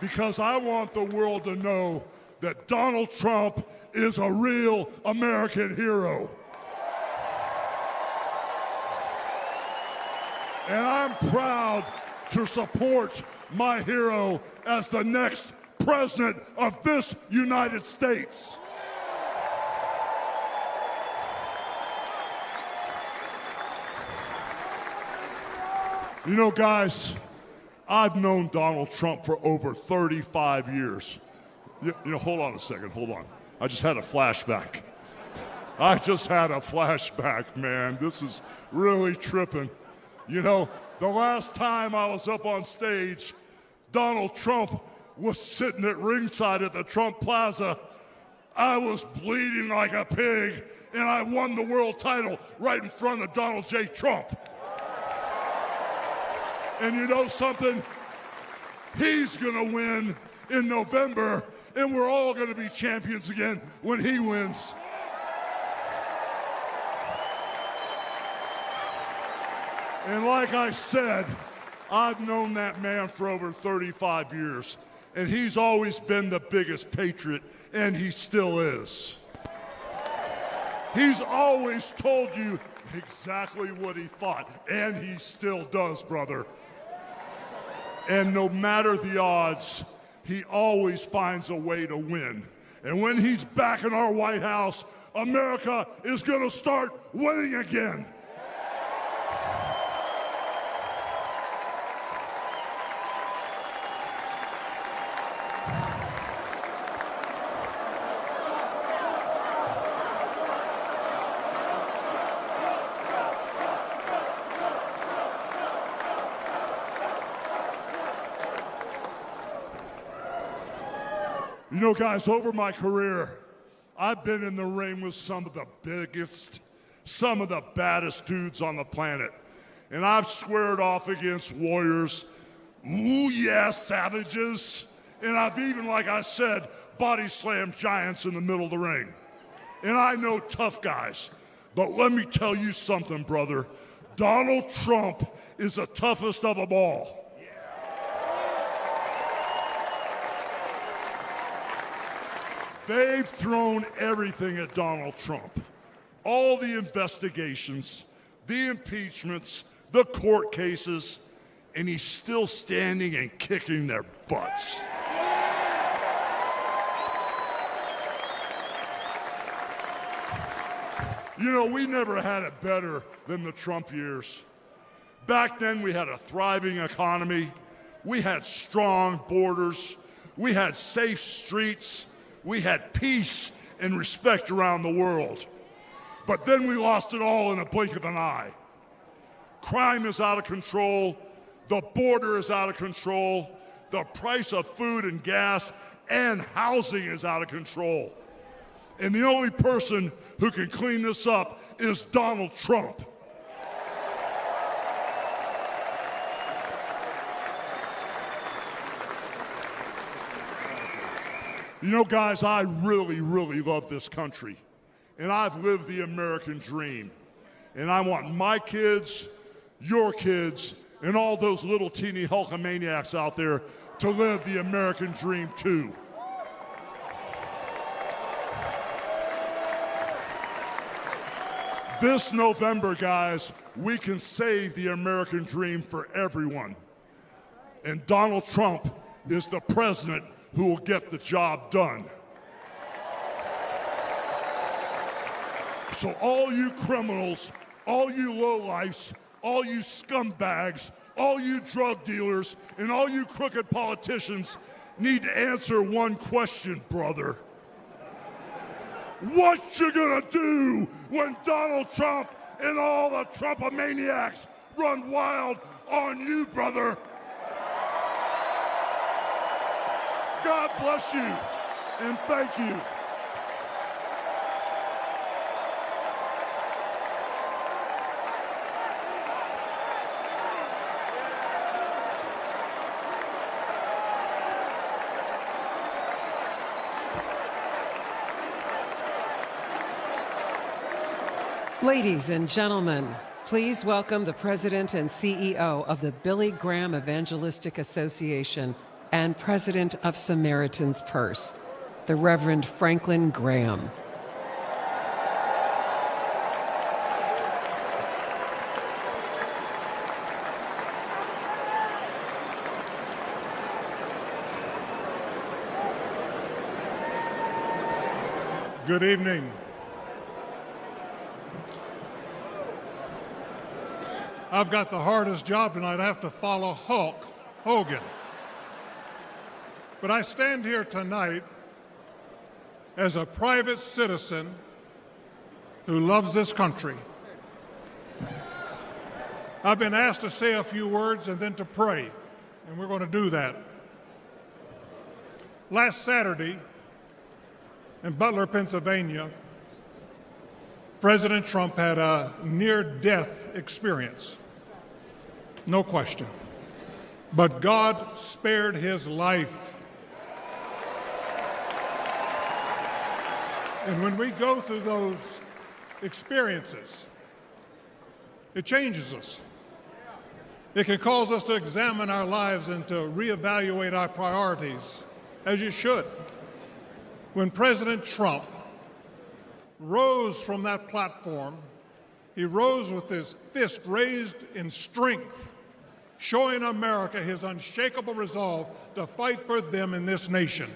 because I want the world to know that Donald Trump is a real American hero. And I'm proud to support my hero as the next President of this United States. You know, guys, I've known Donald Trump for over 35 years. You know, hold on a second, hold on. I just had a flashback. Man. This is really tripping. You know, the last time I was up on stage, Donald Trump was sitting at ringside at the Trump Plaza. I was bleeding like a pig, and I won the world title right in front of Donald J. Trump. And you know something? He's gonna win in November, and we're all gonna be champions again when he wins. And like I said, I've known that man for over 35 years, and he's always been the biggest patriot, and he still is. He's always told you exactly what he thought, and he still does, brother. And no matter the odds, he always finds a way to win. And when he's back in our White House, America is gonna start winning again. You know, guys, over my career, I've been in the ring with some of the biggest, some of the baddest dudes on the planet. And I've squared off against warriors, ooh yeah, savages. And I've even, like I said, body slammed giants in the middle of the ring. And I know tough guys. But let me tell you something, brother. Donald Trump is the toughest of them all. They've thrown everything at Donald Trump. All the investigations, the impeachments, the court cases, and he's still standing and kicking their butts. You know, we never had it better than the Trump years. Back then, we had a thriving economy. We had strong borders. We had safe streets. We had peace and respect around the world. But then we lost it all in a blink of an eye. Crime is out of control. The border is out of control. The price of food and gas and housing is out of control. And the only person who can clean this up is Donald Trump. You know, guys, I really, really love this country. And I've lived the American dream. And I want my kids, your kids, and all those little teeny Hulkamaniacs out there to live the American dream too. This November, guys, we can save the American dream for everyone. And Donald Trump is the president who will get the job done. So all you criminals, all you lowlifes, all you scumbags, all you drug dealers, and all you crooked politicians need to answer one question, brother. What you gonna do when Donald Trump and all the Trumpomaniacs run wild on you, brother? God bless you, and thank you. Ladies and gentlemen, please welcome the President and CEO of the Billy Graham Evangelistic Association and President of Samaritan's Purse, the Reverend Franklin Graham. Good evening. I've got the hardest job tonight. I have to follow Hulk Hogan. But I stand here tonight as a private citizen who loves this country. I've been asked to say a few words and then to pray, and we're going to do that. Last Saturday in Butler, Pennsylvania, President Trump had a near-death experience, no question. But God spared his life. And when we go through those experiences, it changes us. It can cause us to examine our lives and to reevaluate our priorities, as you should. When President Trump rose from that platform, he rose with his fist raised in strength, showing America his unshakable resolve to fight for them in this nation.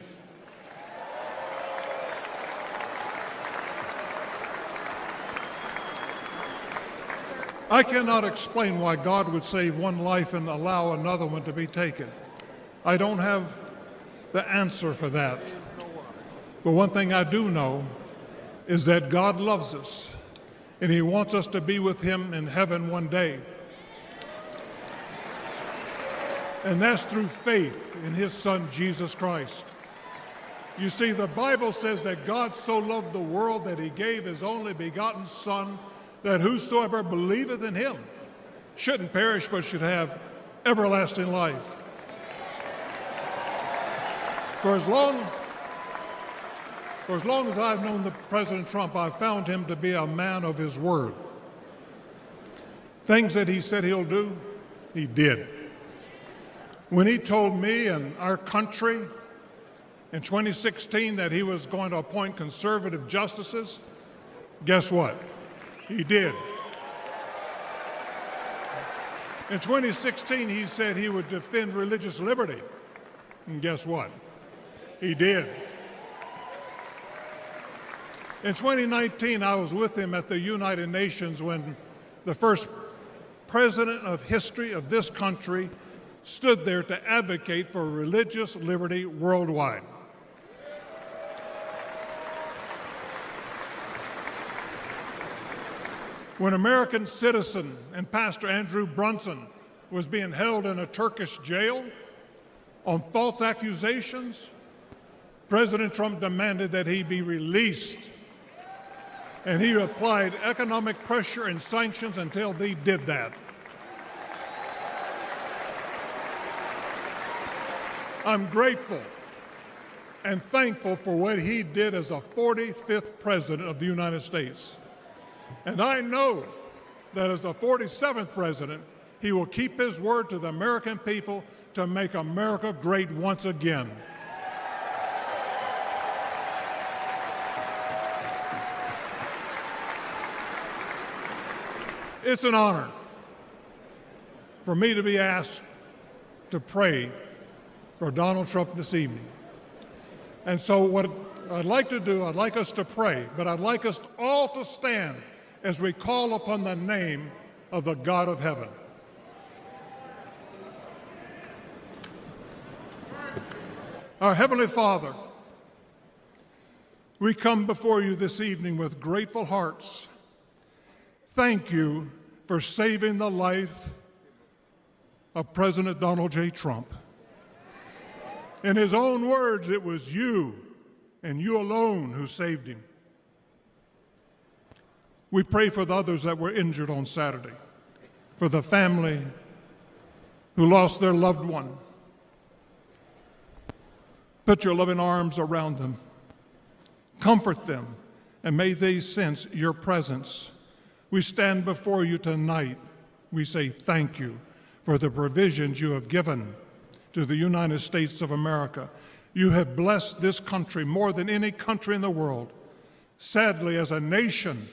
I cannot explain why God would save one life and allow another one to be taken. I don't have the answer for that. But one thing I do know is that God loves us, and he wants us to be with him in heaven one day. And that's through faith in his Son, Jesus Christ. You see, the Bible says that God so loved the world that he gave his only begotten Son, that whosoever believeth in him shouldn't perish but should have everlasting life. For as long as I've known President Trump, I've found him to be a man of his word. Things that he said he'll do, he did. When he told me and our country in 2016 that he was going to appoint conservative justices, guess what? He did. In 2016, he said he would defend religious liberty. And guess what? He did. In 2019, I was with him at the United Nations when the first president of history of this country stood there to advocate for religious liberty worldwide. When American citizen and Pastor Andrew Brunson was being held in a Turkish jail on false accusations, President Trump demanded that he be released. And he applied economic pressure and sanctions until they did that. I'm grateful and thankful for what he did as a 45th president of the United States. And I know that as the 47th president, he will keep his word to the American people to make America great once again. It's an honor for me to be asked to pray for Donald Trump this evening. And so what I'd like to do, I'd like us to pray, but I'd like us all to stand as we call upon the name of the God of heaven. Our Heavenly Father, we come before you this evening with grateful hearts. Thank you for saving the life of President Donald J. Trump. In his own words, it was you and you alone who saved him. We pray for the others that were injured on Saturday, for the family who lost their loved one. Put your loving arms around them. Comfort them, and may they sense your presence. We stand before you tonight. We say thank you for the provisions you have given to the United States of America. You have blessed this country more than any country in the world. Sadly, as a nation,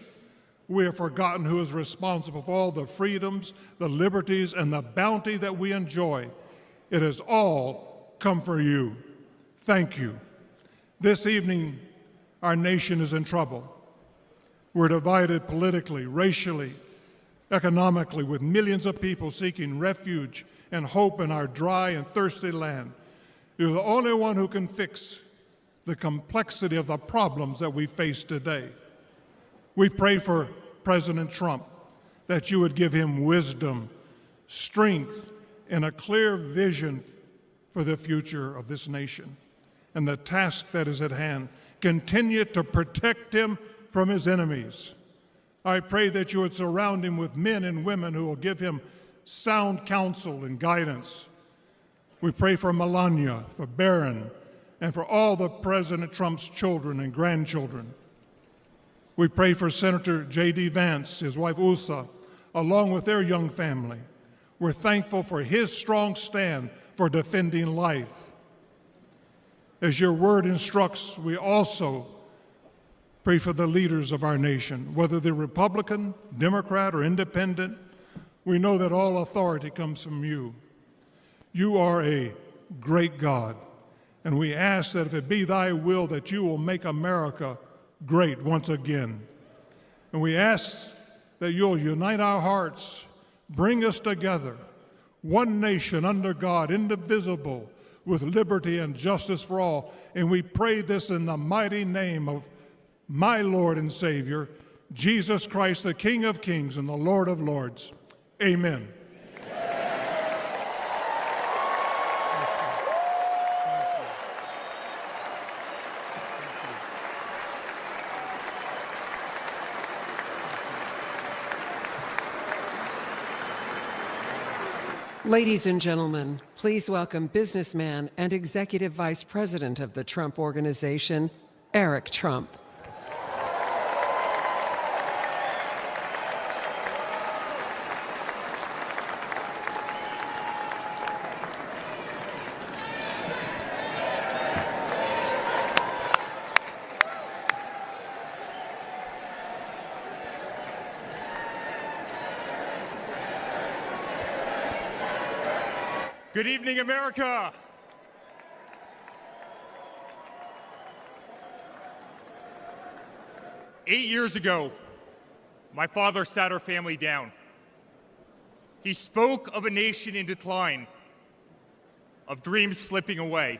we have forgotten who is responsible for all the freedoms, the liberties, and the bounty that we enjoy. It has all come for you. Thank you. This evening, our nation is in trouble. We're divided politically, racially, economically, with millions of people seeking refuge and hope in our dry and thirsty land. You're the only one who can fix the complexity of the problems that we face today. We pray for President Trump, that you would give him wisdom, strength, and a clear vision for the future of this nation and the task that is at hand. Continue to protect him from his enemies. I pray that you would surround him with men and women who will give him sound counsel and guidance. We pray for Melania, for Barron, and for all the President Trump's children and grandchildren. We pray for Senator J.D. Vance, his wife Ulsa, along with their young family. We're thankful for his strong stand for defending life. As your word instructs, we also pray for the leaders of our nation, whether they're Republican, Democrat, or Independent. We know that all authority comes from you. You are a great God, and we ask that if it be thy will that you will make America great once again. And we ask that you'll unite our hearts, bring us together, one nation under God, indivisible, with liberty and justice for all. And we pray this in the mighty name of my Lord and Savior, Jesus Christ, the King of Kings and the Lord of Lords. Amen. Ladies and gentlemen, please welcome businessman and Executive Vice President of the Trump Organization, Eric Trump. Good evening, America. Eight years ago, my father sat our family down. He spoke of a nation in decline, of dreams slipping away,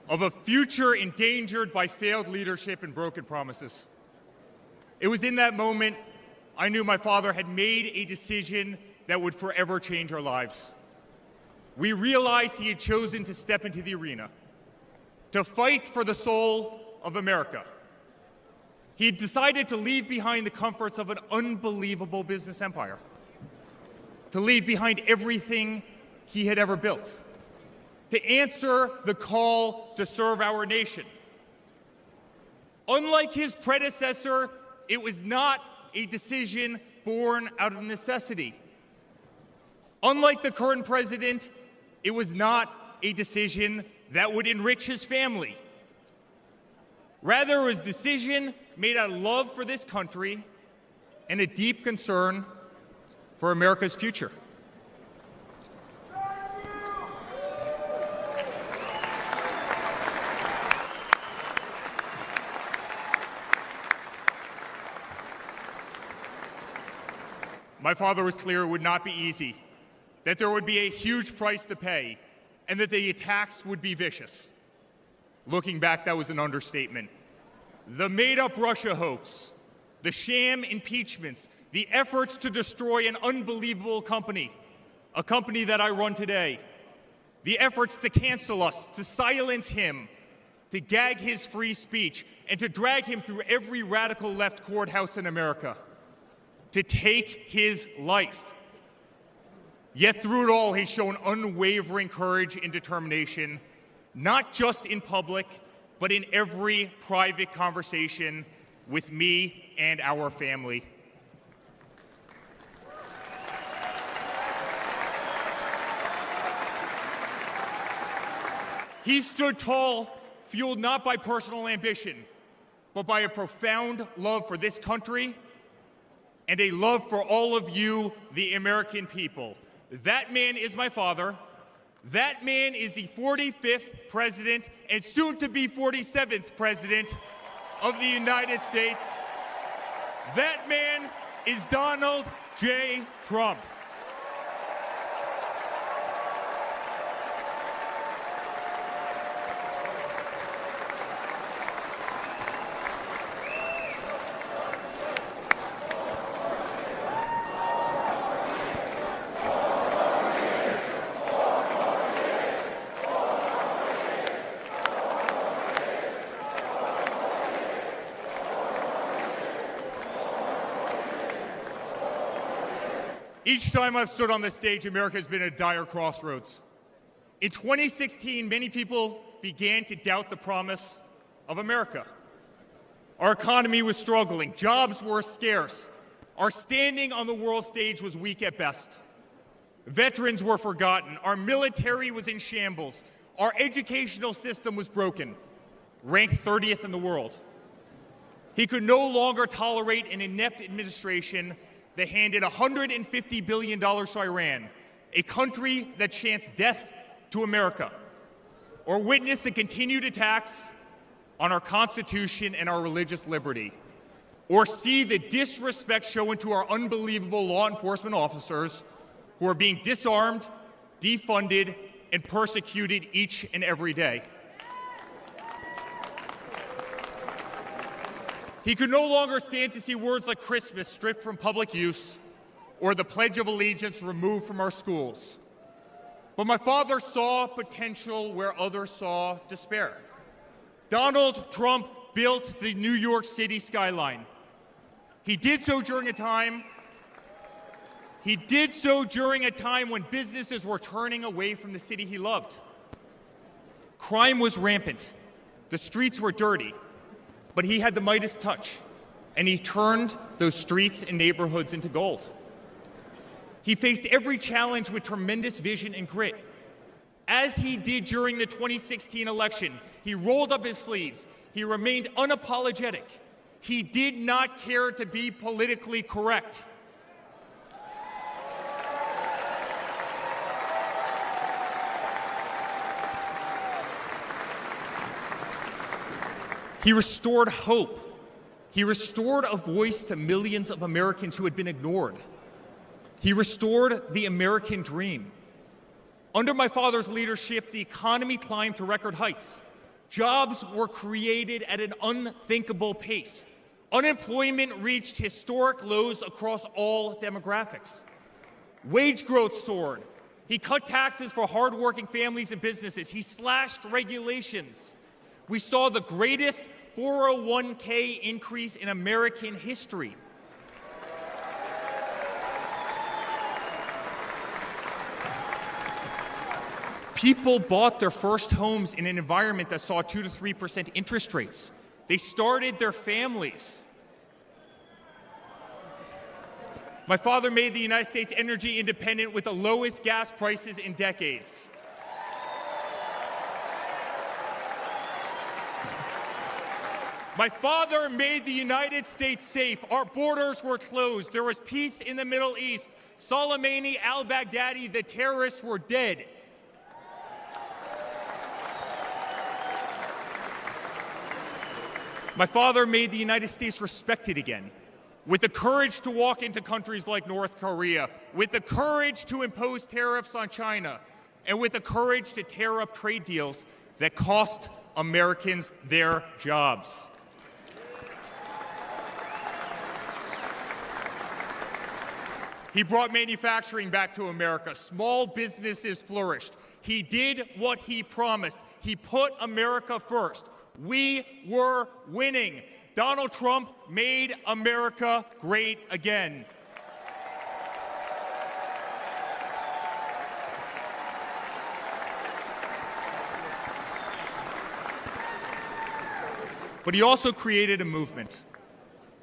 of a future endangered by failed leadership and broken promises. It was in that moment I knew my father had made a decision that would forever change our lives. We realized he had chosen to step into the arena, to fight for the soul of America. He had decided to leave behind the comforts of an unbelievable business empire, to leave behind everything he had ever built, to answer the call to serve our nation. Unlike his predecessor, it was not a decision born out of necessity. Unlike the current president, it was not a decision that would enrich his family. Rather, it was a decision made out of love for this country and a deep concern for America's future. My father was clear it would not be easy, that there would be a huge price to pay, and that the attacks would be vicious. Looking back, that was an understatement. The made-up Russia hoax, the sham impeachments, the efforts to destroy an unbelievable company, a company that I run today, the efforts to cancel us, to silence him, to gag his free speech, and to drag him through every radical left courthouse in America, to take his life. Yet through it all, he's shown unwavering courage and determination, not just in public, but in every private conversation with me and our family. He stood tall, fueled not by personal ambition, but by a profound love for this country and a love for all of you, the American people. That man is my father. That man is the 45th president and soon to be 47th president of the United States. That man is Donald J. Trump. Each time I've stood on this stage, America has been at a dire crossroads. In 2016, many people began to doubt the promise of America. Our economy was struggling, jobs were scarce, our standing on the world stage was weak at best. Veterans were forgotten, our military was in shambles, our educational system was broken, ranked 30th in the world. He could no longer tolerate an inept administration that handed $150 billion to Iran, a country that chants death to America, or witness the continued attacks on our Constitution and our religious liberty, or see the disrespect shown to our unbelievable law enforcement officers who are being disarmed, defunded, and persecuted each and every day. He could no longer stand to see words like Christmas stripped from public use or the Pledge of Allegiance removed from our schools. But my father saw potential where others saw despair. Donald Trump built the New York City skyline. He did so during a time when businesses were turning away from the city he loved. Crime was rampant. The streets were dirty. But he had the Midas touch, and he turned those streets and neighborhoods into gold. He faced every challenge with tremendous vision and grit. As he did during the 2016 election, he rolled up his sleeves. He remained unapologetic. He did not care to be politically correct. He restored hope. He restored a voice to millions of Americans who had been ignored. He restored the American dream. Under my father's leadership, the economy climbed to record heights. Jobs were created at an unthinkable pace. Unemployment reached historic lows across all demographics. Wage growth soared. He cut taxes for hardworking families and businesses. He slashed regulations. We saw the greatest 401k increase in American history. People bought their first homes in an environment that saw 2 to 3% interest rates. They started their families. My father made the United States energy independent with the lowest gas prices in decades. My father made the United States safe. Our borders were closed. There was peace in the Middle East. Soleimani, al-Baghdadi, the terrorists were dead. My father made the United States respected again, with the courage to walk into countries like North Korea, with the courage to impose tariffs on China, and with the courage to tear up trade deals that cost Americans their jobs. He brought manufacturing back to America. Small businesses flourished. He did what he promised. He put America first. We were winning. Donald Trump made America great again. But he also created a movement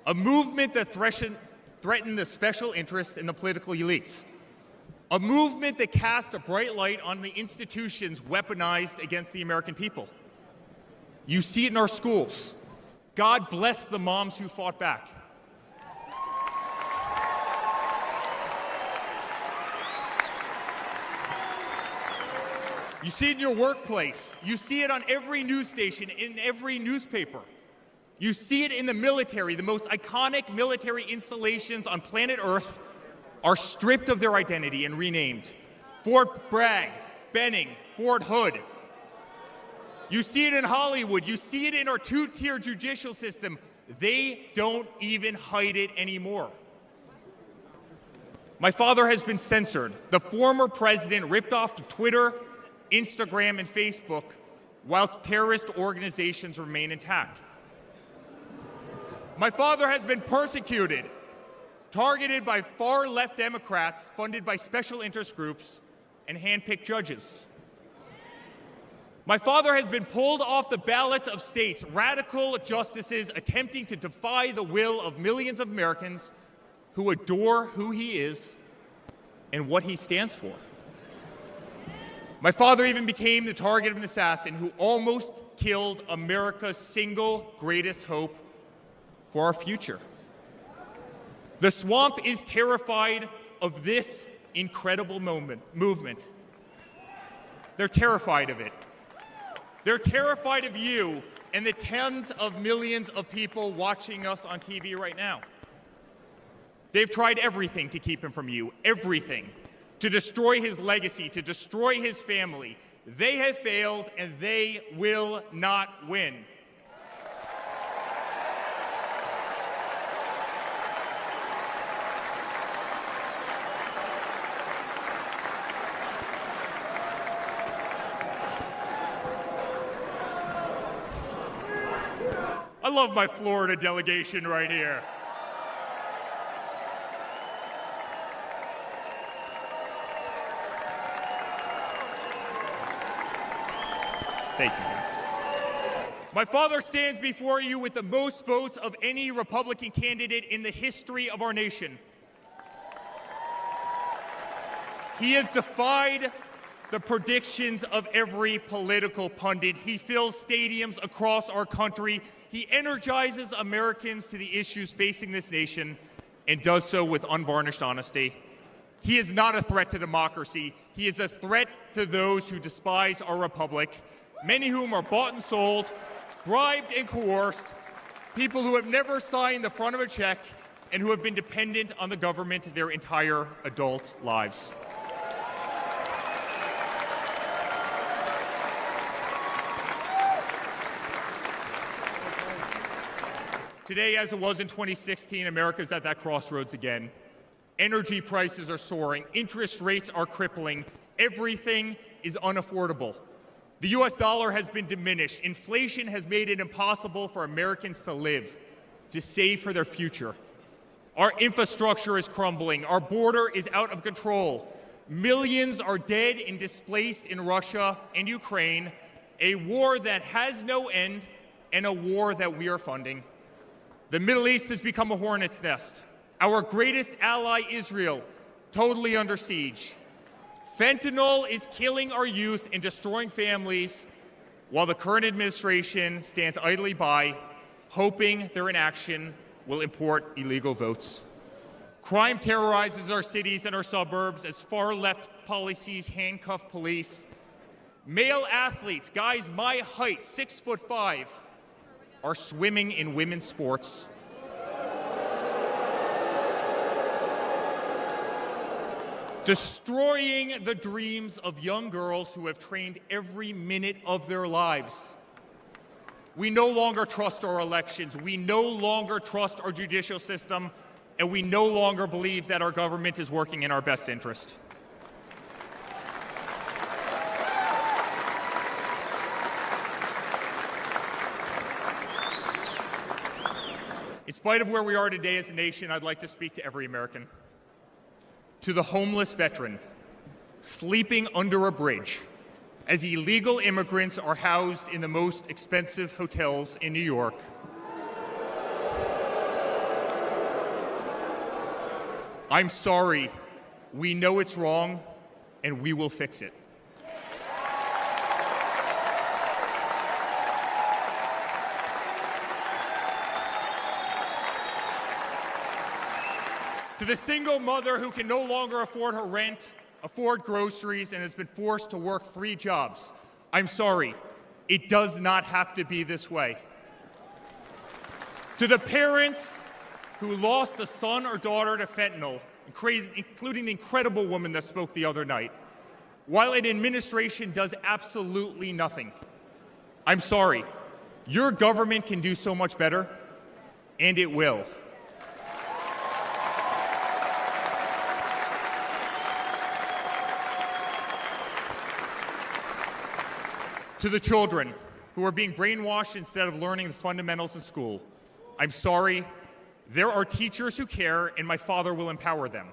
that threatened the special interests and the political elites, a movement that cast a bright light on the institutions weaponized against the American people. You see it in our schools. God bless the moms who fought back. You see it in your workplace. You see it on every news station, in every newspaper. You see it in the military, the most iconic military installations on planet Earth are stripped of their identity and renamed Fort Bragg, Benning, Fort Hood. You see it in Hollywood. You see it in our two-tier judicial system. They don't even hide it anymore. My father has been censored. The former president ripped off to Twitter, Instagram, and Facebook while terrorist organizations remain intact. My father has been persecuted, targeted by far-left Democrats funded by special interest groups and hand-picked judges. My father has been pulled off the ballots of states, radical justices attempting to defy the will of millions of Americans who adore who he is and what he stands for. My father even became the target of an assassin who almost killed America's single greatest hope for our future. The swamp is terrified of this incredible movement. They're terrified of it. They're terrified of you and the tens of millions of people watching us on TV right now. They've tried everything to keep him from you, everything, to destroy his legacy, to destroy his family. They have failed, and they will not win. I love my Florida delegation right here. Thank you, guys. My father stands before you with the most votes of any Republican candidate in the history of our nation. He has defied the predictions of every political pundit. He fills stadiums across our country. He energizes Americans to the issues facing this nation and does so with unvarnished honesty. He is not a threat to democracy. He is a threat to those who despise our republic, many of whom are bought and sold, bribed and coerced, people who have never signed the front of a check and who have been dependent on the government their entire adult lives. Today, as it was in 2016, America's at that crossroads again. Energy prices are soaring. Interest rates are crippling. Everything is unaffordable. The US dollar has been diminished. Inflation has made it impossible for Americans to live, to save for their future. Our infrastructure is crumbling. Our border is out of control. Millions are dead and displaced in Russia and Ukraine, a war that has no end and a war that we are funding. The Middle East has become a hornet's nest. Our greatest ally, Israel, totally under siege. Fentanyl is killing our youth and destroying families, while the current administration stands idly by, hoping their inaction will import illegal votes. Crime terrorizes our cities and our suburbs as far-left policies handcuff police. Male athletes, guys my height, 6'5", are swimming in women's sports. Destroying the dreams of young girls who have trained every minute of their lives. We no longer trust our elections. We no longer trust our judicial system, and we no longer believe that our government is working in our best interest. In spite of where we are today as a nation, I'd like to speak to every American. To the homeless veteran sleeping under a bridge as illegal immigrants are housed in the most expensive hotels in New York. I'm sorry. We know it's wrong, and we will fix it. To the single mother who can no longer afford her rent, afford groceries, and has been forced to work 3 jobs, I'm sorry. It does not have to be this way. To the parents who lost a son or daughter to fentanyl, including the incredible woman that spoke the other night, while an administration does absolutely nothing. I'm sorry. Your government can do so much better, and it will. To the children who are being brainwashed instead of learning the fundamentals in school, I'm sorry. There are teachers who care, and my father will empower them.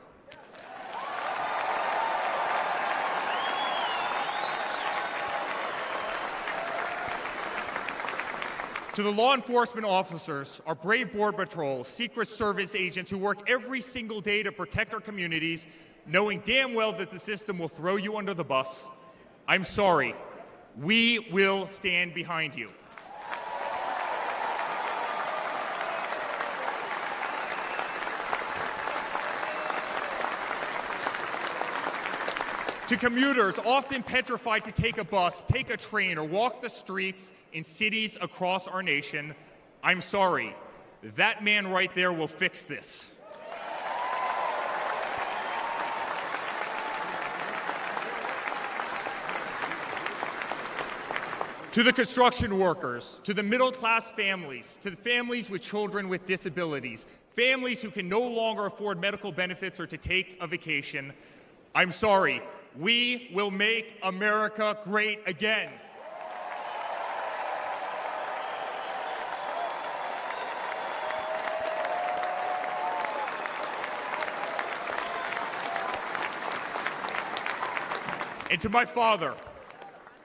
To the law enforcement officers, our brave Border Patrol, Secret Service agents who work every single day to protect our communities, knowing damn well that the system will throw you under the bus, I'm sorry. We will stand behind you. To commuters often petrified to take a bus, take a train, or walk the streets in cities across our nation, I'm sorry. That man right there will fix this. To the construction workers, to the middle-class families, to the families with children with disabilities, families who can no longer afford medical benefits or to take a vacation, I'm sorry. We will make America great again. And to my father,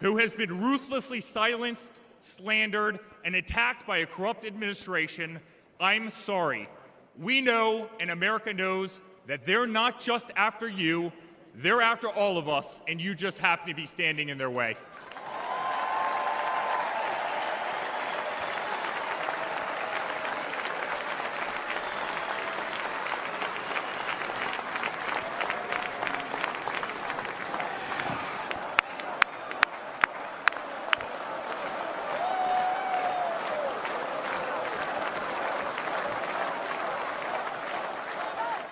who has been ruthlessly silenced, slandered, and attacked by a corrupt administration, I'm sorry. We know, and America knows, that they're not just after you, they're after all of us, and you just happen to be standing in their way.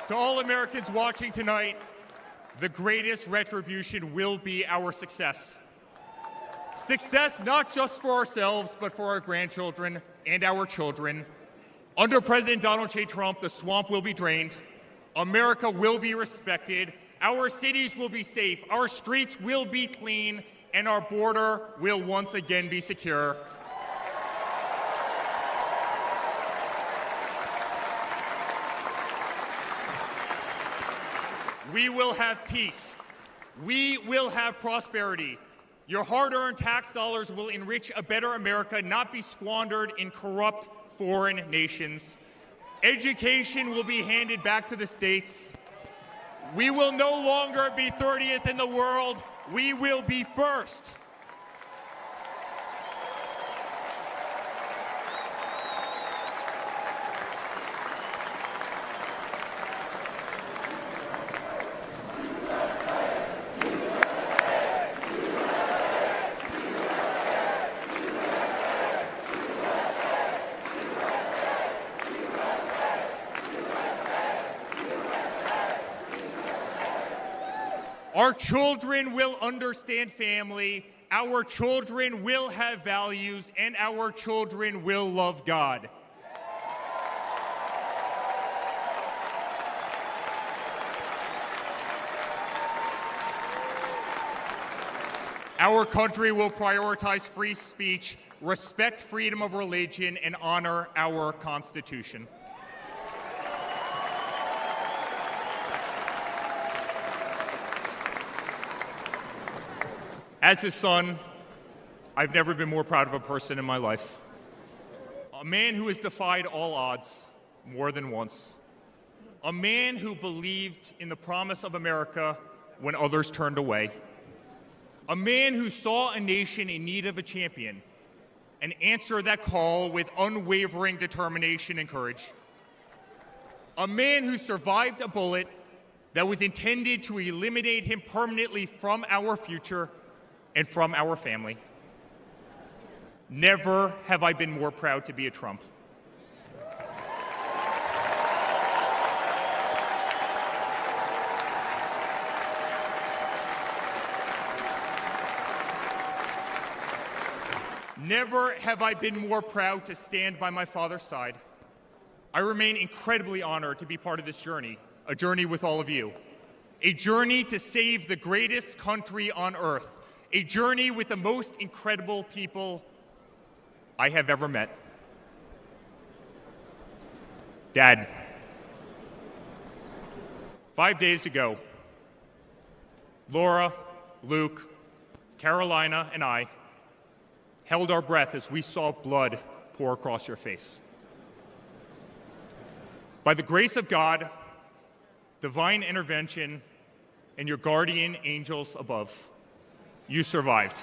To all Americans watching tonight, the greatest retribution will be our success. Success not just for ourselves, but for our grandchildren and our children. Under President Donald J. Trump, the swamp will be drained. America will be respected. Our cities will be safe. Our streets will be clean. And our border will once again be secure. We will have peace. We will have prosperity. Your hard-earned tax dollars will enrich a better America, not be squandered in corrupt foreign nations. Education will be handed back to the states. We will no longer be 30th in the world. We will be first. Our children will understand family, our children will have values, and our children will love God. Our country will prioritize free speech, respect freedom of religion, and honor our Constitution. As his son, I've never been more proud of a person in my life. A man who has defied all odds more than once. A man who believed in the promise of America when others turned away. A man who saw a nation in need of a champion and answered that call with unwavering determination and courage. A man who survived a bullet that was intended to eliminate him permanently from our future and from our family. Never have I been more proud to be a Trump. Never have I been more proud to stand by my father's side. I remain incredibly honored to be part of this journey, a journey with all of you, a journey to save the greatest country on earth, a journey with the most incredible people I have ever met. Dad, 5 days ago, Laura, Luke, Carolina, and I held our breath as we saw blood pour across your face. By the grace of God, divine intervention, and your guardian angels above, you survived.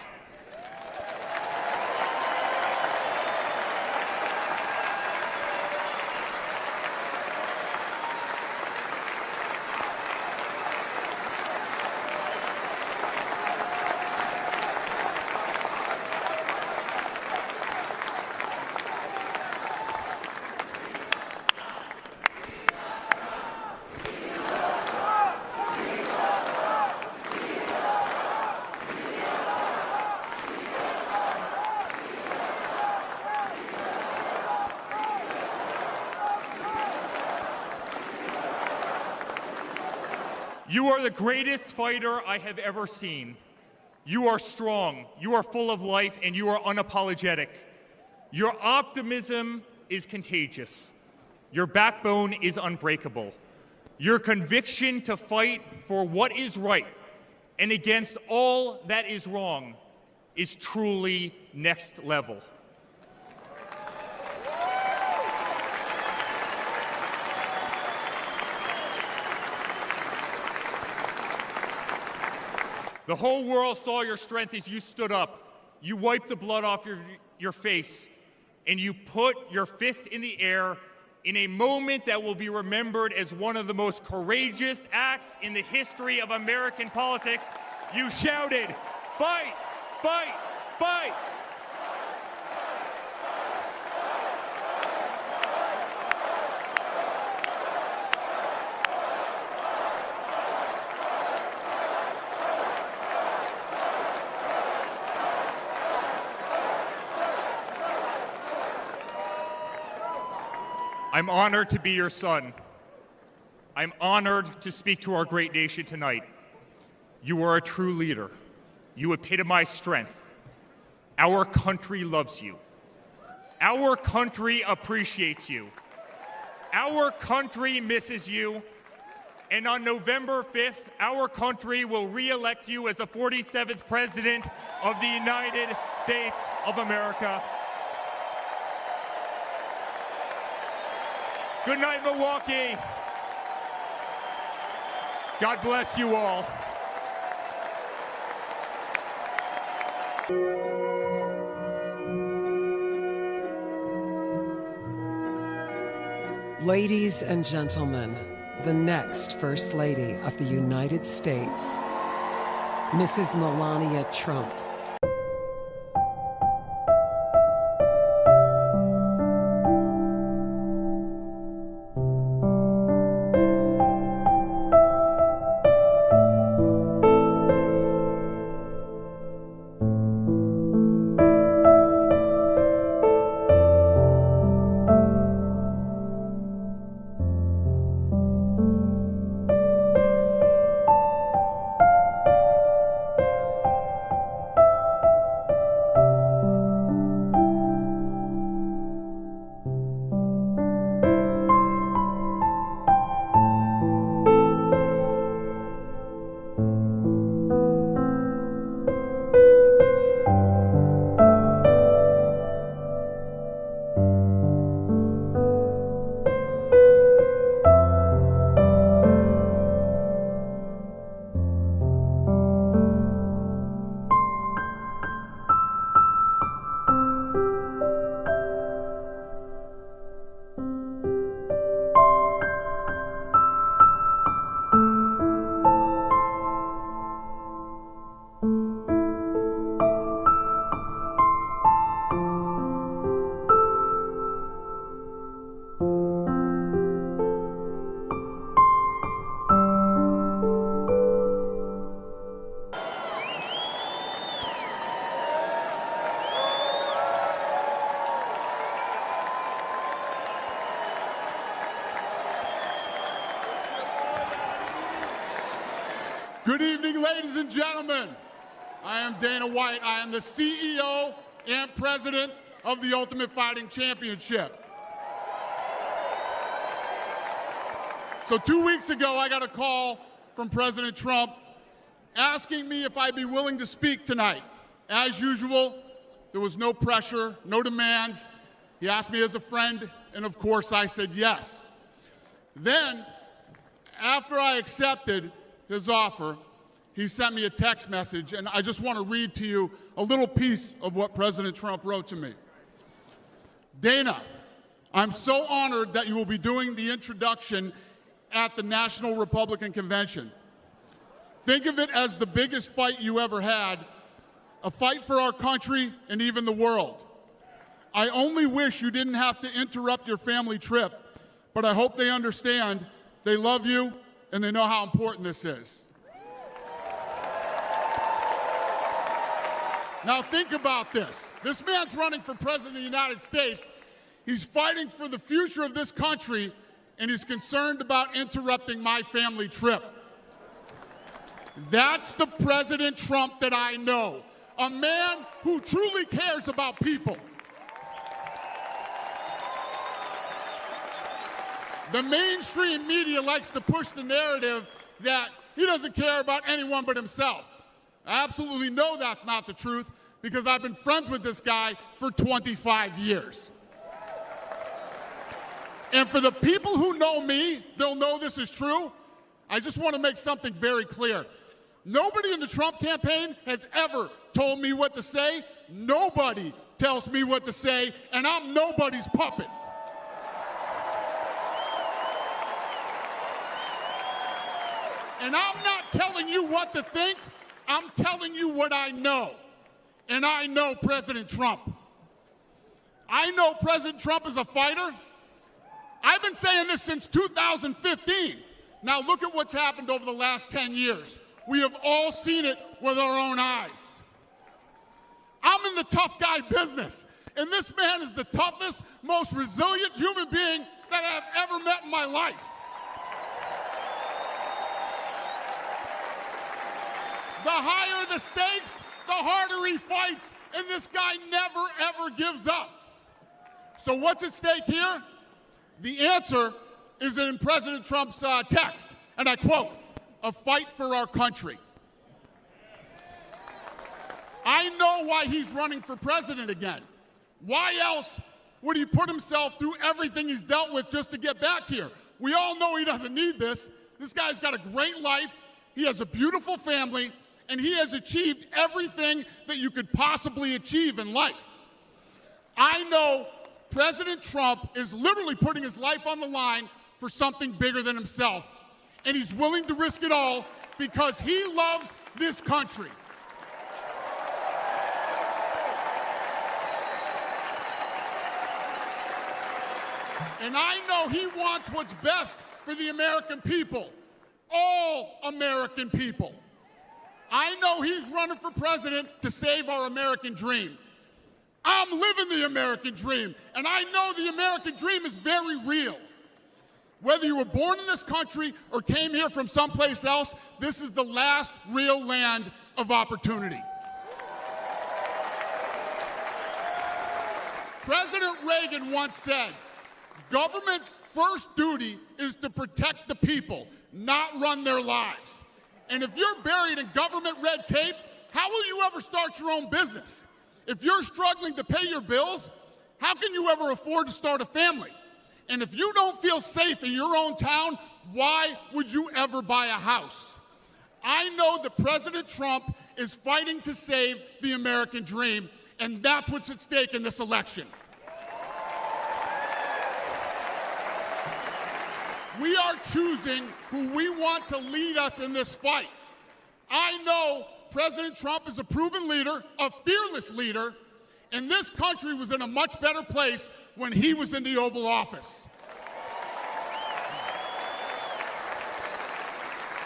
You are the greatest fighter I have ever seen. You are strong, you are full of life, and you are unapologetic. Your optimism is contagious. Your backbone is unbreakable. Your conviction to fight for what is right and against all that is wrong is truly next level. The whole world saw your strength as you stood up. You wiped the blood off your face, and you put your fist in the air in a moment that will be remembered as one of the most courageous acts in the history of American politics. You shouted, "Fight! Fight! Fight!" I'm honored to be your son. I'm honored to speak to our great nation tonight. You are a true leader. You epitomize strength. Our country loves you. Our country appreciates you. Our country misses you. And on November 5th, our country will re-elect you as the 47th President of the United States of America. Good night, Milwaukee. God bless you all. Ladies and gentlemen, the next First Lady of the United States, Mrs. Melania Trump. Good evening, ladies and gentlemen. I am Dana White. I am the CEO and president of the Ultimate Fighting Championship. So 2 weeks ago, I got a call from President Trump asking me if I'd be willing to speak tonight. As usual, there was no pressure, no demands. He asked me as a friend, and of course I said yes. Then, after I accepted his offer, he sent me a text message, and I just want to read to you a little piece of what President Trump wrote to me. Dana, I'm so honored that you will be doing the introduction at the National Republican Convention. Think of it as the biggest fight you ever had, a fight for our country and even the world. I only wish you didn't have to interrupt your family trip, but I hope they understand they love you and they know how important this is. Now think about this. This man's running for president of the United States. He's fighting for the future of this country, and he's concerned about interrupting my family trip. That's the President Trump that I know, a man who truly cares about people. The mainstream media likes to push the narrative that he doesn't care about anyone but himself. I absolutely know that's not the truth because I've been friends with this guy for 25 years. And for the people who know me, they'll know this is true. I just want to make something very clear. Nobody in the Trump campaign has ever told me what to say. Nobody tells me what to say, and I'm nobody's puppet. And I'm not telling you what to think. I'm telling you what I know. And I know President Trump. I know President Trump is a fighter. I've been saying this since 2015. Now look at what's happened over the last 10 years. We have all seen it with our own eyes. I'm in the tough guy business, and this man is the toughest, most resilient human being that I've ever met in my life. The higher the stakes, the harder he fights, and this guy never, ever gives up. So what's at stake here? The answer is in President Trump's text, and I quote, "A fight for our country." I know why he's running for president again. Why else would he put himself through everything he's dealt with just to get back here? We all know he doesn't need this. This guy's got a great life. He has a beautiful family, and he has achieved everything that you could possibly achieve in life. I know President Trump is literally putting his life on the line for something bigger than himself, and he's willing to risk it all because he loves this country. And I know he wants what's best for the American people, all American people. I know he's running for president to save our American dream. I'm living the American dream, and I know the American dream is very real. Whether you were born in this country or came here from someplace else, this is the last real land of opportunity. President Reagan once said, "Government's first duty is to protect the people, not run their lives." And if you're buried in government red tape, how will you ever start your own business? If you're struggling to pay your bills, how can you ever afford to start a family? And if you don't feel safe in your own town, why would you ever buy a house? I know that President Trump is fighting to save the American dream, and that's what's at stake in this election. We are choosing who we want to lead us in this fight. I know President Trump is a proven leader, a fearless leader, and this country was in a much better place when he was in the Oval Office.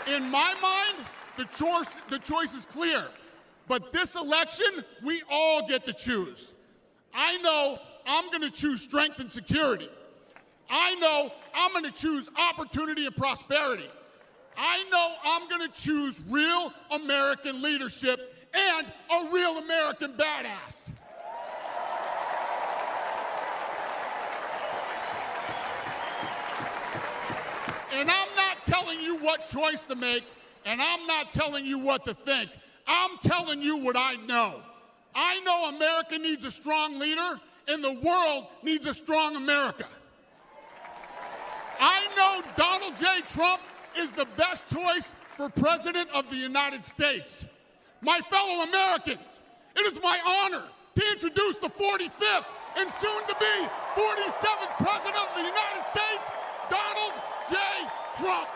In my mind, the choice is clear. But this election, we all get to choose. I know I'm going to choose strength and security. I know I'm going to choose opportunity and prosperity. I know I'm going to choose real American leadership and a real American badass. And I'm not telling you what choice to make, and I'm not telling you what to think. I'm telling you what I know. I know America needs a strong leader, and the world needs a strong America. I know Donald J. Trump is the best choice for President of the United States. My fellow Americans, it is my honor to introduce the 45th and soon-to-be 47th President of the United States, Donald J. Trump.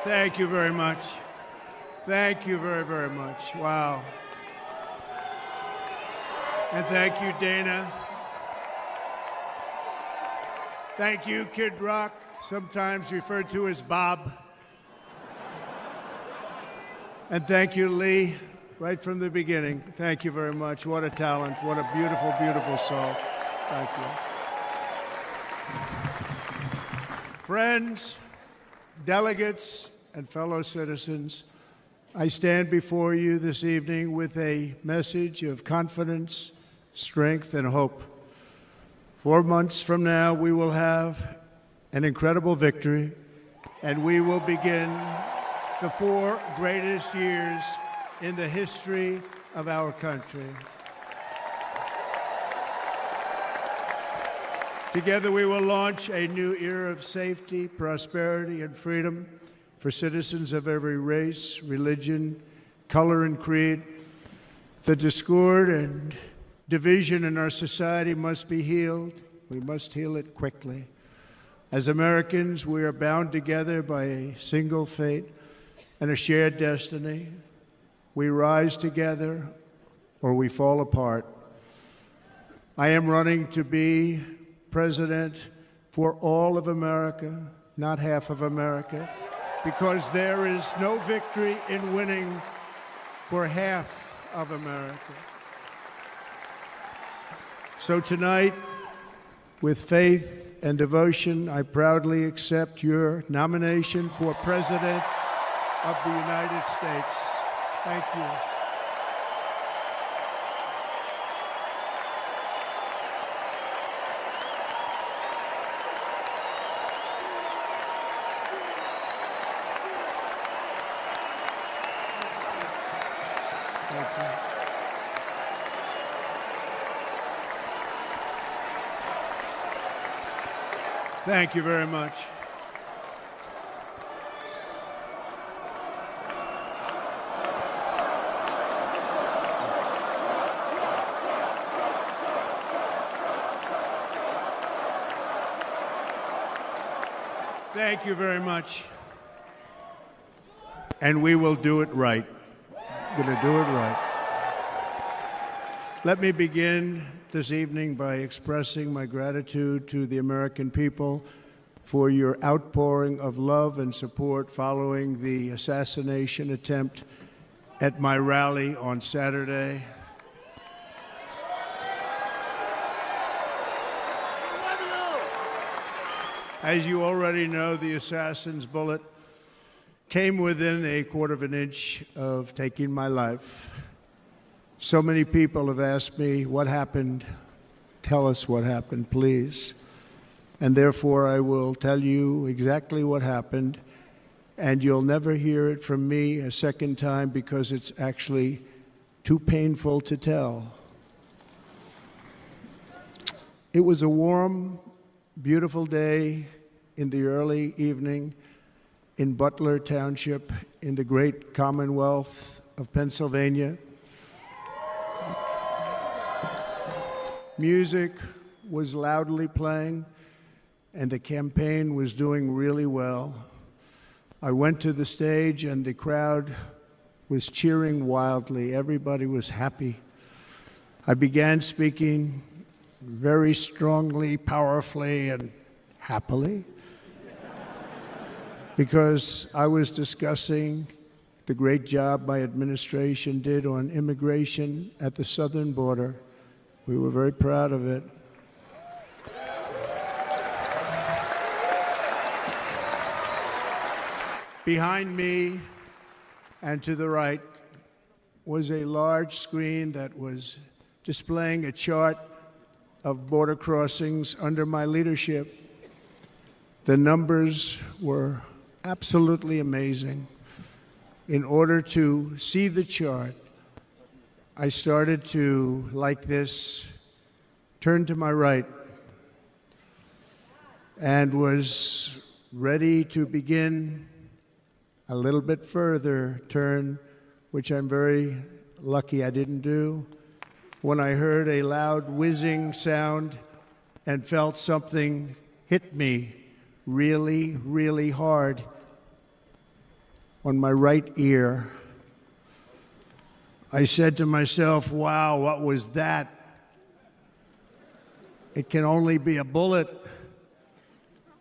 Thank you very much. Thank you very, very much. Wow. And thank you, Dana. Thank you, Kid Rock, sometimes referred to as Bob. And thank you, Lee, right from the beginning. Thank you very much. What a talent. What a beautiful, beautiful soul. Thank you. Friends, delegates, and fellow citizens, I stand before you this evening with a message of confidence, strength, and hope. 4 months from now, we will have an incredible victory, and we will begin the 4 greatest years in the history of our country. Together, we will launch a new era of safety, prosperity, and freedom for citizens of every race, religion, color, and creed. The discord and division in our society must be healed. We must heal it quickly. As Americans, we are bound together by a single fate and a shared destiny. We rise together or we fall apart. I am running to be president for all of America, not half of America, because there is no victory in winning for half of America. So tonight, with faith and devotion, I proudly accept your nomination for President of the United States. Thank you. Thank you very much. Thank you very much. And we will do it right. Going to do it right. Let me begin this evening by expressing my gratitude to the American people for your outpouring of love and support following the assassination attempt at my rally on Saturday. As you already know, the assassin's bullet came within a quarter of an inch of taking my life. So many people have asked me, what happened? Tell us what happened, please. And therefore, I will tell you exactly what happened, and you'll never hear it from me a second time because it's actually too painful to tell. It was a warm, beautiful day in the early evening in Butler Township in the great Commonwealth of Pennsylvania. Music was loudly playing, and the campaign was doing really well. I went to the stage, and the crowd was cheering wildly. Everybody was happy. I began speaking very strongly, powerfully, and happily because I was discussing the great job my administration did on immigration at the southern border. We were very proud of it. Behind me and to the right was a large screen that was displaying a chart of border crossings under my leadership. The numbers were absolutely amazing. In order to see the chart, I started to, like this, turn to my right and was ready to begin a little bit further turn, which I'm very lucky I didn't do, when I heard a loud whizzing sound and felt something hit me really, really hard on my right ear. I said to myself, wow, what was that? It can only be a bullet.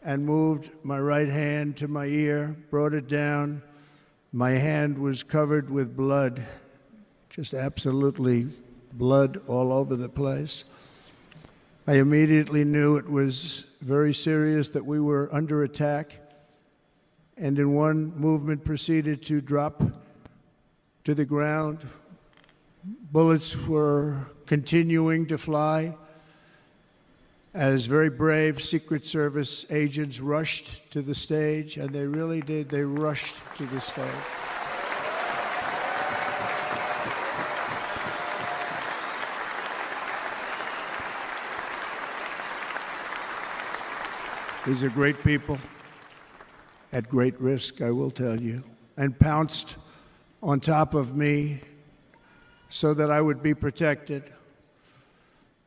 And moved my right hand to my ear, brought it down. My hand was covered with blood, just absolutely blood all over the place. I immediately knew it was very serious, that we were under attack, and in one movement proceeded to drop to the ground. Bullets were continuing to fly as very brave Secret Service agents rushed to the stage, and they really did. They rushed to the stage. These are great people at great risk, I will tell you, and pounced on top of me so that I would be protected.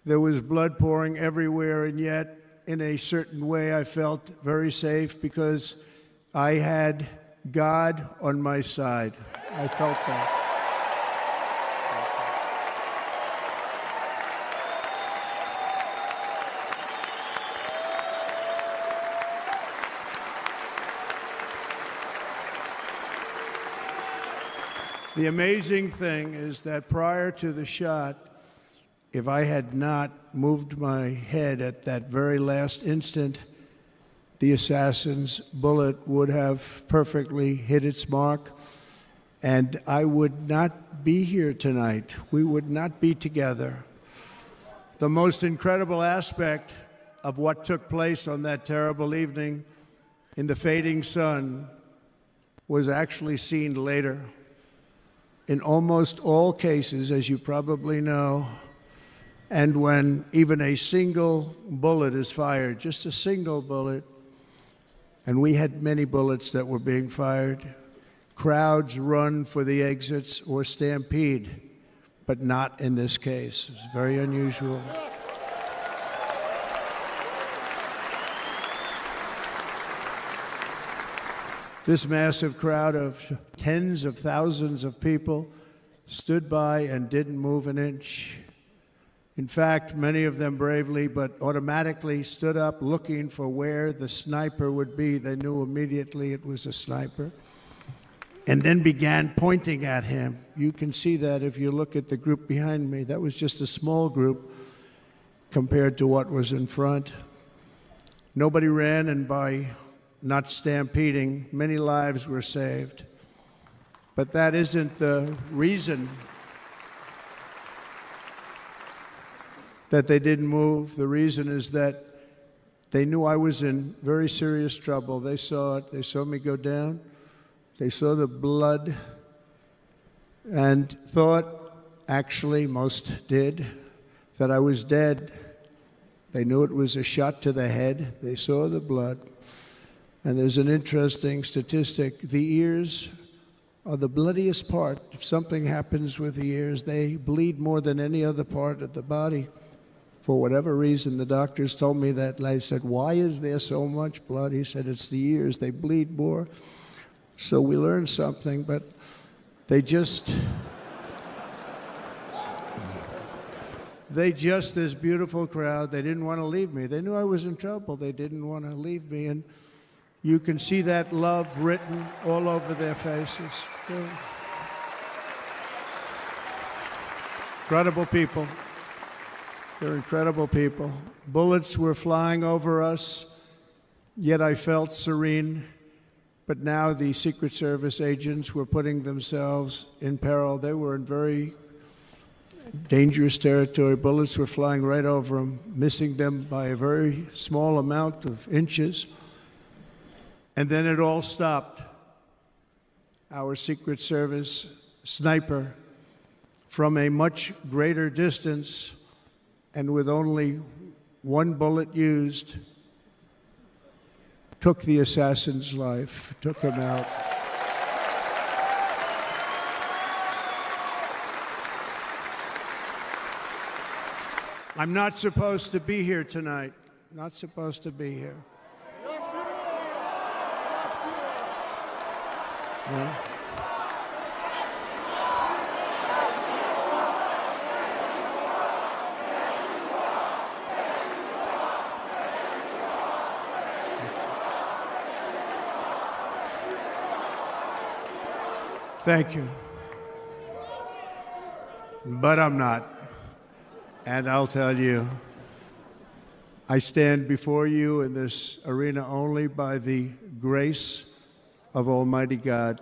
There was blood pouring everywhere, and yet, in a certain way, I felt very safe because I had God on my side. I felt that. The amazing thing is that prior to the shot, if I had not moved my head at that very last instant, the assassin's bullet would have perfectly hit its mark, and I would not be here tonight. We would not be together. The most incredible aspect of what took place on that terrible evening in the fading sun was actually seen later. in almost all cases, as you probably know, and when even a single bullet is fired, just a single bullet, and we had many bullets that were being fired, crowds run for the exits or stampede, but not in this case. It's very unusual. This massive crowd of tens of thousands of people stood by and didn't move an inch. In fact, many of them bravely but automatically stood up looking for where the sniper would be. They knew immediately it was a sniper, and then began pointing at him. You can see that if you look at the group behind me. That was just a small group compared to what was in front. Nobody ran, and by not stampeding, many lives were saved. But that isn't the reason that they didn't move. The reason is that they knew I was in very serious trouble. They saw it. They saw me go down. They saw the blood and thought, actually most did, that I was dead. They knew it was a shot to the head. They saw the blood. And there's an interesting statistic. The ears are the bloodiest part. If something happens with the ears, they bleed more than any other part of the body. For whatever reason, the doctors told me that. I said, why is there so much blood? He said, it's the ears. They bleed more. So we learned something, but they just, this beautiful crowd, they didn't want to leave me. They knew I was in trouble. They didn't want to leave me. And you can see that love written all over their faces. Incredible people. They're incredible people. Bullets were flying over us, yet I felt serene. But now the Secret Service agents were putting themselves in peril. They were in very dangerous territory. Bullets were flying right over them, missing them by a very small amount of inches. And then it all stopped. Our Secret Service sniper, from a much greater distance and with only one bullet used, took the assassin's life, took him out. I'm not supposed to be here tonight. Not supposed to be here. Yeah. Thank you. But I'm not. And I'll tell you, I stand before you in this arena only by the grace of Almighty God.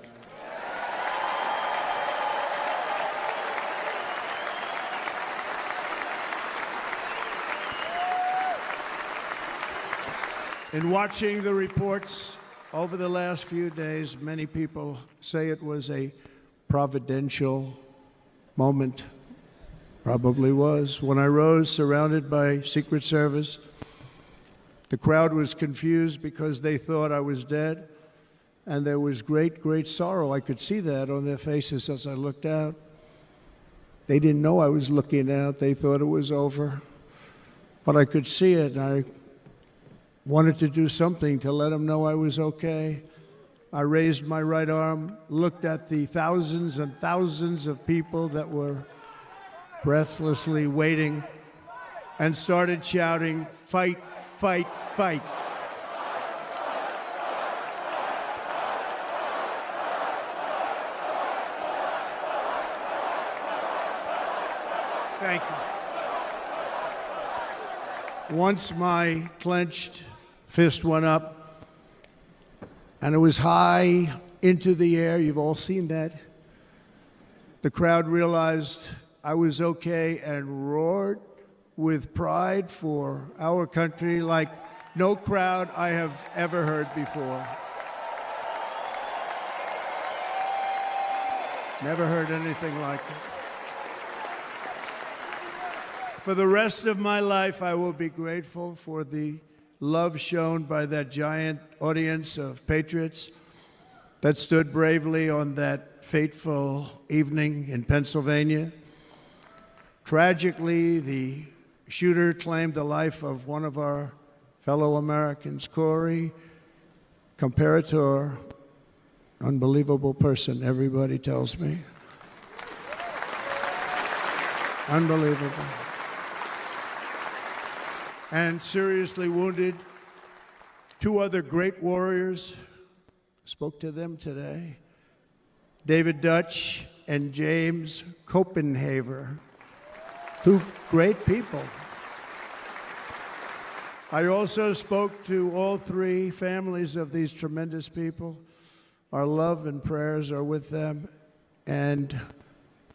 In watching the reports over the last few days, many people say it was a providential moment. Probably was. When I rose surrounded by Secret Service, the crowd was confused because they thought I was dead, and there was great, great sorrow. I could see that on their faces as I looked out. They didn't know I was looking out. They thought it was over. But I could see it, and I wanted to do something to let them know I was okay. I raised my right arm, looked at the thousands and thousands of people that were breathlessly waiting, and started shouting, "Fight, fight, fight." Thank you. Once my clenched fist went up, and it was high into the air. You've all seen that. The crowd realized I was okay and roared with pride for our country like no crowd I have ever heard before. Never heard anything like it. For the rest of my life, I will be grateful for the love shown by that giant audience of patriots that stood bravely on that fateful evening in Pennsylvania. Tragically, the shooter claimed the life of one of our fellow Americans, Corey, comparator, unbelievable person, everybody tells me. Unbelievable. And seriously wounded. Two other great warriors, spoke to them today. David Dutch and James Copenhaver. Two great people. I also spoke to all three families of these tremendous people. Our love and prayers are with them and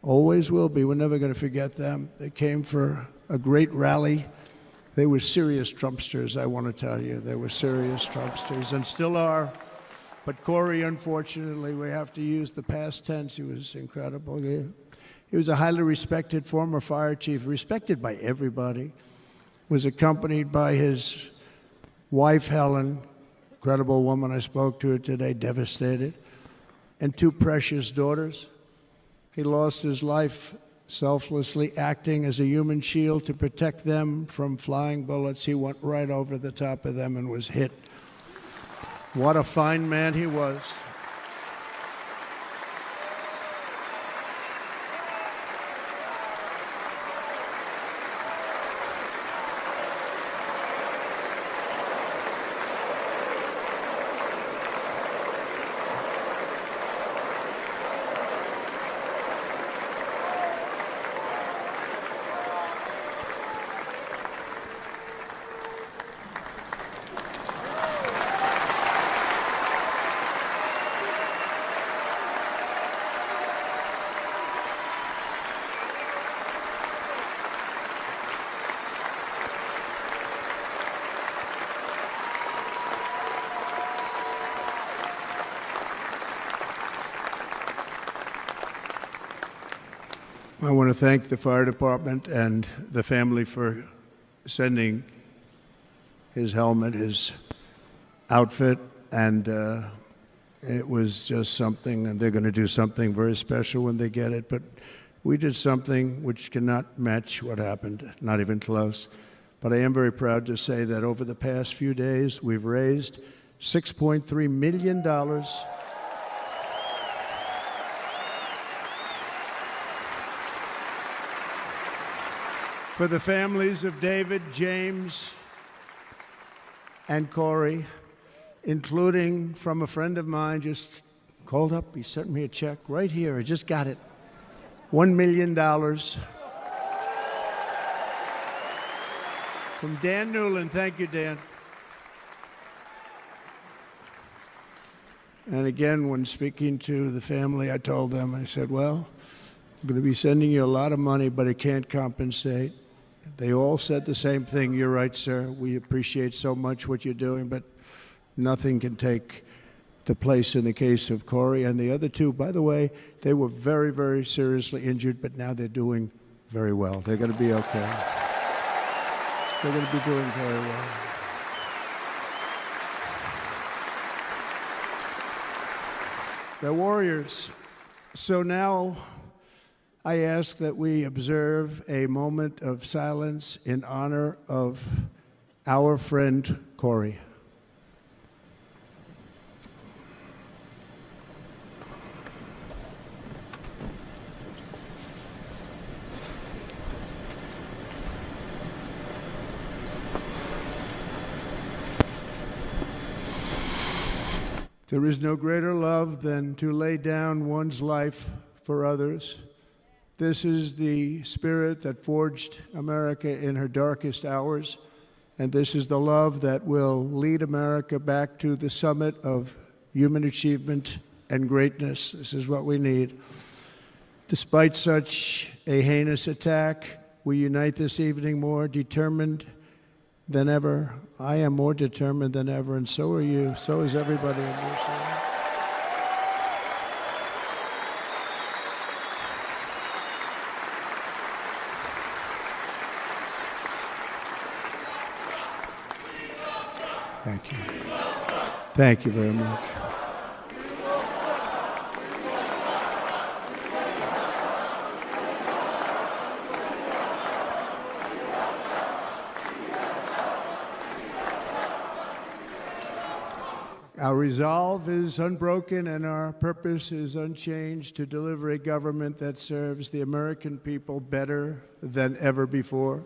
always will be. We're never going to forget them. They came for a great rally. They were serious Trumpsters, I want to tell you. They were serious Trumpsters and still are. But Corey, unfortunately, we have to use the past tense. He was incredible. He was a highly respected former fire chief, respected by everybody. Was accompanied by his wife, Helen, incredible woman. I spoke to her today, devastated, and two precious daughters. He lost his life selflessly acting as a human shield to protect them from flying bullets. He went right over the top of them and was hit. What a fine man he was. I want to thank the fire department and the family for sending his helmet, his outfit, and it was just something, and they're going to do something very special when they get it. But we did something which cannot match what happened, not even close. But I am very proud to say that over the past few days, we've raised $6.3 million for the families of David, James, and Corey, including from a friend of mine just called up. He sent me a check right here. I just got it. $1 million from Dan Newland. Thank you, Dan. And again, when speaking to the family, I told them, I said, well, I'm going to be sending you a lot of money, but it can't compensate. They all said the same thing. You're right, sir. We appreciate so much what you're doing, but nothing can take the place in the case of Corey. And the other two, by the way, they were very, very seriously injured, but now they're doing very well. They're going to be okay. They're going to be doing very well. They're warriors. So now I ask that we observe a moment of silence in honor of our friend Corey. There is no greater love than to lay down one's life for others. This is the spirit that forged America in her darkest hours, and this is the love that will lead America back to the summit of human achievement and greatness. This is what we need. Despite such a heinous attack, we unite this evening more determined than ever. I am more determined than ever, and so are you. So is everybody in this room. Thank you very much. Our resolve is unbroken and our purpose is unchanged to deliver a government that serves the American people better than ever before.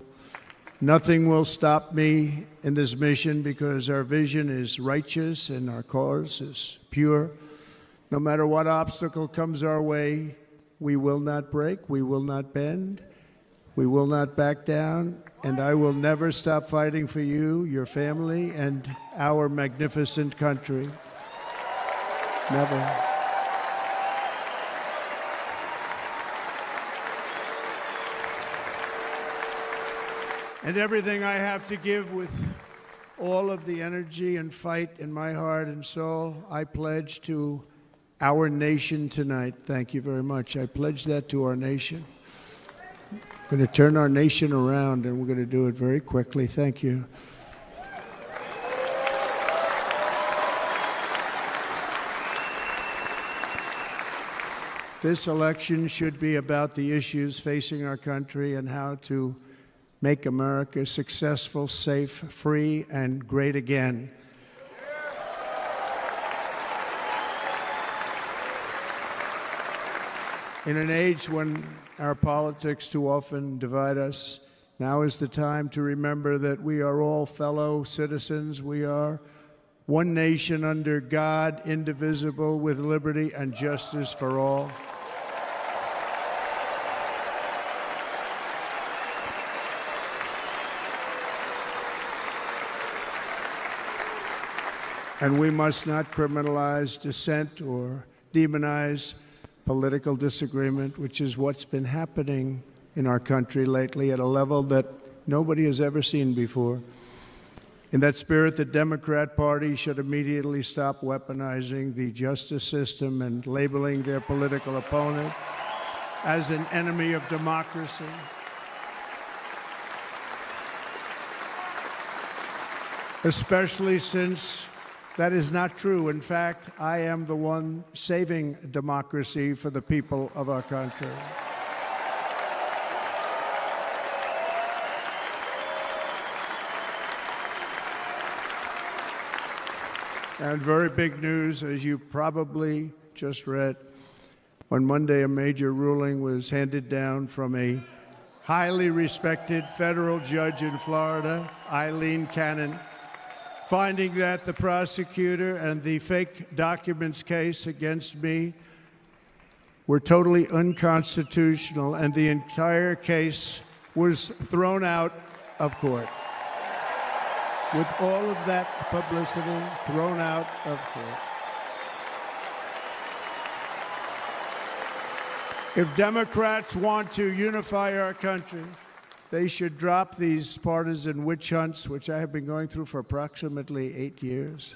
Nothing will stop me in this mission because our vision is righteous and our cause is pure. No matter what obstacle comes our way, we will not break, we will not bend, we will not back down, and I will never stop fighting for you, your family, and our magnificent country. Never. And everything I have to give with all of the energy and fight in my heart and soul, I pledge to our nation tonight. Thank you very much. I pledge that to our nation. We're going to turn our nation around, and we're going to do it very quickly. Thank you. This election should be about the issues facing our country and how to make America successful, safe, free, and great again. In an age when our politics too often divide us, now is the time to remember that we are all fellow citizens. We are one nation under God, indivisible, with liberty and justice for all. And we must not criminalize dissent or demonize political disagreement, which is what's been happening in our country lately at a level that nobody has ever seen before. In that spirit, the Democrat Party should immediately stop weaponizing the justice system and labeling their political opponent as an enemy of democracy. Especially since that is not true. In fact, I am the one saving democracy for the people of our country. And very big news, as you probably just read, on Monday a major ruling was handed down from a highly respected federal judge in Florida, Eileen Cannon, finding that the prosecutor and the fake documents case against me were totally unconstitutional, and the entire case was thrown out of court. With all of that publicity, thrown out of court. If Democrats want to unify our country, they should drop these partisan witch hunts, which I have been going through for approximately 8 years.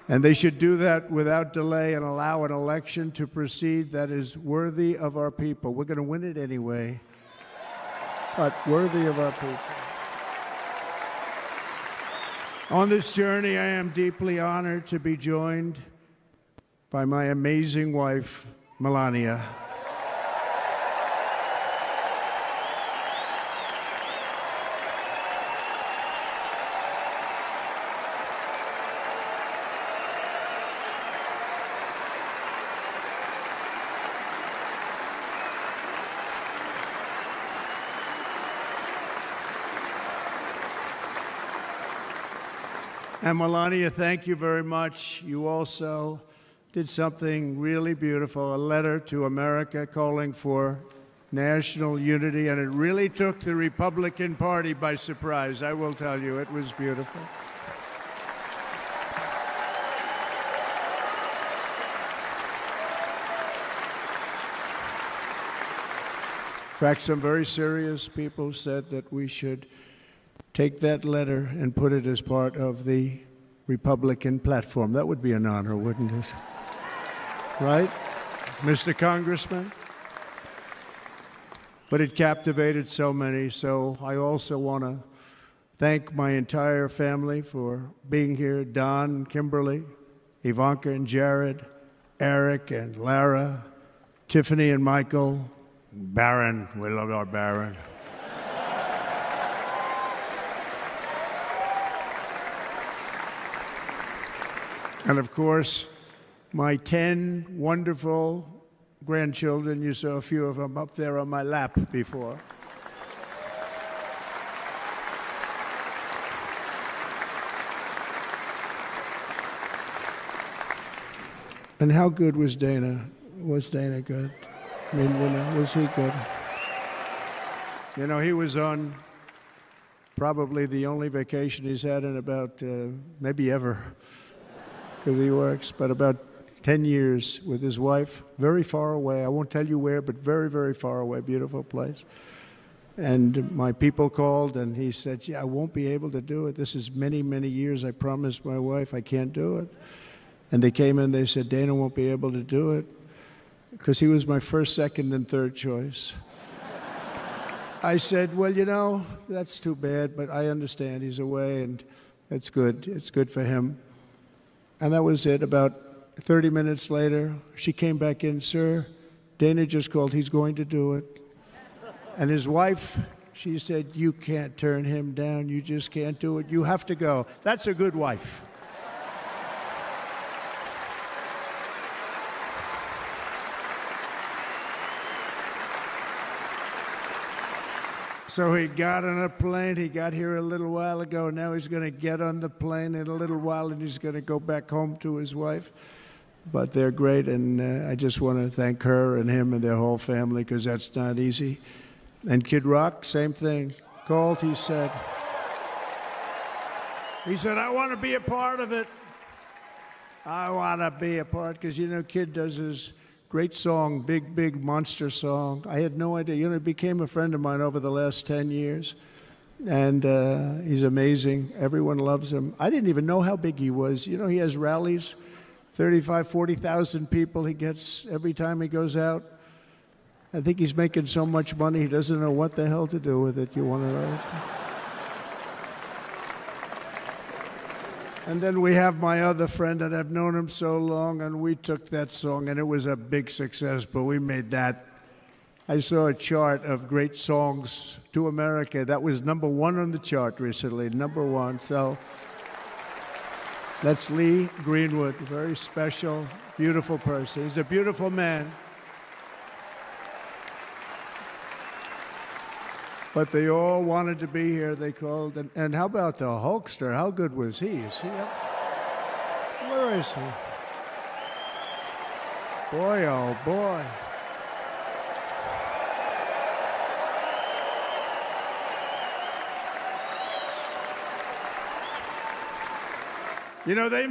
And they should do that without delay and allow an election to proceed that is worthy of our people. We're going to win it anyway, but worthy of our people. On this journey, I am deeply honored to be joined by my amazing wife, Melania. And Melania, thank you very much. You also did something really beautiful, a letter to America calling for national unity, and it really took the Republican Party by surprise. I will tell you, it was beautiful. In fact, some very serious people said that we should take that letter and put it as part of the Republican platform. That would be an honor, wouldn't it? Right, Mr. Congressman? But it captivated so many, so I also want to thank my entire family for being here, Don, Kimberly, Ivanka and Jared, Eric and Lara, Tiffany and Michael, Baron, we love our Baron. And of course, my 10 wonderful grandchildren. You saw a few of them up there on my lap before. And how good was Dana? Was Dana good? I mean, was he good? He was on probably the only vacation he's had in about, maybe ever, because he works, but about 10 years with his wife, very far away. I won't tell you where, but very, very far away, beautiful place. And my people called, and he said, I won't be able to do it. This is many, many years. I promised my wife I can't do it. And they came in, they said, Dana won't be able to do it, because he was my first, second, and third choice. I said, well, that's too bad, but I understand he's away, and it's good. It's good for him. And that was it. About 30 minutes later, she came back in, sir, Dana just called, he's going to do it. And his wife, she said, you can't turn him down, you just can't do it, you have to go. That's a good wife. So he got on a plane. He got here a little while ago. Now he's going to get on the plane in a little while, and he's going to go back home to his wife. But they're great, and I just want to thank her and him and their whole family, because that's not easy. And Kid Rock, same thing. Called, he said, I want to be a part of it. I want to be a part, because, Kid does his great song, big, big monster song. I had no idea. He became a friend of mine over the last 10 years. And he's amazing. Everyone loves him. I didn't even know how big he was. He has rallies, 35,000, 40,000 people he gets every time he goes out. I think he's making so much money, he doesn't know what the hell to do with it. You want to know? And then we have my other friend, and I've known him so long, and we took that song, and it was a big success, but we made that. I saw a chart of great songs to America. That was #1 on the chart recently, #1. So that's Lee Greenwood, a very special, beautiful person. He's a beautiful man. But they all wanted to be here. They called. And how about the Hulkster? How good was he? Is he up? Where is he? Boy, oh boy. They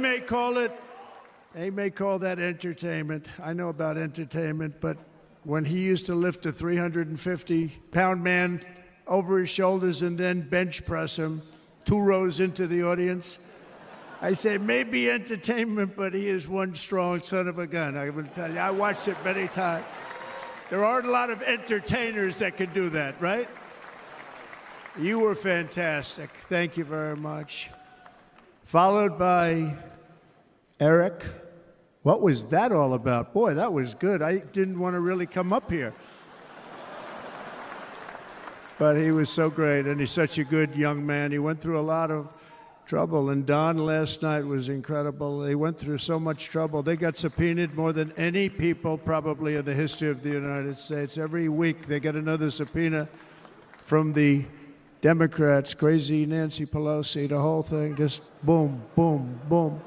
may call that entertainment. I know about entertainment, but when he used to lift a 350-pound man over his shoulders and then bench press him 2 rows into the audience, I say maybe entertainment, but he is one strong son of a gun. I will tell you, I watched it many times. There aren't a lot of entertainers that can do that, right? You were fantastic. Thank you very much. Followed by Eric. What was that all about? Boy, that was good. I didn't want to really come up here. But he was so great, and he's such a good young man. He went through a lot of trouble, and Don last night was incredible. They went through so much trouble. They got subpoenaed more than any people probably in the history of the United States. Every week they get another subpoena from the Democrats, crazy Nancy Pelosi, the whole thing, just boom, boom, boom.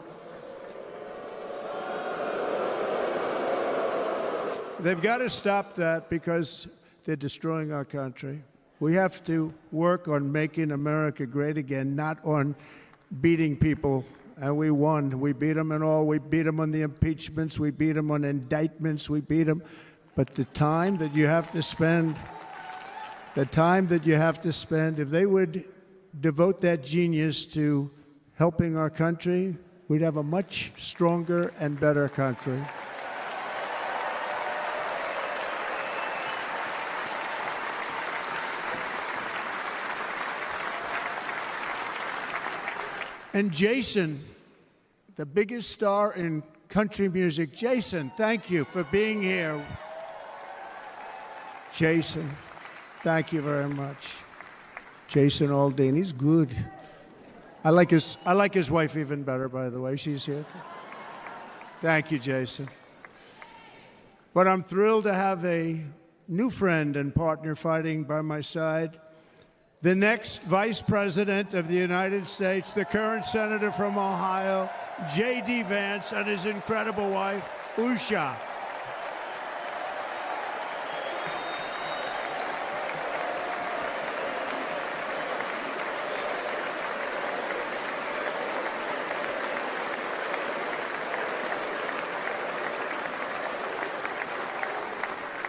They've got to stop that because they're destroying our country. We have to work on making America great again, not on beating people. And we won. We beat them in all. We beat them on the impeachments. We beat them on indictments. We beat them. But the time that you have to spend, if they would devote that genius to helping our country, we'd have a much stronger and better country. And Jason, the biggest star in country music. Jason, thank you for being here. Jason, thank you very much. Jason Aldean, he's good. I like his wife even better, by the way. She's here. Thank you, Jason. But I'm thrilled to have a new friend and partner fighting by my side. The next Vice President of the United States, the current Senator from Ohio, J.D. Vance, and his incredible wife, Usha.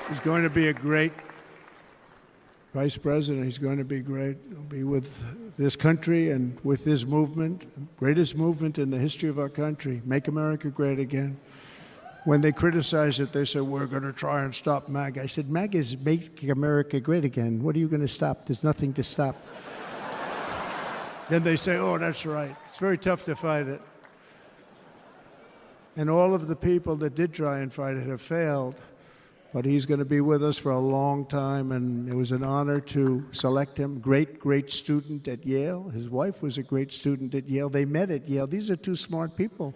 He's going to be a great Vice President. He's going to be great. He'll be with this country and with this movement, greatest movement in the history of our country, Make America Great Again. When they criticize it, they say, we're going to try and stop MAGA. I said, MAGA is Make America Great Again. What are you going to stop? There's nothing to stop. Then they say, oh, that's right. It's very tough to fight it. And all of the people that did try and fight it have failed. But he's going to be with us for a long time, and it was an honor to select him. Great student at Yale. His wife was a great student at Yale. They met at Yale. These are two smart people.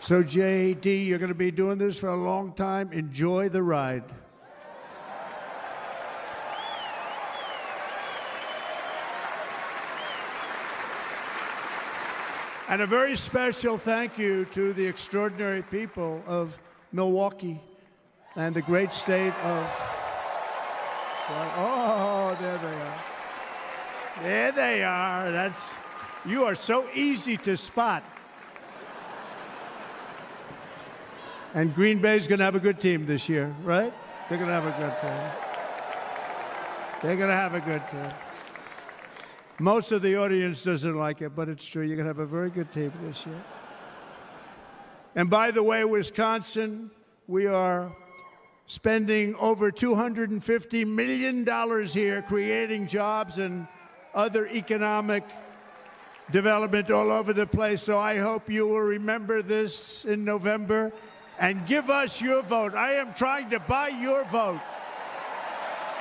So, J.D., you're going to be doing this for a long time. Enjoy the ride. And a very special thank you to the extraordinary people of Milwaukee and the great state of... Oh, there they are. There they are. You are so easy to spot. And Green Bay's going to have a good team this year, right? They're going to have a good team. They're going to have a good team. Most of the audience doesn't like it, but it's true. You're going to have a very good team this year. And by the way, Wisconsin, we are spending over $250 million here creating jobs and other economic development all over the place. So I hope you will remember this in November and give us your vote. I am trying to buy your vote.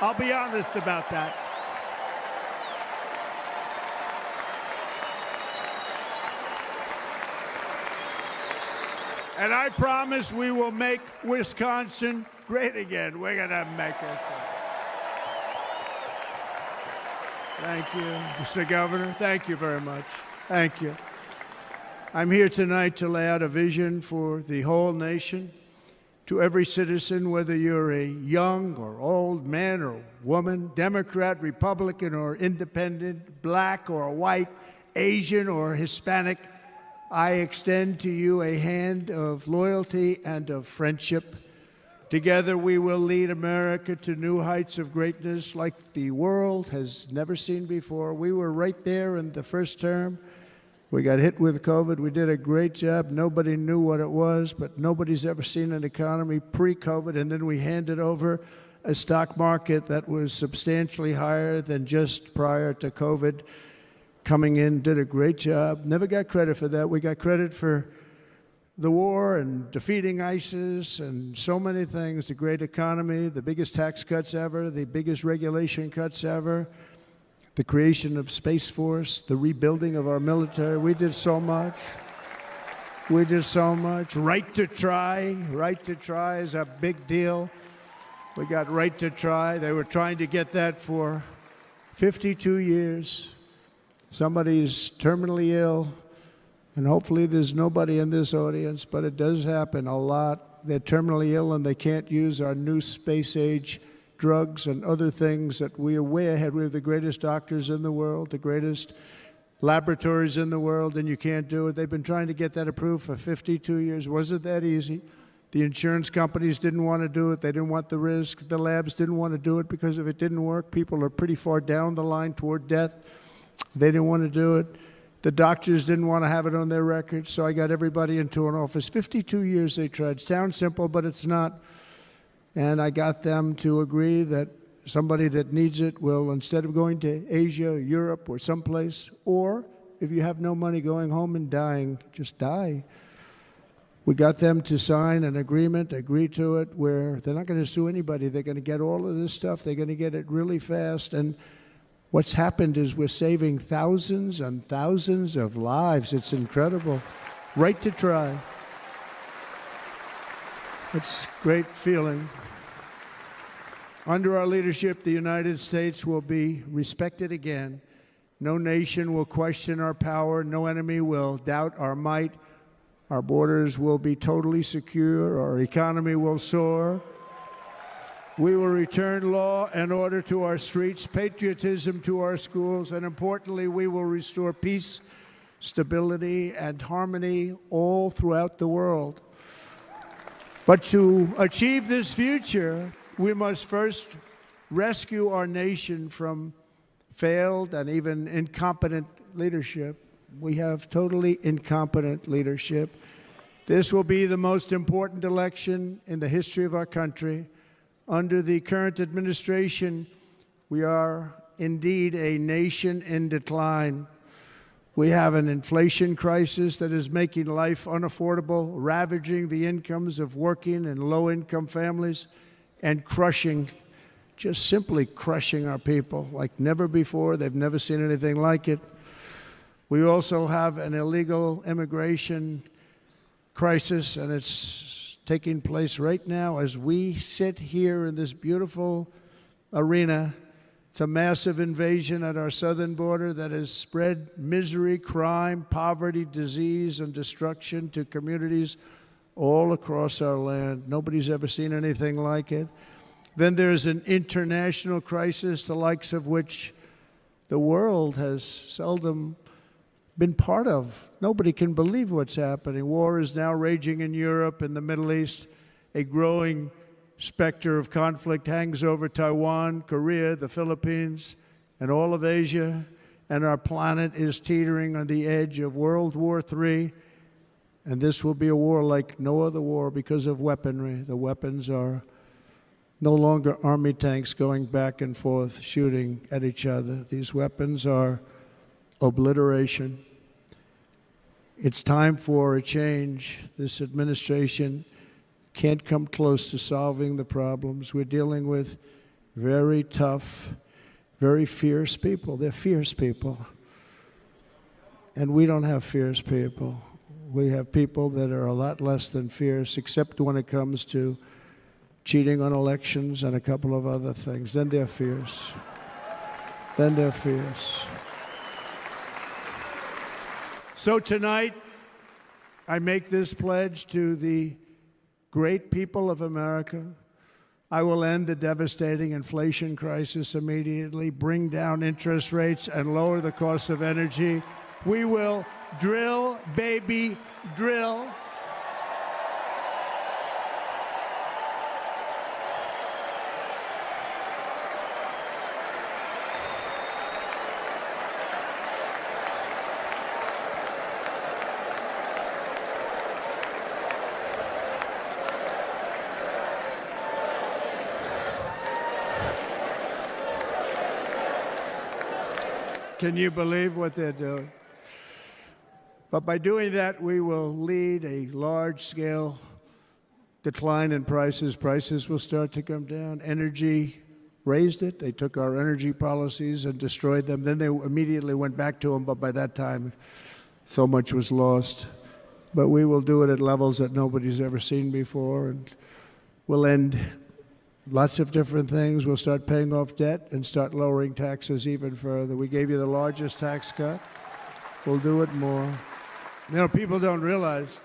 I'll be honest about that. And I promise we will make Wisconsin great again. We're going to make it. Thank you, Mr. Governor. Thank you very much. Thank you. I'm here tonight to lay out a vision for the whole nation, to every citizen, whether you're a young or old man or woman, Democrat, Republican, or independent, black or white, Asian or Hispanic. I extend to you a hand of loyalty and of friendship. Together we will lead America to new heights of greatness like the world has never seen before. We were right there in the first term. We got hit with COVID. We did a great job. Nobody knew what it was, but nobody's ever seen an economy pre-COVID. And then we handed over a stock market that was substantially higher than just prior to COVID. Coming in, did a great job. Never got credit for that. We got credit for the war and defeating ISIS and so many things, the great economy, the biggest tax cuts ever, the biggest regulation cuts ever, the creation of Space Force, the rebuilding of our military. We did so much. We did so much. Right to try. Right to try is a big deal. We got right to try. They were trying to get that for 52 years. Somebody's terminally ill, and hopefully there's nobody in this audience, but it does happen a lot. They're terminally ill and they can't use our new space-age drugs and other things that we are way ahead. We have the greatest doctors in the world, the greatest laboratories in the world, and you can't do it. They've been trying to get that approved for 52 years. Wasn't that easy? The insurance companies didn't want to do it. They didn't want the risk. The labs didn't want to do it because if it didn't work, people are pretty far down the line toward death. They didn't want to do it. The doctors didn't want to have it on their records, so I got everybody into an office. 52 years they tried. Sounds simple, but it's not. And I got them to agree that somebody that needs it will, instead of going to Asia, Europe, or someplace, or if you have no money, going home and dying, just die. We got them to sign an agreement, agree to it, where they're not going to sue anybody. They're going to get all of this stuff. They're going to get it really fast. And what's happened is we're saving thousands and thousands of lives. It's incredible. Right to try. It's a great feeling. Under our leadership, the United States will be respected again. No nation will question our power. No enemy will doubt our might. Our borders will be totally secure. Our economy will soar. We will return law and order to our streets, patriotism to our schools, and importantly, we will restore peace, stability, and harmony all throughout the world. But to achieve this future, we must first rescue our nation from failed and even incompetent leadership. We have totally incompetent leadership. This will be the most important election in the history of our country. Under the current administration, we are indeed a nation in decline. We have an inflation crisis that is making life unaffordable, ravaging the incomes of working and low-income families, and crushing, just simply crushing our people like never before. They've never seen anything like it. We also have an illegal immigration crisis, and it's taking place right now as we sit here in this beautiful arena. It's a massive invasion at our southern border that has spread misery, crime, poverty, disease, and destruction to communities all across our land. Nobody's ever seen anything like it. Then there's an international crisis, the likes of which the world has seldom been part of. Nobody can believe what's happening. War is now raging in Europe and the Middle East. A growing specter of conflict hangs over Taiwan, Korea, the Philippines, and all of Asia. And our planet is teetering on the edge of World War III. And this will be a war like no other war because of weaponry. The weapons are no longer army tanks going back and forth shooting at each other. These weapons are obliteration. It's time for a change. This administration can't come close to solving the problems. We're dealing with very tough, very fierce people. They're fierce people. And we don't have fierce people. We have people that are a lot less than fierce, except when it comes to cheating on elections and a couple of other things. Then they're fierce. Then they're fierce. So tonight, I make this pledge to the great people of America. I will end the devastating inflation crisis immediately, bring down interest rates, and lower the cost of energy. We will drill, baby, drill. Can you believe what they're doing? But by doing that, we will lead a large-scale decline in prices. Prices will start to come down. Energy raised it. They took our energy policies and destroyed them. Then they immediately went back to them, but by that time, so much was lost. But we will do it at levels that nobody's ever seen before, and we'll end lots of different things. We'll start paying off debt and start lowering taxes even further. We gave you the largest tax cut. We'll do it more. You know, people don't realize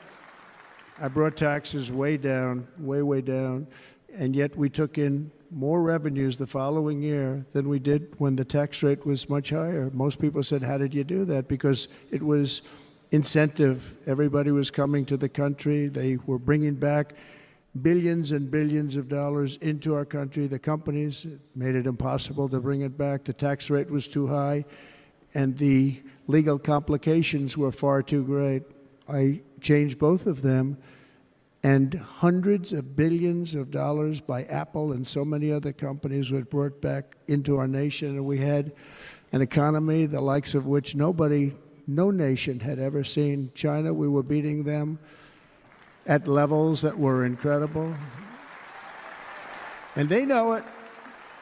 I brought taxes way down, way down, and yet we took in more revenues the following year than we did when the tax rate was much higher. Most people said, how did you do that? Because it was incentive. Everybody was coming to the country. They were bringing back billions and billions of dollars into our country. The companies made it impossible to bring it back. The tax rate was too high, and the legal complications were far too great. I changed both of them, and hundreds of billions of dollars by Apple and so many other companies were brought back into our nation, and we had an economy the likes of which no nation had ever seen. China, we were beating them at levels that were incredible. And they know it.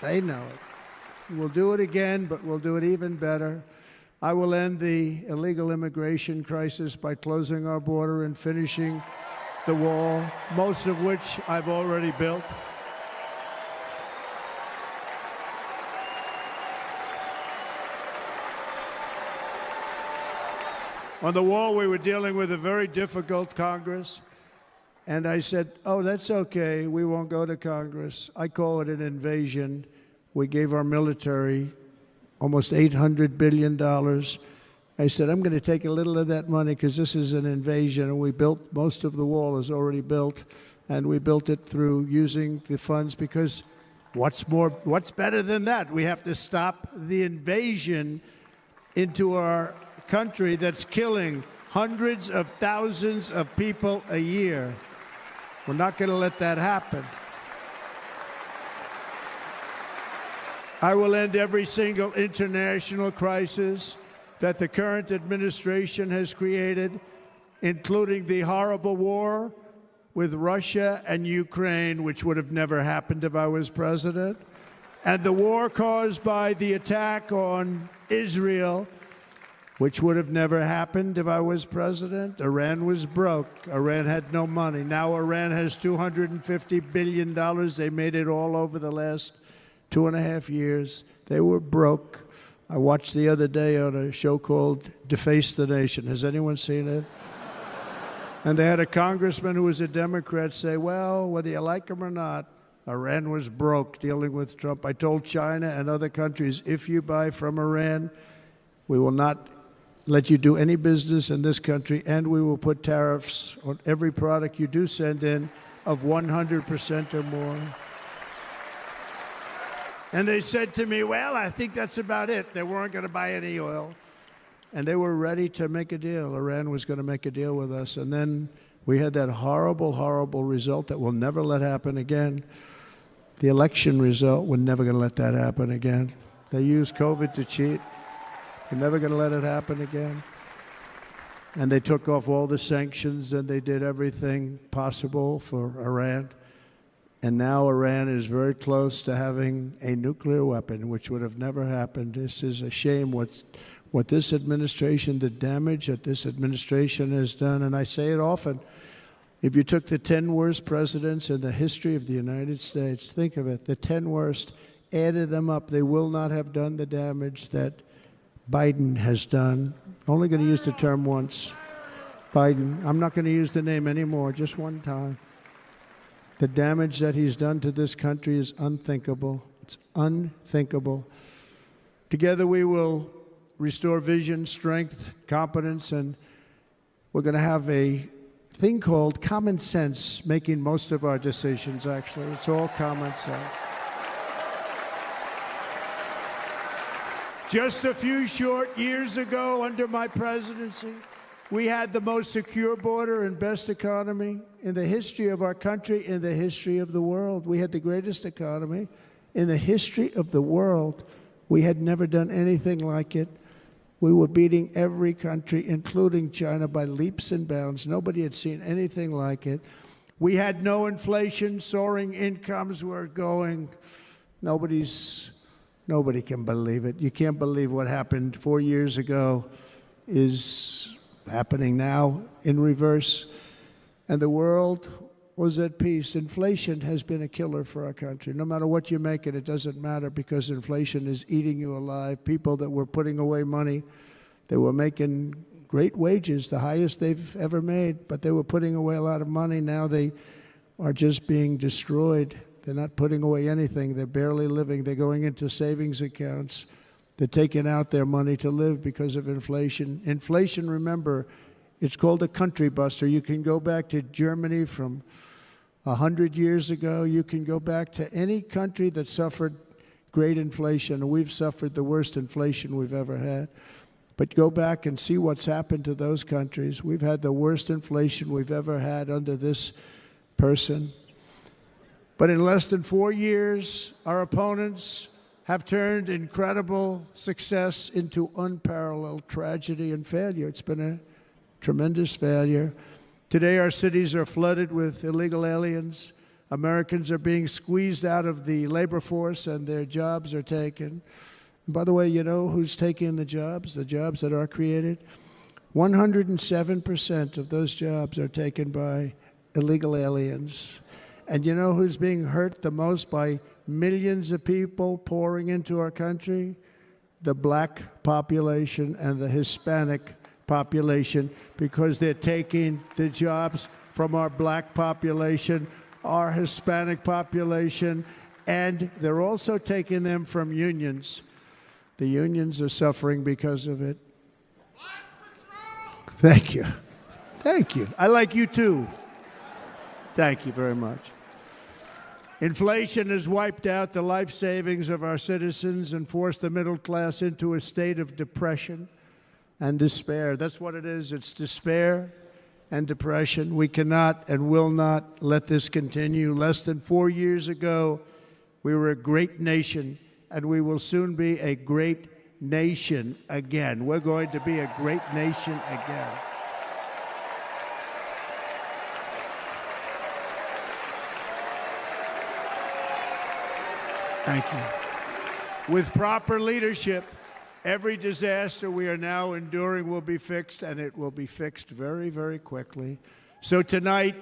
They know it. We'll do it again, but we'll do it even better. I will end the illegal immigration crisis by closing our border and finishing the wall, most of which I've already built. On the wall, we were dealing with a very difficult Congress. And I said, oh, that's okay. We won't go to Congress. I call it an invasion. We gave our military almost $800 billion. I said, I'm going to take a little of that money because this is an invasion. And we built, most of the wall is already built. And we built it through using the funds because what's better than that? We have to stop the invasion into our country that's killing hundreds of thousands of people a year. We're not going to let that happen. I will end every single international crisis that the current administration has created, including the horrible war with Russia and Ukraine, which would have never happened if I was president, and the war caused by the attack on Israel, which would have never happened if I was president. Iran was broke. Iran had no money. Now Iran has $250 billion. They made it all over the last 2.5 years. They were broke. I watched the other day on a show called Deface the Nation. Has anyone seen it? And they had a congressman who was a Democrat say, well, whether you like him or not, Iran was broke dealing with Trump. I told China and other countries, if you buy from Iran, we will not let you do any business in this country, and we will put tariffs on every product you do send in of 100% or more. And they said to me, well, I think that's about it. They weren't going to buy any oil. And they were ready to make a deal. Iran was going to make a deal with us. And then we had that horrible, horrible result that we'll never let happen again. The election result, we're never going to let that happen again. They used COVID to cheat. We're never going to let it happen again. And they took off all the sanctions and they did everything possible for Iran. And now Iran is very close to having a nuclear weapon, which would have never happened. This is a shame what this administration, the damage that this administration has done. And I say it often, if you took the 10 worst presidents in the history of the United States, think of it, the 10 worst, added them up, they will not have done the damage that Biden has done. Only going to use the term once. Biden. I'm not going to use the name anymore, just one time. The damage that he's done to this country is unthinkable. It's unthinkable. Together we will restore vision, strength, competence, and we're going to have a thing called common sense making most of our decisions, actually. It's all common sense. Just a few short years ago, under my presidency, we had the most secure border and best economy in the history of our country, in the history of the world. We had the greatest economy in the history of the world. We had never done anything like it. We were beating every country, including China, by leaps and bounds. Nobody had seen anything like it. We had no inflation. Soaring incomes were going. Nobody can believe it. You can't believe what happened 4 years ago is happening now in reverse. And the world was at peace. Inflation has been a killer for our country. No matter what you make it doesn't matter because inflation is eating you alive. People that were putting away money, they were making great wages, the highest they've ever made, but they were putting away a lot of money. Now they are just being destroyed. They're not putting away anything. They're barely living. They're going into savings accounts. They're taking out their money to live because of inflation. Inflation, remember, it's called a country buster. You can go back to Germany from 100 years ago. You can go back to any country that suffered great inflation. We've suffered the worst inflation we've ever had. But go back and see what's happened to those countries. We've had the worst inflation we've ever had under this person. But in less than 4 years, our opponents have turned incredible success into unparalleled tragedy and failure. It's been a tremendous failure. Today, our cities are flooded with illegal aliens. Americans are being squeezed out of the labor force and their jobs are taken. And by the way, you know who's taking the jobs that are created? 107% of those jobs are taken by illegal aliens. And you know who's being hurt the most by millions of people pouring into our country? The black population and the Hispanic population, because they're taking the jobs from our black population, our Hispanic population, and they're also taking them from unions. The unions are suffering because of it. Thank you. Thank you. I like you too. Thank you very much. Inflation has wiped out the life savings of our citizens and forced the middle class into a state of depression and despair. That's what it is. It's despair and depression. We cannot and will not let this continue. Less than 4 years ago, we were a great nation, and we will soon be a great nation again. We're going to be a great nation again. Thank you. With proper leadership, every disaster we are now enduring will be fixed, and it will be fixed very, very quickly. So tonight,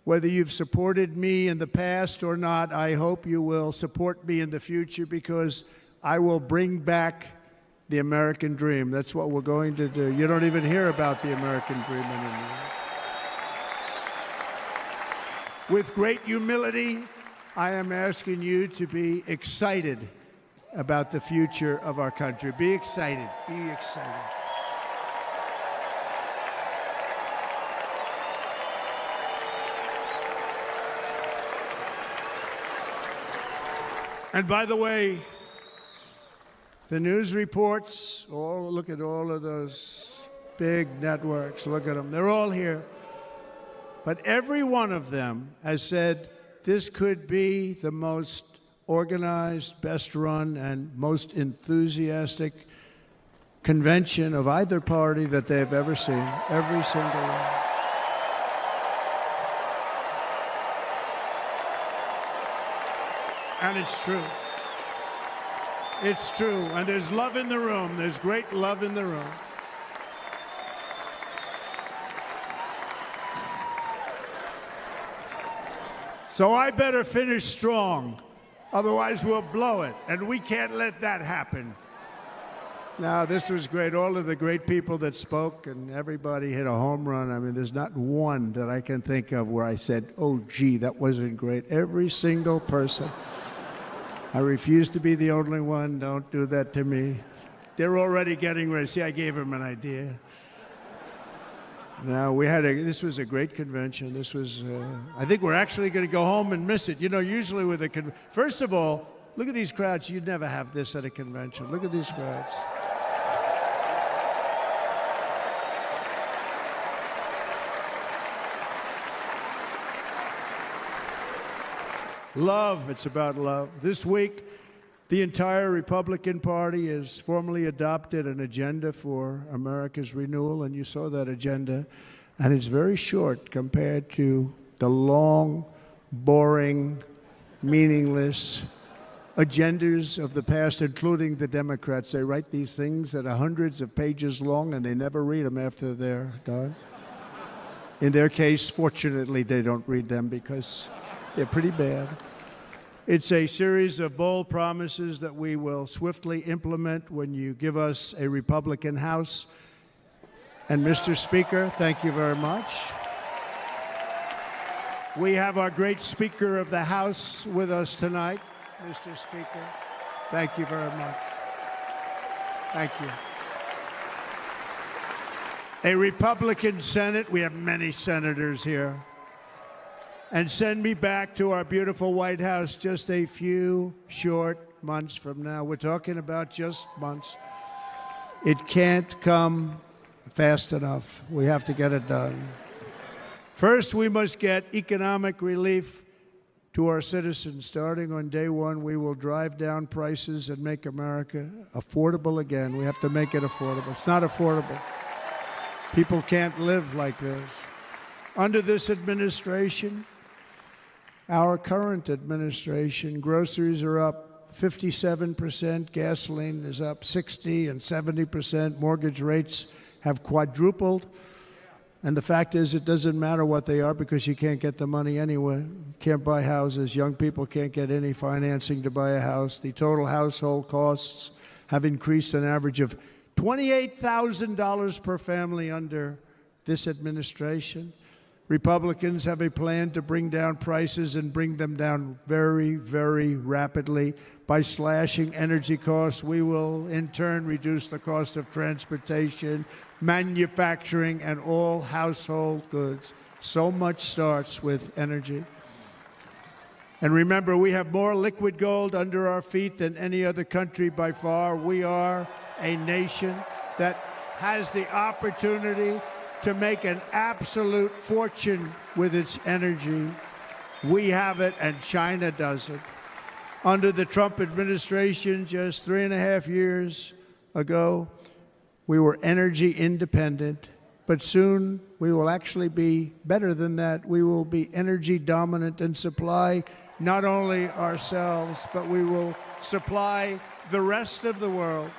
whether you've supported me in the past or not, I hope you will support me in the future, because I will bring back the American dream. That's what we're going to do. You don't even hear about the American dream anymore. With great humility, I am asking you to be excited about the future of our country. Be excited. Be excited. And by the way, the news reports, look at all of those big networks. Look at them. They're all here. But every one of them has said this could be the most organized, best run, and most enthusiastic convention of either party that they've ever seen. Every single one. And it's true. It's true. And there's love in the room. There's great love in the room. So I better finish strong. Otherwise, we'll blow it. And we can't let that happen. Now, this was great. All of the great people that spoke, and everybody hit a home run. I mean, there's not one that I can think of where I said, oh, gee, that wasn't great. Every single person. I refuse to be the only one. Don't do that to me. They're already getting ready. See, I gave them an idea. Now, this was a great convention. This was, I think we're actually going to go home and miss it. You know, usually with a first of all, look at these crowds. You'd never have this at a convention. Look at these crowds. Love, it's about love. This week, the entire Republican Party has formally adopted an agenda for America's renewal, and you saw that agenda, and it's very short compared to the long, boring, meaningless agendas of the past, including the Democrats. They write these things that are hundreds of pages long, and they never read them after they're done. In their case, fortunately, they don't read them because they're pretty bad. It's a series of bold promises that we will swiftly implement when you give us a Republican House. And Mr. Speaker, thank you very much. We have our great Speaker of the House with us tonight. Mr. Speaker, thank you very much. Thank you. A Republican Senate, we have many senators here. And send me back to our beautiful White House just a few short months from now. We're talking about just months. It can't come fast enough. We have to get it done. First, we must get economic relief to our citizens. Starting on day one, we will drive down prices and make America affordable again. We have to make it affordable. It's not affordable. People can't live like this. Under this administration, our current administration, groceries are up 57%, gasoline is up 60 and 70%, mortgage rates have quadrupled. And the fact is, it doesn't matter what they are because you can't get the money anyway. You can't buy houses. Young people can't get any financing to buy a house. The total household costs have increased an average of $28,000 per family under this administration. Republicans have a plan to bring down prices and bring them down very, very rapidly. By slashing energy costs, we will in turn reduce the cost of transportation, manufacturing, and all household goods. So much starts with energy. And remember, we have more liquid gold under our feet than any other country by far. We are a nation that has the opportunity to make an absolute fortune with its energy. We have it, and China doesn't. Under the Trump administration, just 3.5 years ago, we were energy independent, but soon we will actually be better than that. We will be energy dominant and supply not only ourselves, but we will supply the rest of the world.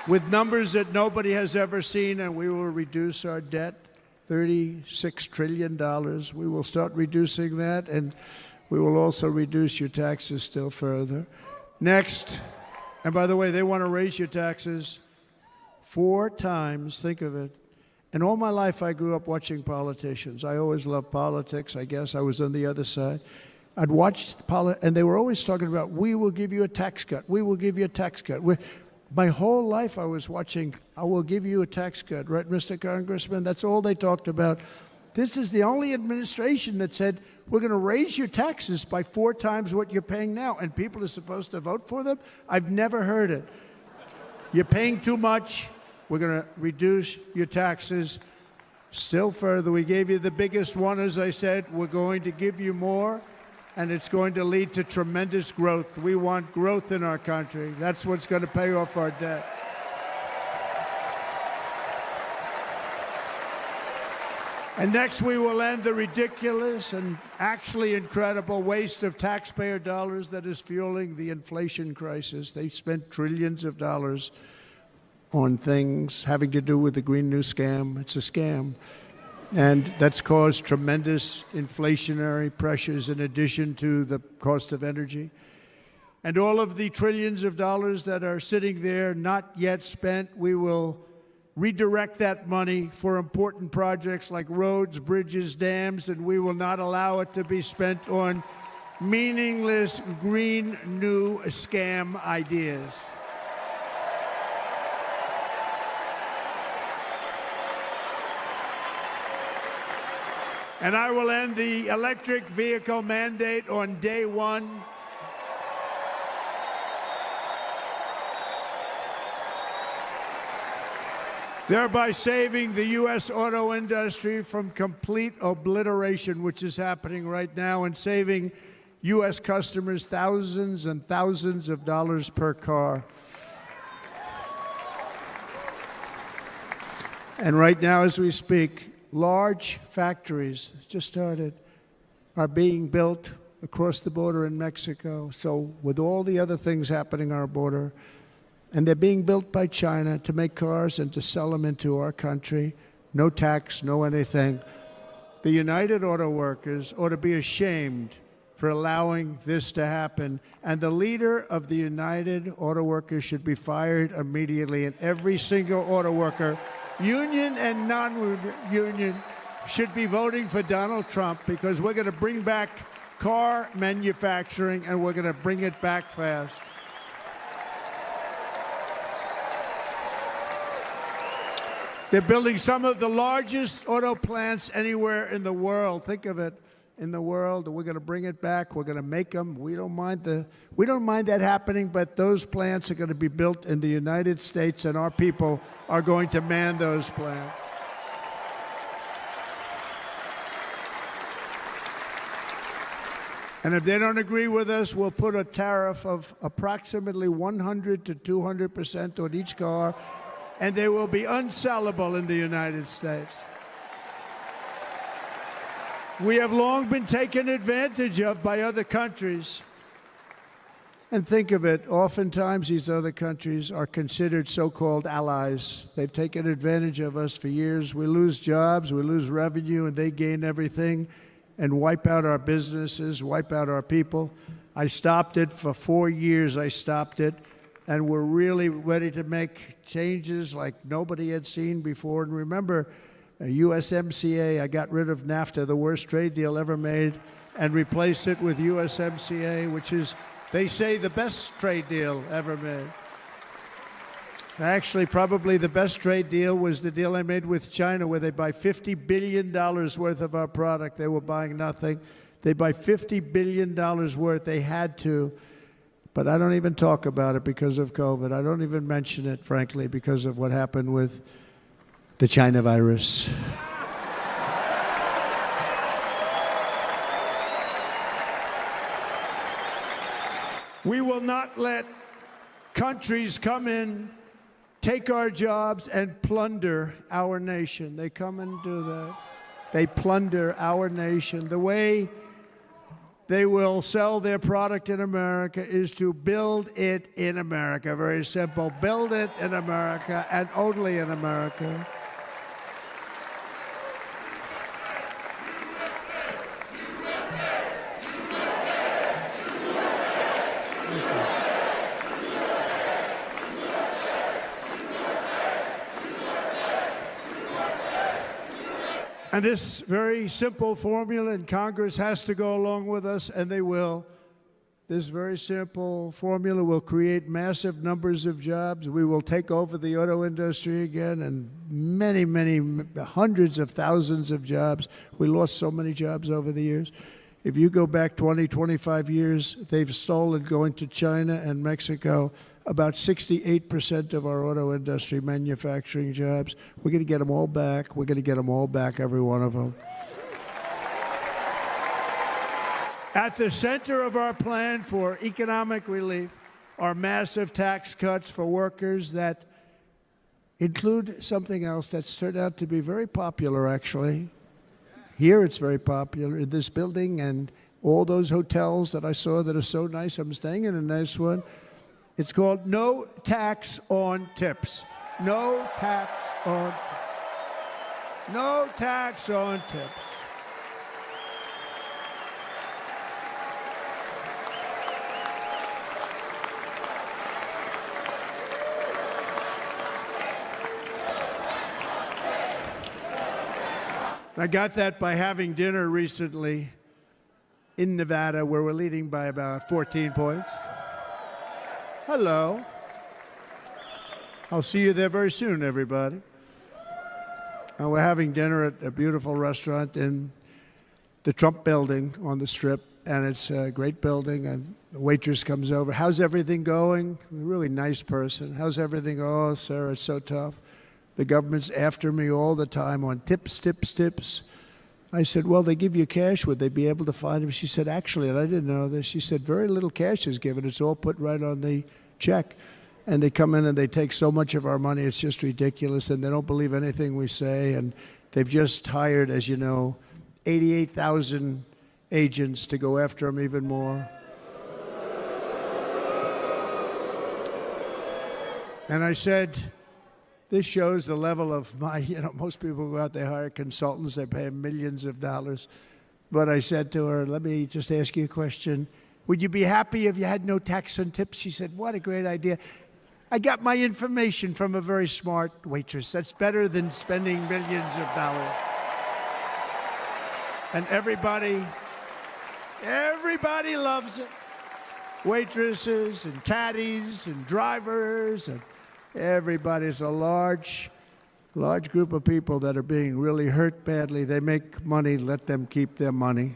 With numbers that nobody has ever seen, and we will reduce our debt, $36 trillion. We will start reducing that, and we will also reduce your taxes still further. Next, and by the way, they want to raise your taxes 4 times, think of it. And all my life I grew up watching politicians. I always loved politics, I guess. I was on the other side. I'd watch and they were always talking about, we will give you a tax cut. We will give you a tax cut. My whole life I was watching, I will give you a tax cut, right, Mr. Congressman? That's all they talked about. This is the only administration that said, we're going to raise your taxes by 4 times what you're paying now, and people are supposed to vote for them? I've never heard it. You're paying too much. We're going to reduce your taxes still further. We gave you the biggest one, as I said. We're going to give you more, and it's going to lead to tremendous growth. We want growth in our country. That's what's going to pay off our debt. And next, we will end the ridiculous and actually incredible waste of taxpayer dollars that is fueling the inflation crisis. They've spent trillions of dollars on things having to do with the Green New Scam. It's a scam. And that's caused tremendous inflationary pressures in addition to the cost of energy. And all of the trillions of dollars that are sitting there not yet spent, we will redirect that money for important projects like roads, bridges, dams, and we will not allow it to be spent on meaningless Green New Scam ideas. And I will end the electric vehicle mandate on day one. Thereby saving the U.S. auto industry from complete obliteration, which is happening right now, and saving U.S. customers thousands and thousands of dollars per car. And right now, as we speak, large factories, just started, are being built across the border in Mexico. So with all the other things happening on our border, and they're being built by China to make cars and to sell them into our country, no tax, no anything. The United Auto Workers ought to be ashamed for allowing this to happen. And the leader of the United Auto Workers should be fired immediately, and every single auto worker, union and non-union, should be voting for Donald Trump, because we're going to bring back car manufacturing, and we're going to bring it back fast. They're building some of the largest auto plants anywhere in the world. Think of it. in the world. We're going to bring it back. We're going to make them. We don't mind that happening, but those plants are going to be built in the United States, and our people are going to man those plants. And if they don't agree with us, we'll put a tariff of approximately 100 to 200% on each car, and they will be unsellable in the United States. We have long been taken advantage of by other countries. And think of it, oftentimes these other countries are considered so-called allies. They've taken advantage of us for years. We lose jobs, we lose revenue, and they gain everything and wipe out our businesses, wipe out our people. I stopped it for 4 years. I stopped it, and we're really ready to make changes like nobody had seen before. And remember, USMCA, I got rid of NAFTA, the worst trade deal ever made, and replaced it with USMCA, which is, they say, the best trade deal ever made. Actually, probably the best trade deal was the deal I made with China, where they buy $50 billion worth of our product. They were buying nothing. They buy $50 billion worth. They had to. But I don't even talk about it because of COVID. I don't even mention it, frankly, because of what happened with the China virus. We will not let countries come in, take our jobs, and plunder our nation. They come and do that. They plunder our nation. The way they will sell their product in America is to build it in America. Very simple. Build it in America and only in America. And this very simple formula, and Congress has to go along with us, and they will. This very simple formula will create massive numbers of jobs. We will take over the auto industry again, and many, many, hundreds of thousands of jobs. We lost so many jobs over the years. If you go back 20, 25 years, they've stolen, going to China and Mexico, about 68% of our auto industry manufacturing jobs. We're going to get them all back. We're going to get them all back, every one of them. At the center of our plan for economic relief are massive tax cuts for workers that include something else that's turned out to be very popular, actually. Here it's very popular in this building and all those hotels that I saw that are so nice. I'm staying in a nice one. It's called no tax on tips. No tax on tips. No tax on tips. I got that by having dinner recently in Nevada, where we're leading by about 14 points. Hello. I'll see you there very soon, everybody. And we're having dinner at a beautiful restaurant in the Trump building on the Strip, and it's a great building, and the waitress comes over. How's everything going? A really nice person. How's everything? Oh, sir, it's so tough. The government's after me all the time on tips, tips, tips. I said, well, they give you cash. Would they be able to find them? She said, actually, and I didn't know this, she said, very little cash is given. It's all put right on the check. And they come in and they take so much of our money, it's just ridiculous. And they don't believe anything we say. And they've just hired, as you know, 88,000 agents to go after them even more. And I said, this shows the level of my, most people go out, they hire consultants, they pay millions of dollars. But I said to her, let me just ask you a question. Would you be happy if you had no tax on tips? She said, what a great idea. I got my information from a very smart waitress. That's better than spending millions of dollars. And everybody loves it. Waitresses and caddies and drivers and everybody's a large group of people that are being really hurt badly. They make money, let them keep their money.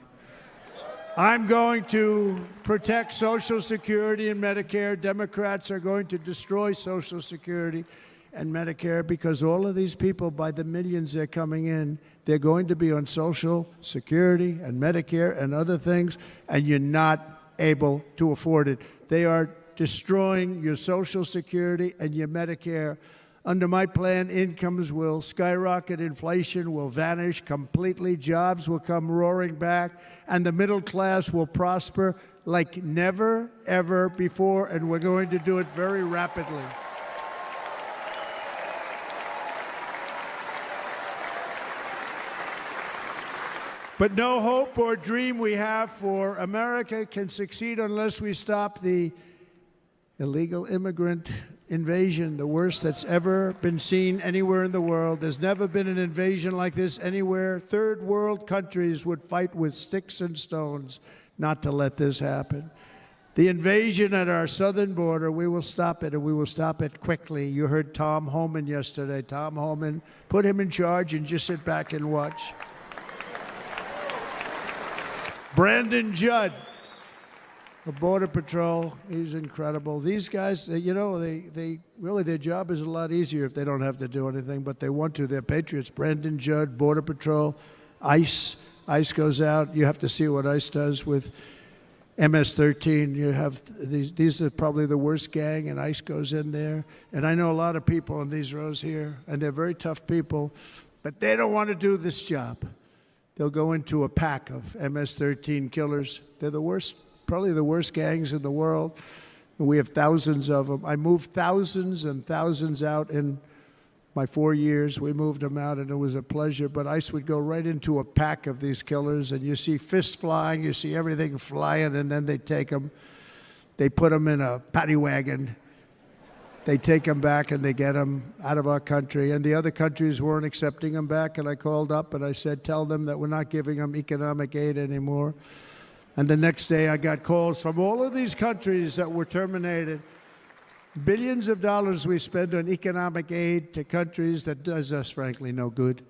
I'm going to protect Social Security and Medicare. Democrats are going to destroy Social Security and Medicare because all of these people, by the millions they're coming in, they're going to be on Social Security and Medicare and other things, and you're not able to afford it. They are destroying your Social Security and your Medicare. Under my plan, incomes will skyrocket, inflation will vanish completely, jobs will come roaring back, and the middle class will prosper like never, ever before, and we're going to do it very rapidly. But no hope or dream we have for America can succeed unless we stop the illegal immigrant invasion, the worst that's ever been seen anywhere in the world. There's never been an invasion like this anywhere. Third world countries would fight with sticks and stones not to let this happen. The invasion at our southern border, we will stop it, and we will stop it quickly. You heard Tom Homan yesterday. Tom Homan, put him in charge and just sit back and watch. Brandon Judd, the Border Patrol, he's incredible. These guys, you know, they really, their job is a lot easier if they don't have to do anything, but they want to. They're patriots. Brandon Judd, Border Patrol, ICE. ICE goes out. You have to see what ICE does with MS-13. You have these are probably the worst gang, and ICE goes in there. And I know a lot of people in these rows here, and they're very tough people, but they don't want to do this job. They'll go into a pack of MS-13 killers. They're the worst, probably the worst gangs in the world. And we have thousands of them. I moved thousands and thousands out in my 4 years. We moved them out, and it was a pleasure. But ICE would go right into a pack of these killers, and you see fists flying, you see everything flying, and then they take them. They put them in a paddy wagon. They take them back, and they get them out of our country. And the other countries weren't accepting them back, and I called up, and I said, tell them that we're not giving them economic aid anymore. And the next day, I got calls from all of these countries that were terminated. Billions of dollars we spend on economic aid to countries that does us, frankly, no good.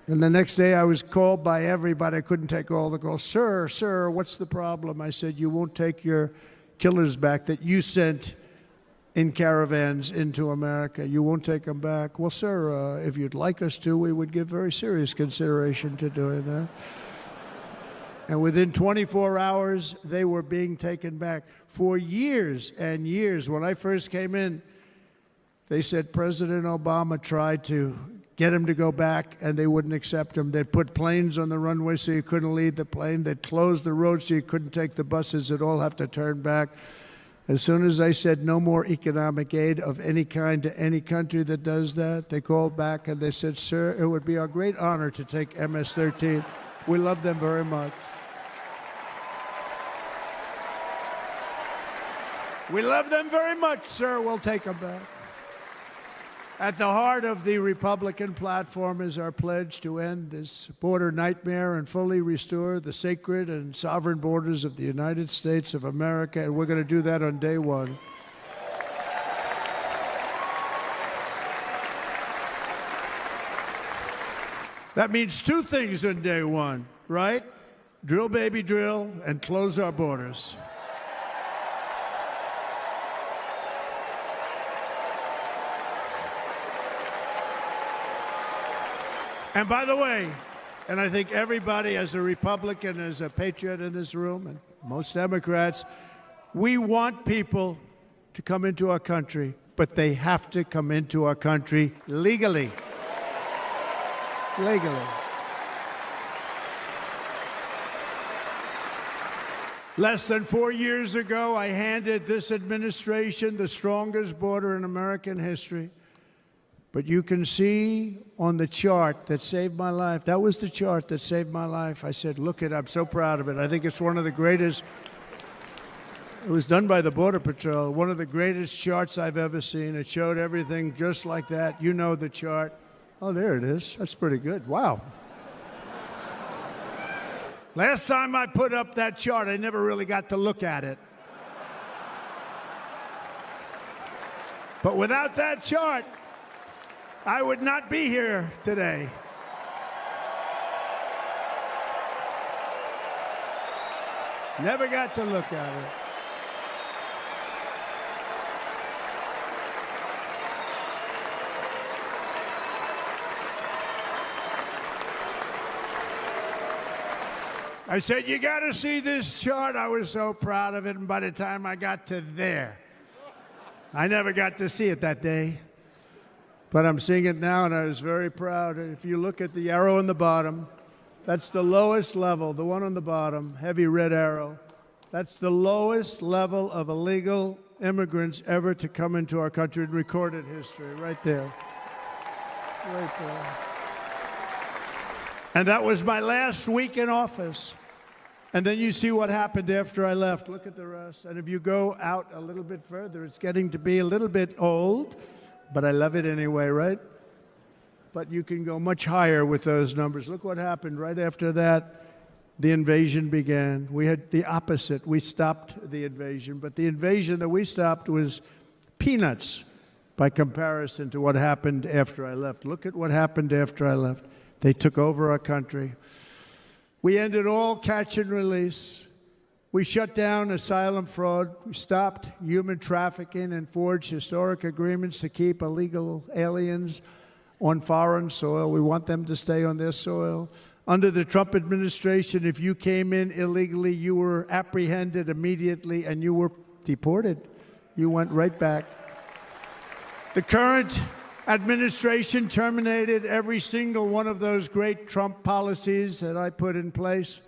And the next day, I was called by everybody. I couldn't take all the calls. Sir, what's the problem? I said, you won't take your killers back that you sent in caravans into America. You won't take them back. Well, sir, if you'd like us to, we would give very serious consideration to doing that. And within 24 hours, they were being taken back. For years and years, when I first came in, they said President Obama tried to get him to go back, and they wouldn't accept him. They'd put planes on the runway so you couldn't leave the plane. They'd close the road so you couldn't take the buses. They'd all have to turn back. As soon as I said no more economic aid of any kind to any country that does that, they called back and they said, sir, it would be our great honor to take MS-13. We love them very much. We love them very much, sir. We'll take them back. At the heart of the Republican platform is our pledge to end this border nightmare and fully restore the sacred and sovereign borders of the United States of America, and we're going to do that on day one. That means two things on day one, right? Drill, baby, drill, and close our borders. And by the way, and I think everybody as a Republican, as a patriot in this room, and most Democrats, we want people to come into our country, but they have to come into our country legally. Legally. Less than 4 years ago, I handed this administration the strongest border in American history. But you can see on the chart that saved my life, that was the chart that saved my life. I said, look it, I'm so proud of it. I think it's one of the greatest, it was done by the Border Patrol, one of the greatest charts I've ever seen. It showed everything just like that. You know the chart. Oh, there it is. That's pretty good. Wow. Last time I put up that chart, I never really got to look at it. But without that chart, I would not be here today. Never got to look at it. I said, you got to see this chart. I was so proud of it, and by the time I got to there, I never got to see it that day. But I'm seeing it now, and I was very proud. If you look at the arrow on the bottom, that's the lowest level, the one on the bottom, heavy red arrow. That's the lowest level of illegal immigrants ever to come into our country in recorded history, right there. Right there. And that was my last week in office. And then you see what happened after I left. Look at the rest. And if you go out a little bit further, it's getting to be a little bit old, but I love it anyway, right? But you can go much higher with those numbers. Look what happened right after that. The invasion began. We had the opposite. We stopped the invasion, but the invasion that we stopped was peanuts by comparison to what happened after I left. Look at what happened after I left. They took over our country. We ended all catch and release. We shut down asylum fraud. We stopped human trafficking and forged historic agreements to keep illegal aliens on foreign soil. We want them to stay on their soil. Under the Trump administration, if you came in illegally, you were apprehended immediately and you were deported. You went right back. The current administration terminated every single one of those great Trump policies that I put in place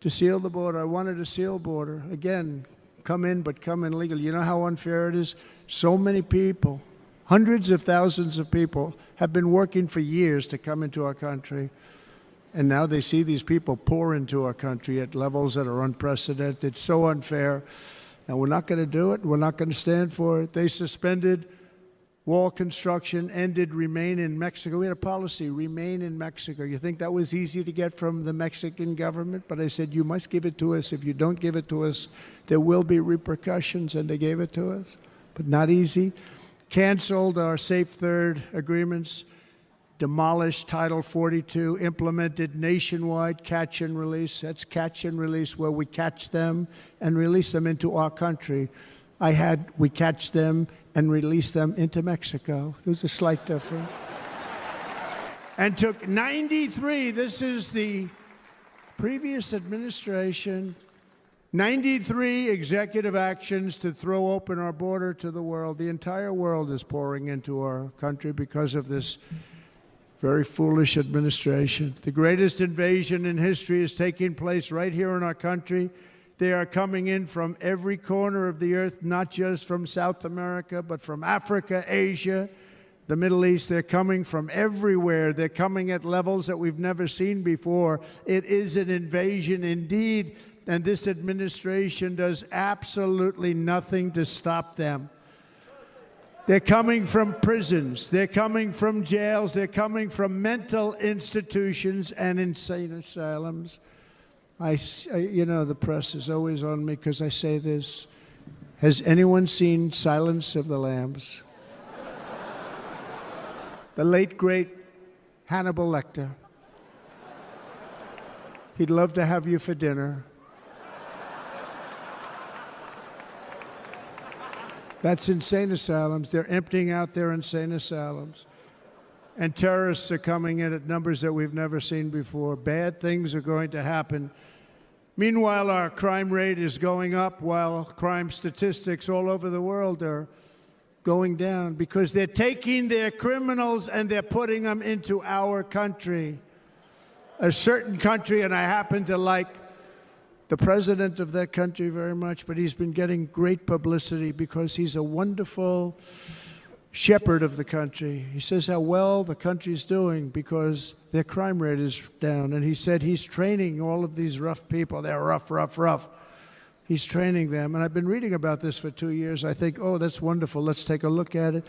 to seal the border. I wanted a sealed border. Again, come in, but come in legally. You know how unfair it is? So many people, hundreds of thousands of people, have been working for years to come into our country. And now they see these people pour into our country at levels that are unprecedented. It's so unfair. And we're not going to do it. We're not going to stand for it. They suspended wall construction, ended remain in Mexico. We had a policy, remain in Mexico. You think that was easy to get from the Mexican government? But I said, you must give it to us. If you don't give it to us, there will be repercussions, and they gave it to us. But not easy. Canceled our Safe Third agreements, demolished Title 42, implemented nationwide catch and release. That's catch and release, where we catch them and release them into our country. We catch them and release them into Mexico. There's a slight difference. And took 93, this is the previous administration, 93 executive actions to throw open our border to the world. The entire world is pouring into our country because of this very foolish administration. The greatest invasion in history is taking place right here in our country. They are coming in from every corner of the earth, not just from South America, but from Africa, Asia, the Middle East. They're coming from everywhere. They're coming at levels that we've never seen before. It is an invasion indeed, and this administration does absolutely nothing to stop them. They're coming from prisons. They're coming from jails. They're coming from mental institutions and insane asylums. You know, the press is always on me because I say this. Has anyone seen Silence of the Lambs? The late, great Hannibal Lecter. He'd love to have you for dinner. That's insane asylums. They're emptying out their insane asylums. And terrorists are coming in at numbers that we've never seen before. Bad things are going to happen. Meanwhile, our crime rate is going up, while crime statistics all over the world are going down, because they're taking their criminals and they're putting them into our country. A certain country, and I happen to like the president of that country very much, but he's been getting great publicity because he's a wonderful shepherd of the country. He says how well the country's doing because their crime rate is down. And he said he's training all of these rough people. They're rough. He's training them. And I've been reading about this for 2 years. I think, oh, that's wonderful. Let's take a look at it.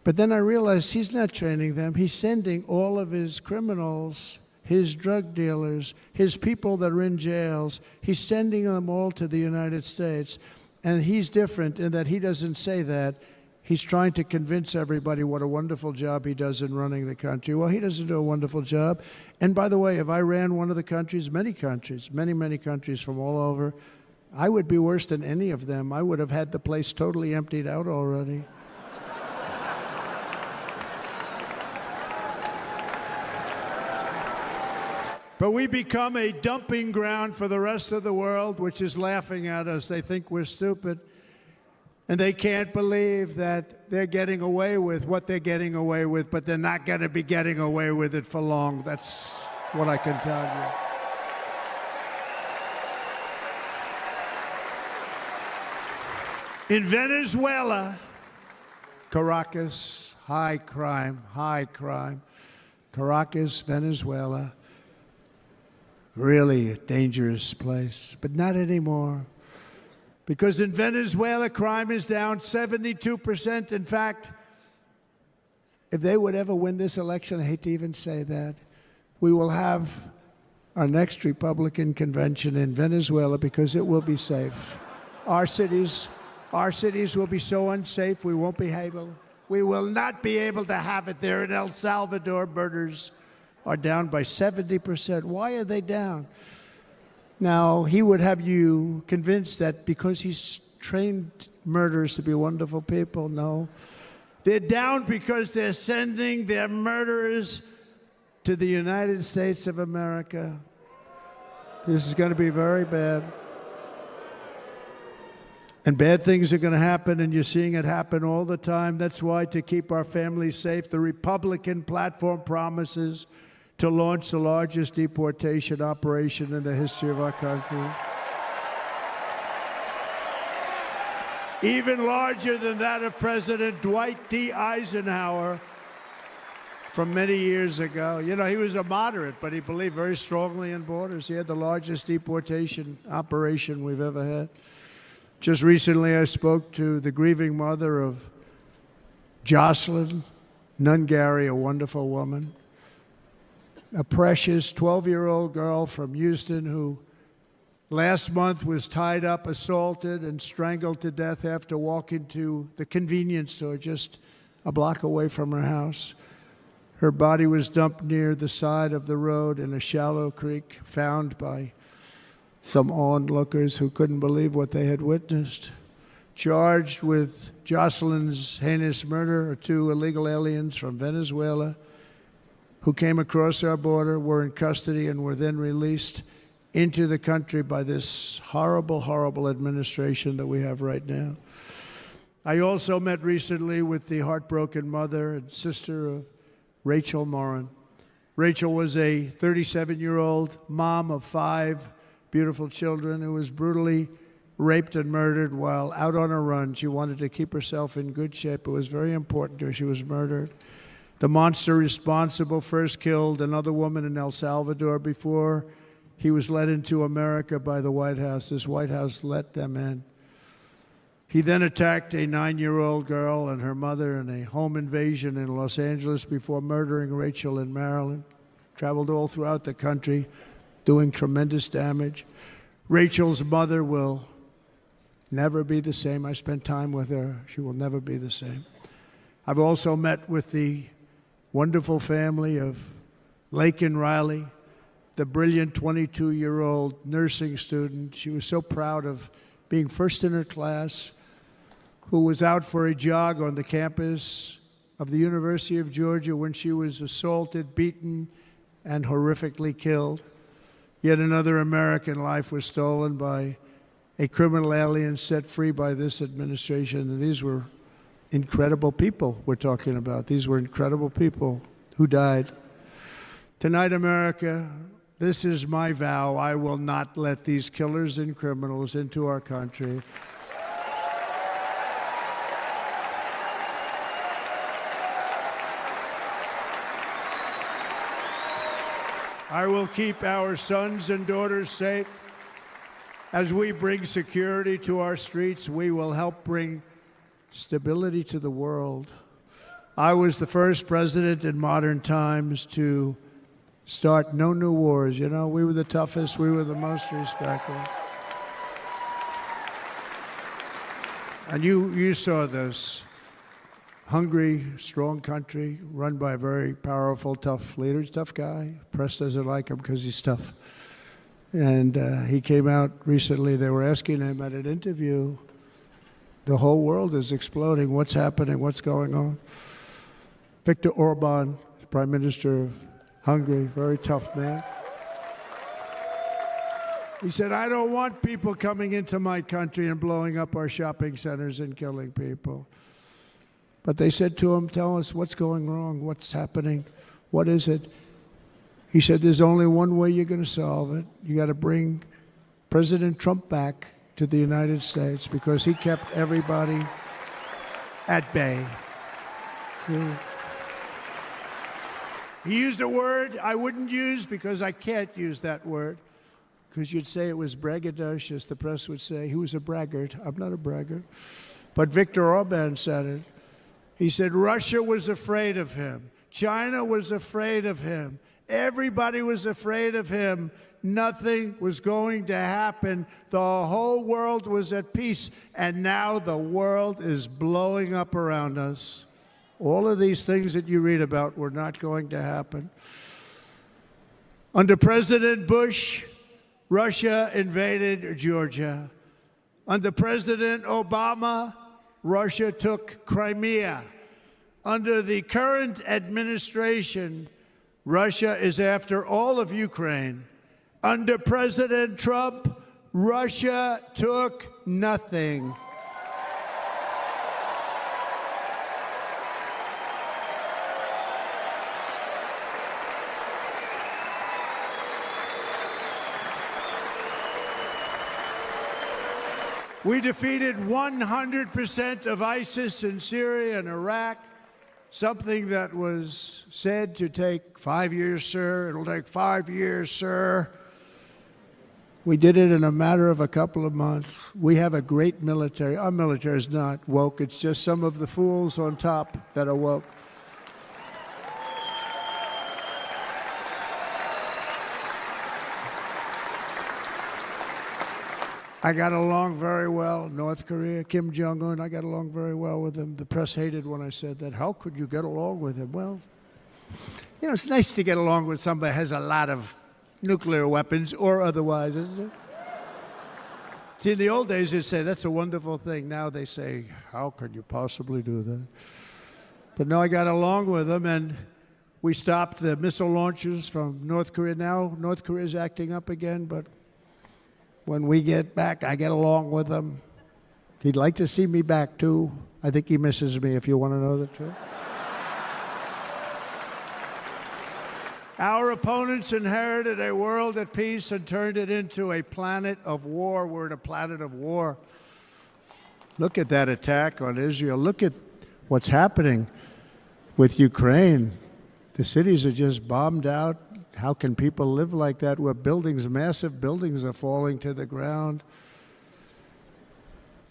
But then I realized he's not training them. He's sending all of his criminals, his drug dealers, his people that are in jails, he's sending them all to the United States. And he's different in that he doesn't say that. He's trying to convince everybody what a wonderful job he does in running the country. Well, he doesn't do a wonderful job. And by the way, if I ran one of the countries, many countries from all over, I would be worse than any of them. I would have had the place totally emptied out already. But we become a dumping ground for the rest of the world, which is laughing at us. They think we're stupid. And they can't believe that they're getting away with what they're getting away with, but they're not going to be getting away with it for long. That's what I can tell you. In Venezuela, Caracas, high crime. Caracas, Venezuela. Really a dangerous place, but not anymore. Because in Venezuela, crime is down 72%. In fact, if they would ever win this election, I hate to even say that, we will have our next Republican convention in Venezuela because it will be safe. Our cities will be so unsafe, we will not be able to have it there. In El Salvador, murders are down by 70%. Why are they down? Now, he would have you convinced that because he's trained murderers to be wonderful people. No. They're down because they're sending their murderers to the United States of America. This is going to be very bad. And bad things are going to happen, and you're seeing it happen all the time. That's why, to keep our families safe, the Republican platform promises to launch the largest deportation operation in the history of our country. Even larger than that of President Dwight D. Eisenhower from many years ago. You know, he was a moderate, but he believed very strongly in borders. He had the largest deportation operation we've ever had. Just recently, I spoke to the grieving mother of Jocelyn Nungary, a wonderful woman, a precious 12-year-old girl from Houston who last month was tied up, assaulted, and strangled to death after walking to the convenience store just a block away from her house. Her body was dumped near the side of the road in a shallow creek, found by some onlookers who couldn't believe what they had witnessed. Charged with Jocelyn's heinous murder are 2 illegal aliens from Venezuela who came across our border, were in custody, and were then released into the country by this horrible, horrible administration that we have right now. I also met recently with the heartbroken mother and sister of Rachel Morin. Rachel was a 37-year-old mom of 5 beautiful children who was brutally raped and murdered while out on a run. She wanted to keep herself in good shape. It was very important to her. She was murdered. The monster responsible first killed another woman in El Salvador before he was led into America by the White House. This White House let them in. He then attacked a 9-year-old girl and her mother in a home invasion in Los Angeles before murdering Rachel in Maryland. Traveled all throughout the country, doing tremendous damage. Rachel's mother will never be the same. I spent time with her. She will never be the same. I've also met with the wonderful family of Laken Riley, the brilliant 22-year-old nursing student. She was so proud of being first in her class, who was out for a jog on the campus of the University of Georgia when she was assaulted, beaten, and horrifically killed. Yet another American life was stolen by a criminal alien set free by this administration. And these were incredible people we're talking about. These were incredible people who died. Tonight, America, this is my vow. I will not let these killers and criminals into our country. I will keep our sons and daughters safe. As we bring security to our streets, we will help bring stability to the world. I was the first president in modern times to start no new wars. You know, we were the toughest, we were the most respected. And you saw this. hungry, strong country run by a very powerful, tough leader. He's a tough guy. Press doesn't like him because he's tough. And he came out recently. They were asking him at an interview, the whole world is exploding. What's happening? What's going on? Viktor Orban, Prime Minister of Hungary, very tough man. He said, I don't want people coming into my country and blowing up our shopping centers and killing people. But they said to him, tell us what's going wrong, what's happening, what is it? He said, there's only one way you're going to solve it. You got to bring President Trump back to the United States because he kept everybody at bay. So he used a word I wouldn't use because I can't use that word. Because you'd say it was braggadocious. The press would say, he was a braggart. I'm not a braggart. But Viktor Orban said it. He said Russia was afraid of him. China was afraid of him. Everybody was afraid of him. Nothing was going to happen. The whole world was at peace. And now the world is blowing up around us. All of these things that you read about were not going to happen. Under President Bush, Russia invaded Georgia. Under President Obama, Russia took Crimea. Under the current administration, Russia is after all of Ukraine. Under President Trump, Russia took nothing. We defeated 100% of ISIS in Syria and Iraq, something that was said to take 5 years, sir. It'll take 5 years, sir. We did it in a matter of a couple of months. We have a great military. Our military is not woke. It's just some of the fools on top that are woke. I got along very well. North Korea, Kim Jong-un, I got along very well with him. The press hated when I said that. How could you get along with him? Well, you know, it's nice to get along with somebody who has a lot of nuclear weapons or otherwise, isn't it? See, in the old days, they'd say, that's a wonderful thing. Now they say, how could you possibly do that? But no, I got along with him, and we stopped the missile launches from North Korea. Now North Korea is acting up again, but when we get back, I get along with him. He'd like to see me back, too. I think he misses me, if you want to know the truth. Our opponents inherited a world at peace and turned it into a planet of war. We're in a planet of war. Look at that attack on Israel. Look at what's happening with Ukraine. The cities are just bombed out. How can people live like that where buildings, massive buildings are falling to the ground?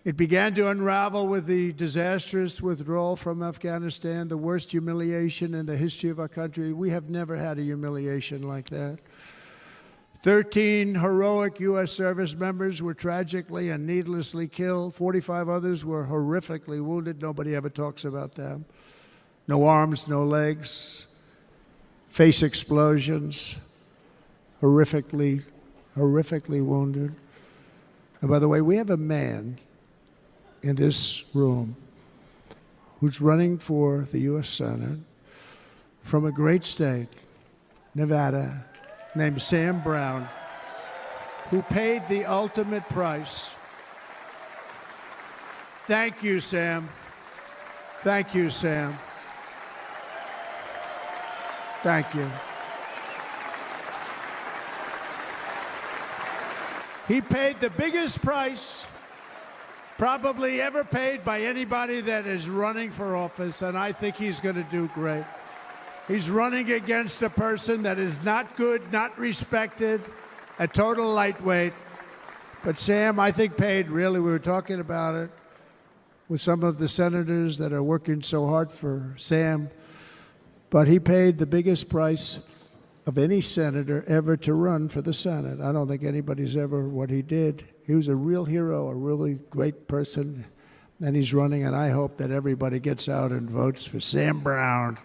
It began to unravel with the disastrous withdrawal from Afghanistan, the worst humiliation in the history of our country. We have never had a humiliation like that. 13 heroic U.S. service members were tragically and needlessly killed. 45 others were horrifically wounded. Nobody ever talks about them. No arms, no legs. Face explosions, horrifically wounded. And by the way, we have a man in this room who's running for the U.S. Senate from a great state, Nevada, named Sam Brown, who paid the ultimate price. Thank you, Sam. Thank you, Sam. Thank you. He paid the biggest price probably ever paid by anybody that is running for office, and I think he's going to do great. He's running against a person that is not good, not respected, a total lightweight. But Sam, I think, paid really, we were talking about it with some of the senators that are working so hard for Sam. But he paid the biggest price of any senator ever to run for the Senate. I don't think anybody's ever what he did. He was a real hero, a really great person, and he's running, and I hope that everybody gets out and votes for Sam Brown.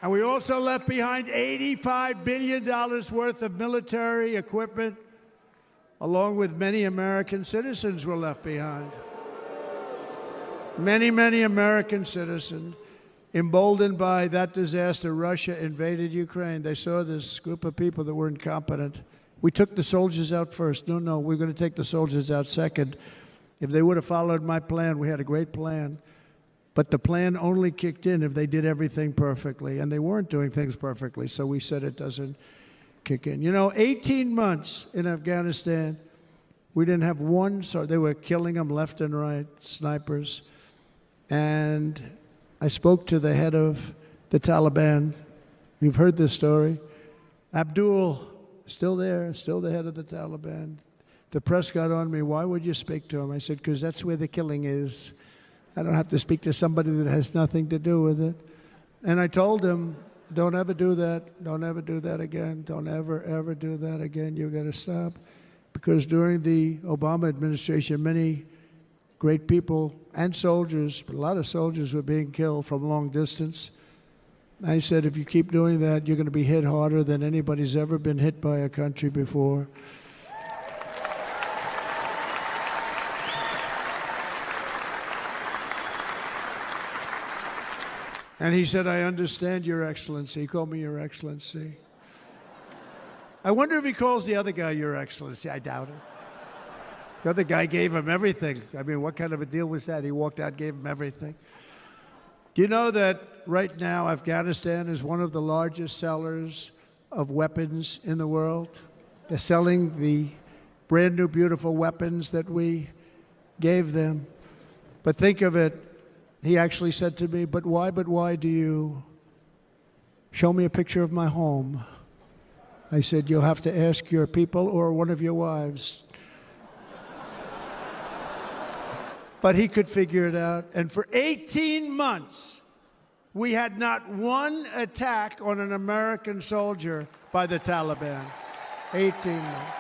And we also left behind $85 billion worth of military equipment, along with many American citizens were left behind. Many, many American citizens, emboldened by that disaster. Russia invaded Ukraine. They saw this group of people that were incompetent. We took the soldiers out first. No, we're going to take the soldiers out second. If they would have followed my plan, we had a great plan. But the plan only kicked in if they did everything perfectly, and they weren't doing things perfectly, so we said it doesn't kick in. 18 months in Afghanistan, we didn't have one, so they were killing them left and right, snipers. And I spoke to the head of the Taliban. You've heard this story. Abdul, still there, still the head of the Taliban. The press got on me, why would you speak to him? I said, because that's where the killing is. I don't have to speak to somebody that has nothing to do with it. And I told him, don't ever do that. Don't ever do that again. Don't ever do that again. You've got to stop. Because during the Obama administration, many great people and soldiers, but a lot of soldiers were being killed from long distance. I said, if you keep doing that, you're going to be hit harder than anybody's ever been hit by a country before. And he said, I understand, Your Excellency. He called me Your Excellency. I wonder if he calls the other guy Your Excellency. I doubt it. The other guy gave him everything. I mean, what kind of a deal was that? He walked out, gave him everything. Do you know that right now Afghanistan is one of the largest sellers of weapons in the world? They're selling the brand new, beautiful weapons that we gave them. But think of it. He actually said to me, but why do you show me a picture of my home? I said, you'll have to ask your people or one of your wives. But he could figure it out. And for 18 months, we had not one attack on an American soldier by the Taliban. 18 months.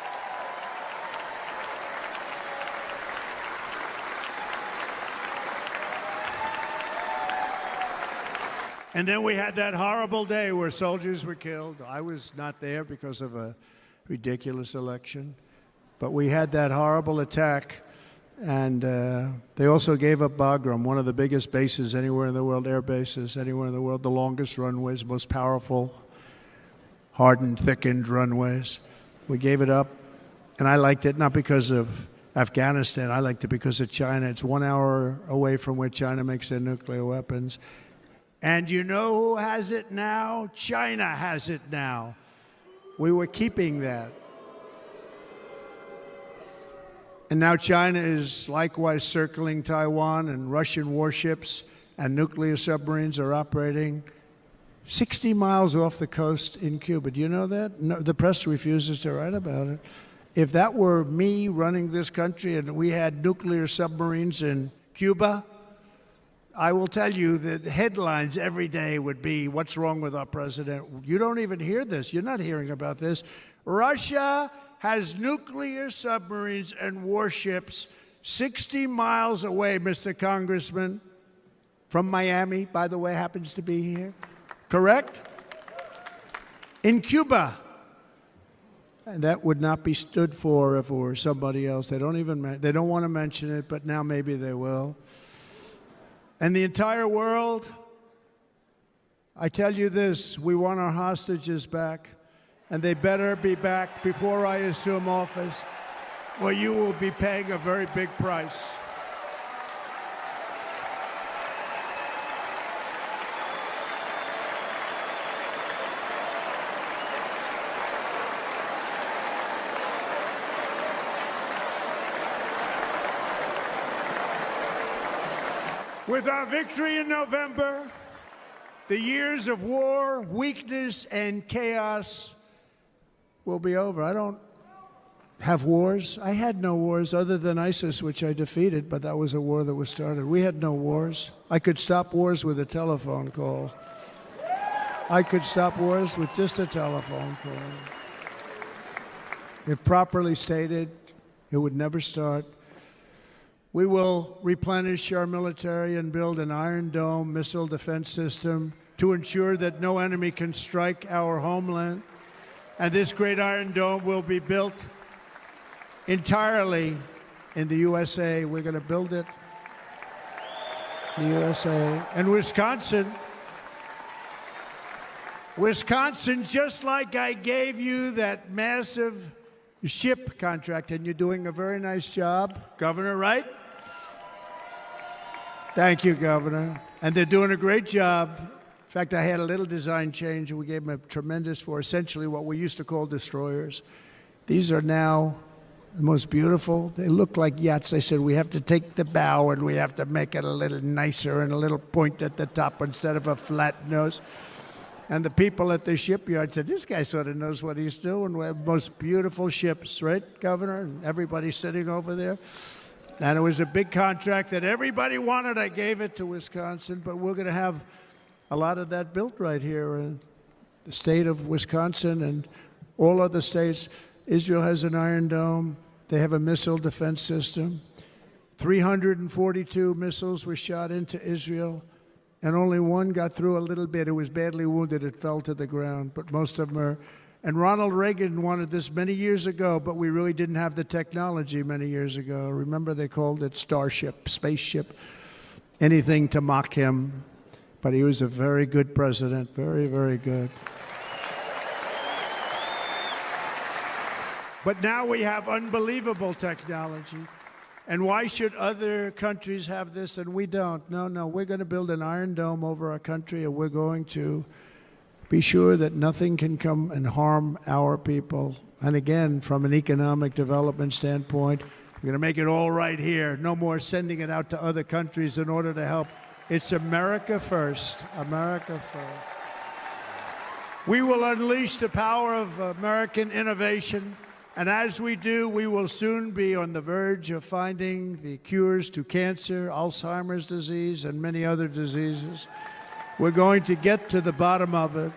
And then we had that horrible day where soldiers were killed. I was not there because of a ridiculous election. But we had that horrible attack. And they also gave up Bagram, one of the biggest bases anywhere in the world, air bases anywhere in the world, the longest runways, most powerful, hardened, thickened runways. We gave it up. And I liked it not because of Afghanistan. I liked it because of China. It's 1 hour away from where China makes their nuclear weapons. And you know who has it now? China has it now. We were keeping that. And now China is likewise circling Taiwan, and Russian warships and nuclear submarines are operating 60 miles off the coast in Cuba. Do you know that? No, the press refuses to write about it. If that were me running this country and we had nuclear submarines in Cuba, I will tell you that headlines every day would be, what's wrong with our president? You don't even hear this. You're not hearing about this. Russia has nuclear submarines and warships 60 miles away, Mr. Congressman, from Miami, by the way, happens to be here. Correct? In Cuba. And that would not be stood for if it were somebody else. They don't want to mention it, but now maybe they will. And the entire world, I tell you this, we want our hostages back, and they better be back before I assume office, or you will be paying a very big price. With our victory in November, the years of war, weakness, and chaos will be over. I don't have wars. I had no wars other than ISIS, which I defeated, but that was a war that was started. We had no wars. I could stop wars with a telephone call. I could stop wars with just a telephone call. If properly stated, it would never start. We will replenish our military and build an Iron Dome missile defense system to ensure that no enemy can strike our homeland. And this great Iron Dome will be built entirely in the USA. We're going to build it in the USA. And Wisconsin, just like I gave you that massive ship contract, and you're doing a very nice job, Governor, right? Thank you, Governor. And they're doing a great job. In fact, I had a little design change, and we gave them a tremendous for essentially what we used to call destroyers. These are now the most beautiful. They look like yachts. I said, we have to take the bow, and we have to make it a little nicer and a little point at the top instead of a flat nose. And the people at the shipyard said, this guy sort of knows what he's doing. We have the most beautiful ships, right, Governor? And everybody sitting over there. And it was a big contract that everybody wanted. I gave it to Wisconsin, but we're going to have a lot of that built right here in the state of Wisconsin and all other states. Israel has an Iron Dome. They have a missile defense system. 342 missiles were shot into Israel, and only one got through a little bit. It was badly wounded. It fell to the ground, but most of them are. And Ronald Reagan wanted this many years ago, but we really didn't have the technology many years ago. Remember, they called it Starship, spaceship, anything to mock him. But he was a very good president, very, very good. But now we have unbelievable technology. And why should other countries have this and we don't? No, we're going to build an Iron Dome over our country, and we're going to be sure that nothing can come and harm our people. And again, from an economic development standpoint, we're going to make it all right here. No more sending it out to other countries in order to help. It's America first. America first. We will unleash the power of American innovation. And as we do, we will soon be on the verge of finding the cures to cancer, Alzheimer's disease, and many other diseases. We're going to get to the bottom of it.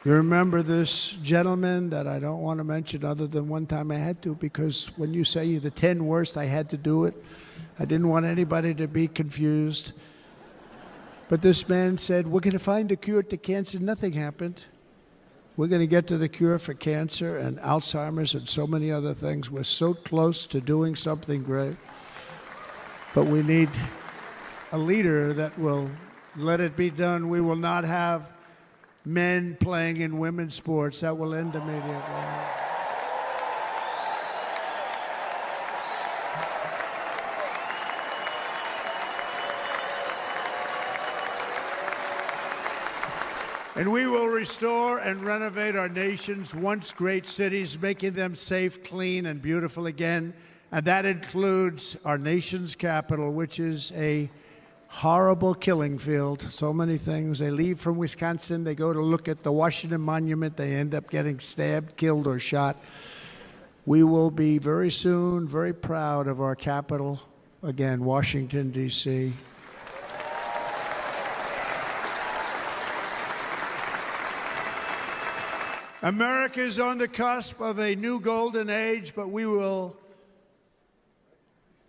You remember this gentleman that I don't want to mention other than one time I had to, because when you say the 10 worst, I had to do it. I didn't want anybody to be confused. But this man said, we're going to find a cure to cancer. Nothing happened. We're going to get to the cure for cancer and Alzheimer's and so many other things. We're so close to doing something great. But we need a leader that will let it be done. We will not have men playing in women's sports. That will end immediately. And we will restore and renovate our nation's once great cities, making them safe, clean, and beautiful again. And that includes our nation's capital, which is a horrible killing field. So many things. They leave from Wisconsin, they go to look at the Washington Monument, they end up getting stabbed, killed, or shot. We will be very soon very proud of our capital, again, Washington, D.C. America is on the cusp of a new golden age, but we will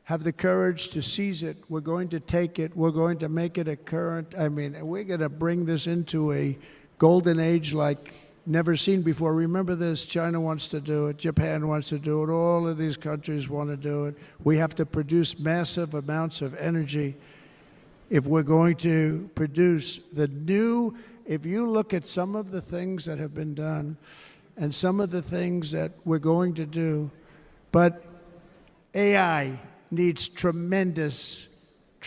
have the courage to seize it. We're going to take it. We're going to make it a current. We're going to bring this into a golden age like never seen before. Remember this, China wants to do it. Japan wants to do it. All of these countries want to do it. We have to produce massive amounts of energy if we're going to produce the new. If you look at some of the things that have been done and some of the things that we're going to do, but AI needs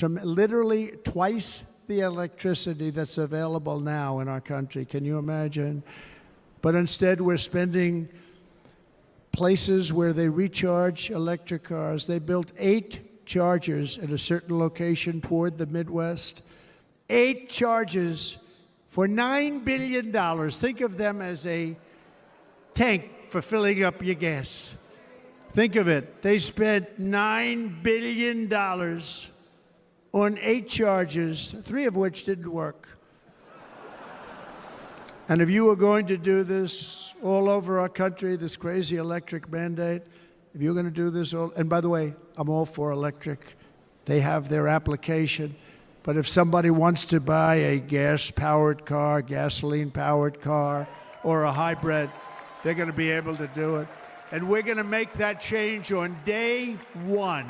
literally twice the electricity that's available now in our country. Can you imagine? But instead, we're spending places where they recharge electric cars. They built 8 chargers at a certain location toward the Midwest. 8 chargers for $9 billion. Think of them as a tank for filling up your gas. Think of it. They spent $9 billion on 8 chargers, 3 of which didn't work. And if you were going to do this all over our country, this crazy electric mandate, if you're going to do this all, and by the way, I'm all for electric. They have their application. But if somebody wants to buy a gas-powered car, gasoline-powered car, or a hybrid, they're going to be able to do it. And we're going to make that change on day one.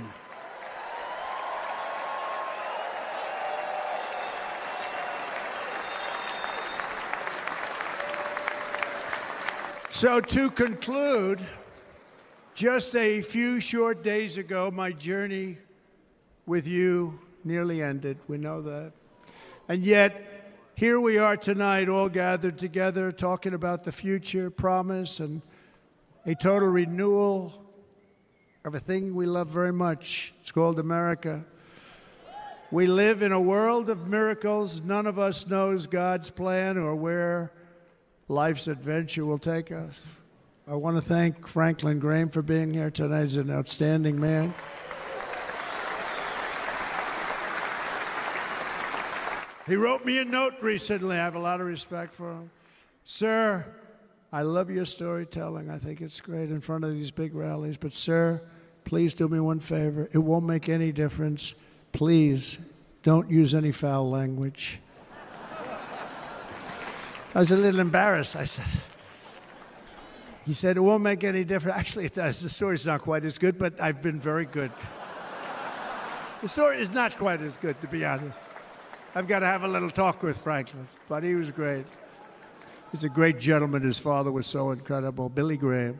So to conclude, just a few short days ago, my journey with you nearly ended. We know that. And yet, here we are tonight, all gathered together, talking about the future, promise, and a total renewal of a thing we love very much. It's called America. We live in a world of miracles. None of us knows God's plan or where life's adventure will take us. I want to thank Franklin Graham for being here tonight. He's an outstanding man. He wrote me a note recently. I have a lot of respect for him. Sir, I love your storytelling. I think it's great in front of these big rallies. But sir, please do me one favor. It won't make any difference. Please don't use any foul language. I was a little embarrassed. He said, it won't make any difference. Actually, it does. The story's not quite as good, but I've been very good. The story is not quite as good, to be honest. I've got to have a little talk with Franklin, but he was great. He's a great gentleman. His father was so incredible, Billy Graham.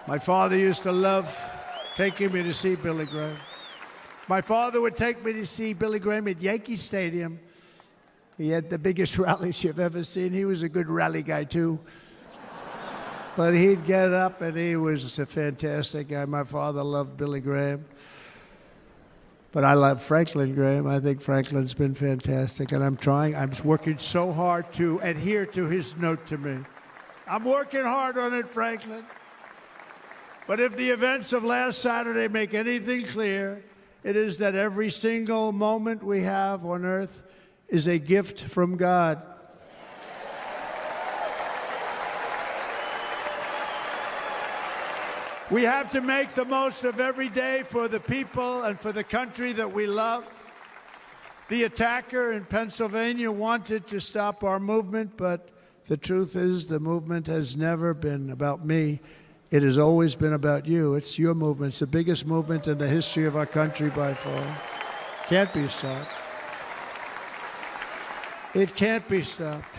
My father used to love taking me to see Billy Graham. My father would take me to see Billy Graham at Yankee Stadium. He had the biggest rallies you've ever seen. He was a good rally guy, too. But he'd get up, and he was a fantastic guy. My father loved Billy Graham. But I love Franklin Graham. I think Franklin's been fantastic, and I'm working so hard to adhere to his note to me. I'm working hard on it, Franklin. But if the events of last Saturday make anything clear, it is that every single moment we have on earth is a gift from God. We have to make the most of every day for the people and for the country that we love. The attacker in Pennsylvania wanted to stop our movement, but the truth is the movement has never been about me. It has always been about you. It's your movement. It's the biggest movement in the history of our country by far. Can't be stopped. It can't be stopped.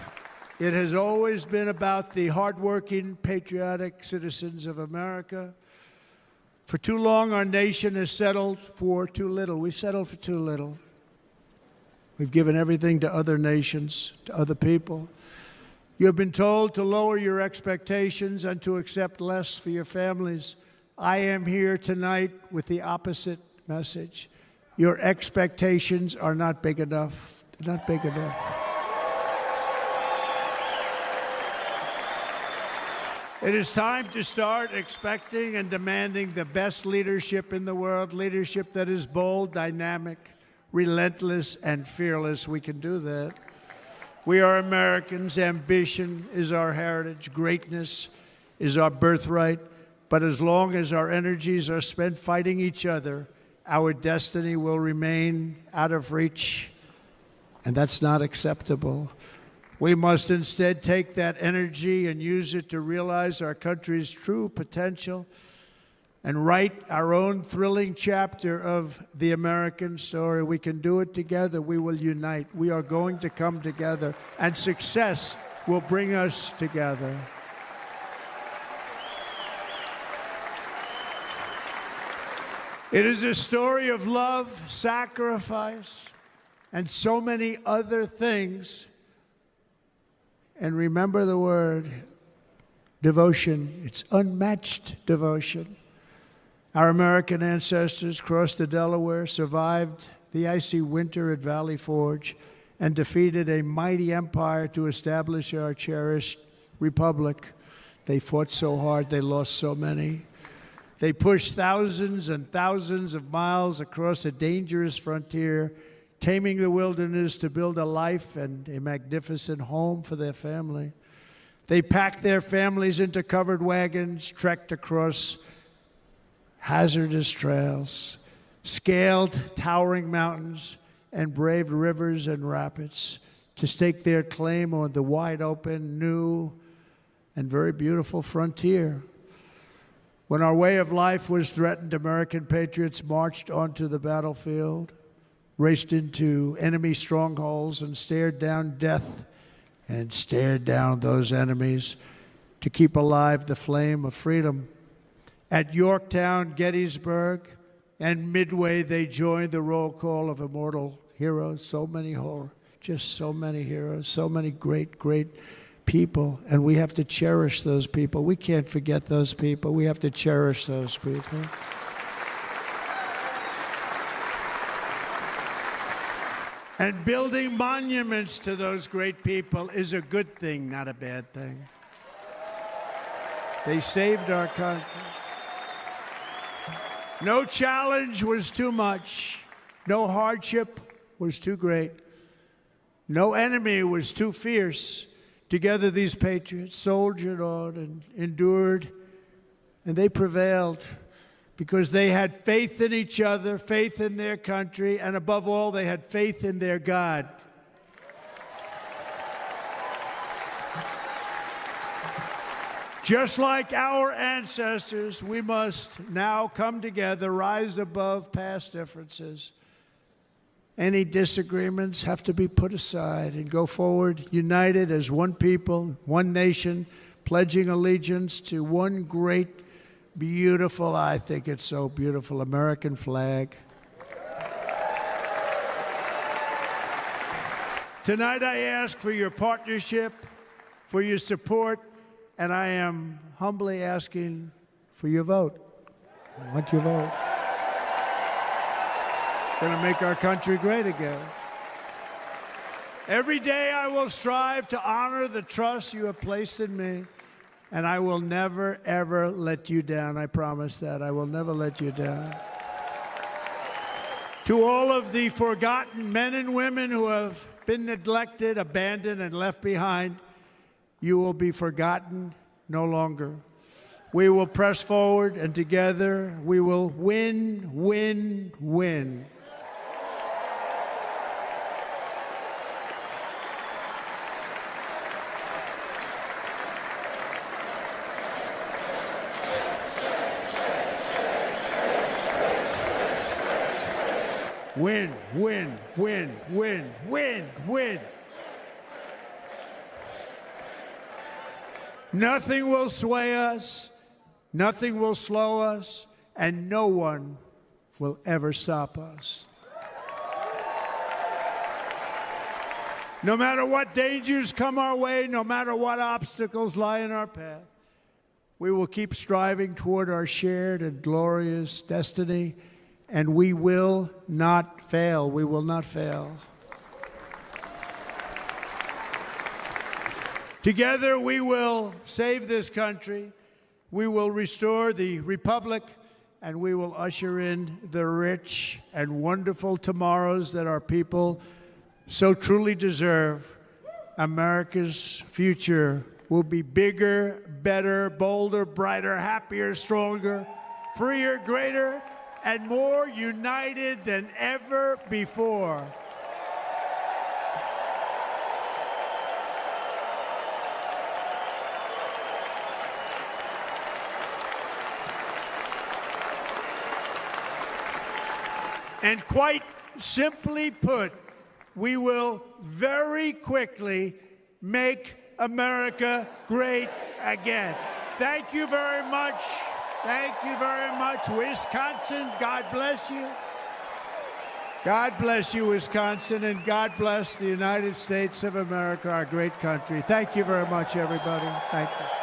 It has always been about the hardworking, patriotic citizens of America. For too long, our nation has settled for too little. We settled for too little. We've given everything to other nations, to other people. You have been told to lower your expectations and to accept less for your families. I am here tonight with the opposite message. Your expectations are not big enough. They're not big enough. It is time to start expecting and demanding the best leadership in the world, leadership that is bold, dynamic, relentless, and fearless. We can do that. We are Americans. Ambition is our heritage. Greatness is our birthright. But as long as our energies are spent fighting each other, our destiny will remain out of reach, and that's not acceptable. We must instead take that energy and use it to realize our country's true potential and write our own thrilling chapter of the American story. We can do it together. We will unite. We are going to come together, and success will bring us together. It is a story of love, sacrifice, and so many other things. And remember the word, devotion. It's unmatched devotion. Our American ancestors crossed the Delaware, survived the icy winter at Valley Forge, and defeated a mighty empire to establish our cherished republic. They fought so hard, they lost so many. They pushed thousands and thousands of miles across a dangerous frontier, taming the wilderness to build a life and a magnificent home for their family. They packed their families into covered wagons, trekked across hazardous trails, scaled towering mountains, and braved rivers and rapids to stake their claim on the wide open, new, and very beautiful frontier. When our way of life was threatened, American patriots marched onto the battlefield, raced into enemy strongholds, and stared down death and stared down those enemies to keep alive the flame of freedom. At Yorktown, Gettysburg, and Midway, they joined the roll call of immortal heroes. So many heroes, so many great, great people. And we have to cherish those people. We can't forget those people. We have to cherish those people. And building monuments to those great people is a good thing, not a bad thing. They saved our country. No challenge was too much. No hardship was too great. No enemy was too fierce. Together, these patriots soldiered on and endured, and they prevailed because they had faith in each other, faith in their country, and above all, they had faith in their God. Just like our ancestors, we must now come together, rise above past differences. Any disagreements have to be put aside and go forward united as one people, one nation, pledging allegiance to one great, beautiful, I think it's so beautiful, American flag. Tonight I ask for your partnership, for your support, and I am humbly asking for your vote. I want your vote. Going to make our country great again. Every day I will strive to honor the trust you have placed in me, and I will never, ever let you down. I promise that. I will never let you down. To all of the forgotten men and women who have been neglected, abandoned, and left behind, you will be forgotten no longer. We will press forward, and together we will win, win, win. Win, win, win, win, win, win. Nothing will sway us, nothing will slow us, and no one will ever stop us. No matter what dangers come our way, no matter what obstacles lie in our path, we will keep striving toward our shared and glorious destiny, and we will not fail. We will not fail. Together, we will save this country, we will restore the republic, and we will usher in the rich and wonderful tomorrows that our people so truly deserve. America's future will be bigger, better, bolder, brighter, happier, stronger, freer, greater, and more united than ever before. And quite simply put, we will very quickly make America great again. Thank you very much. Thank you very much, Wisconsin. God bless you. God bless you, Wisconsin, and God bless the United States of America, our great country. Thank you very much, everybody. Thank you.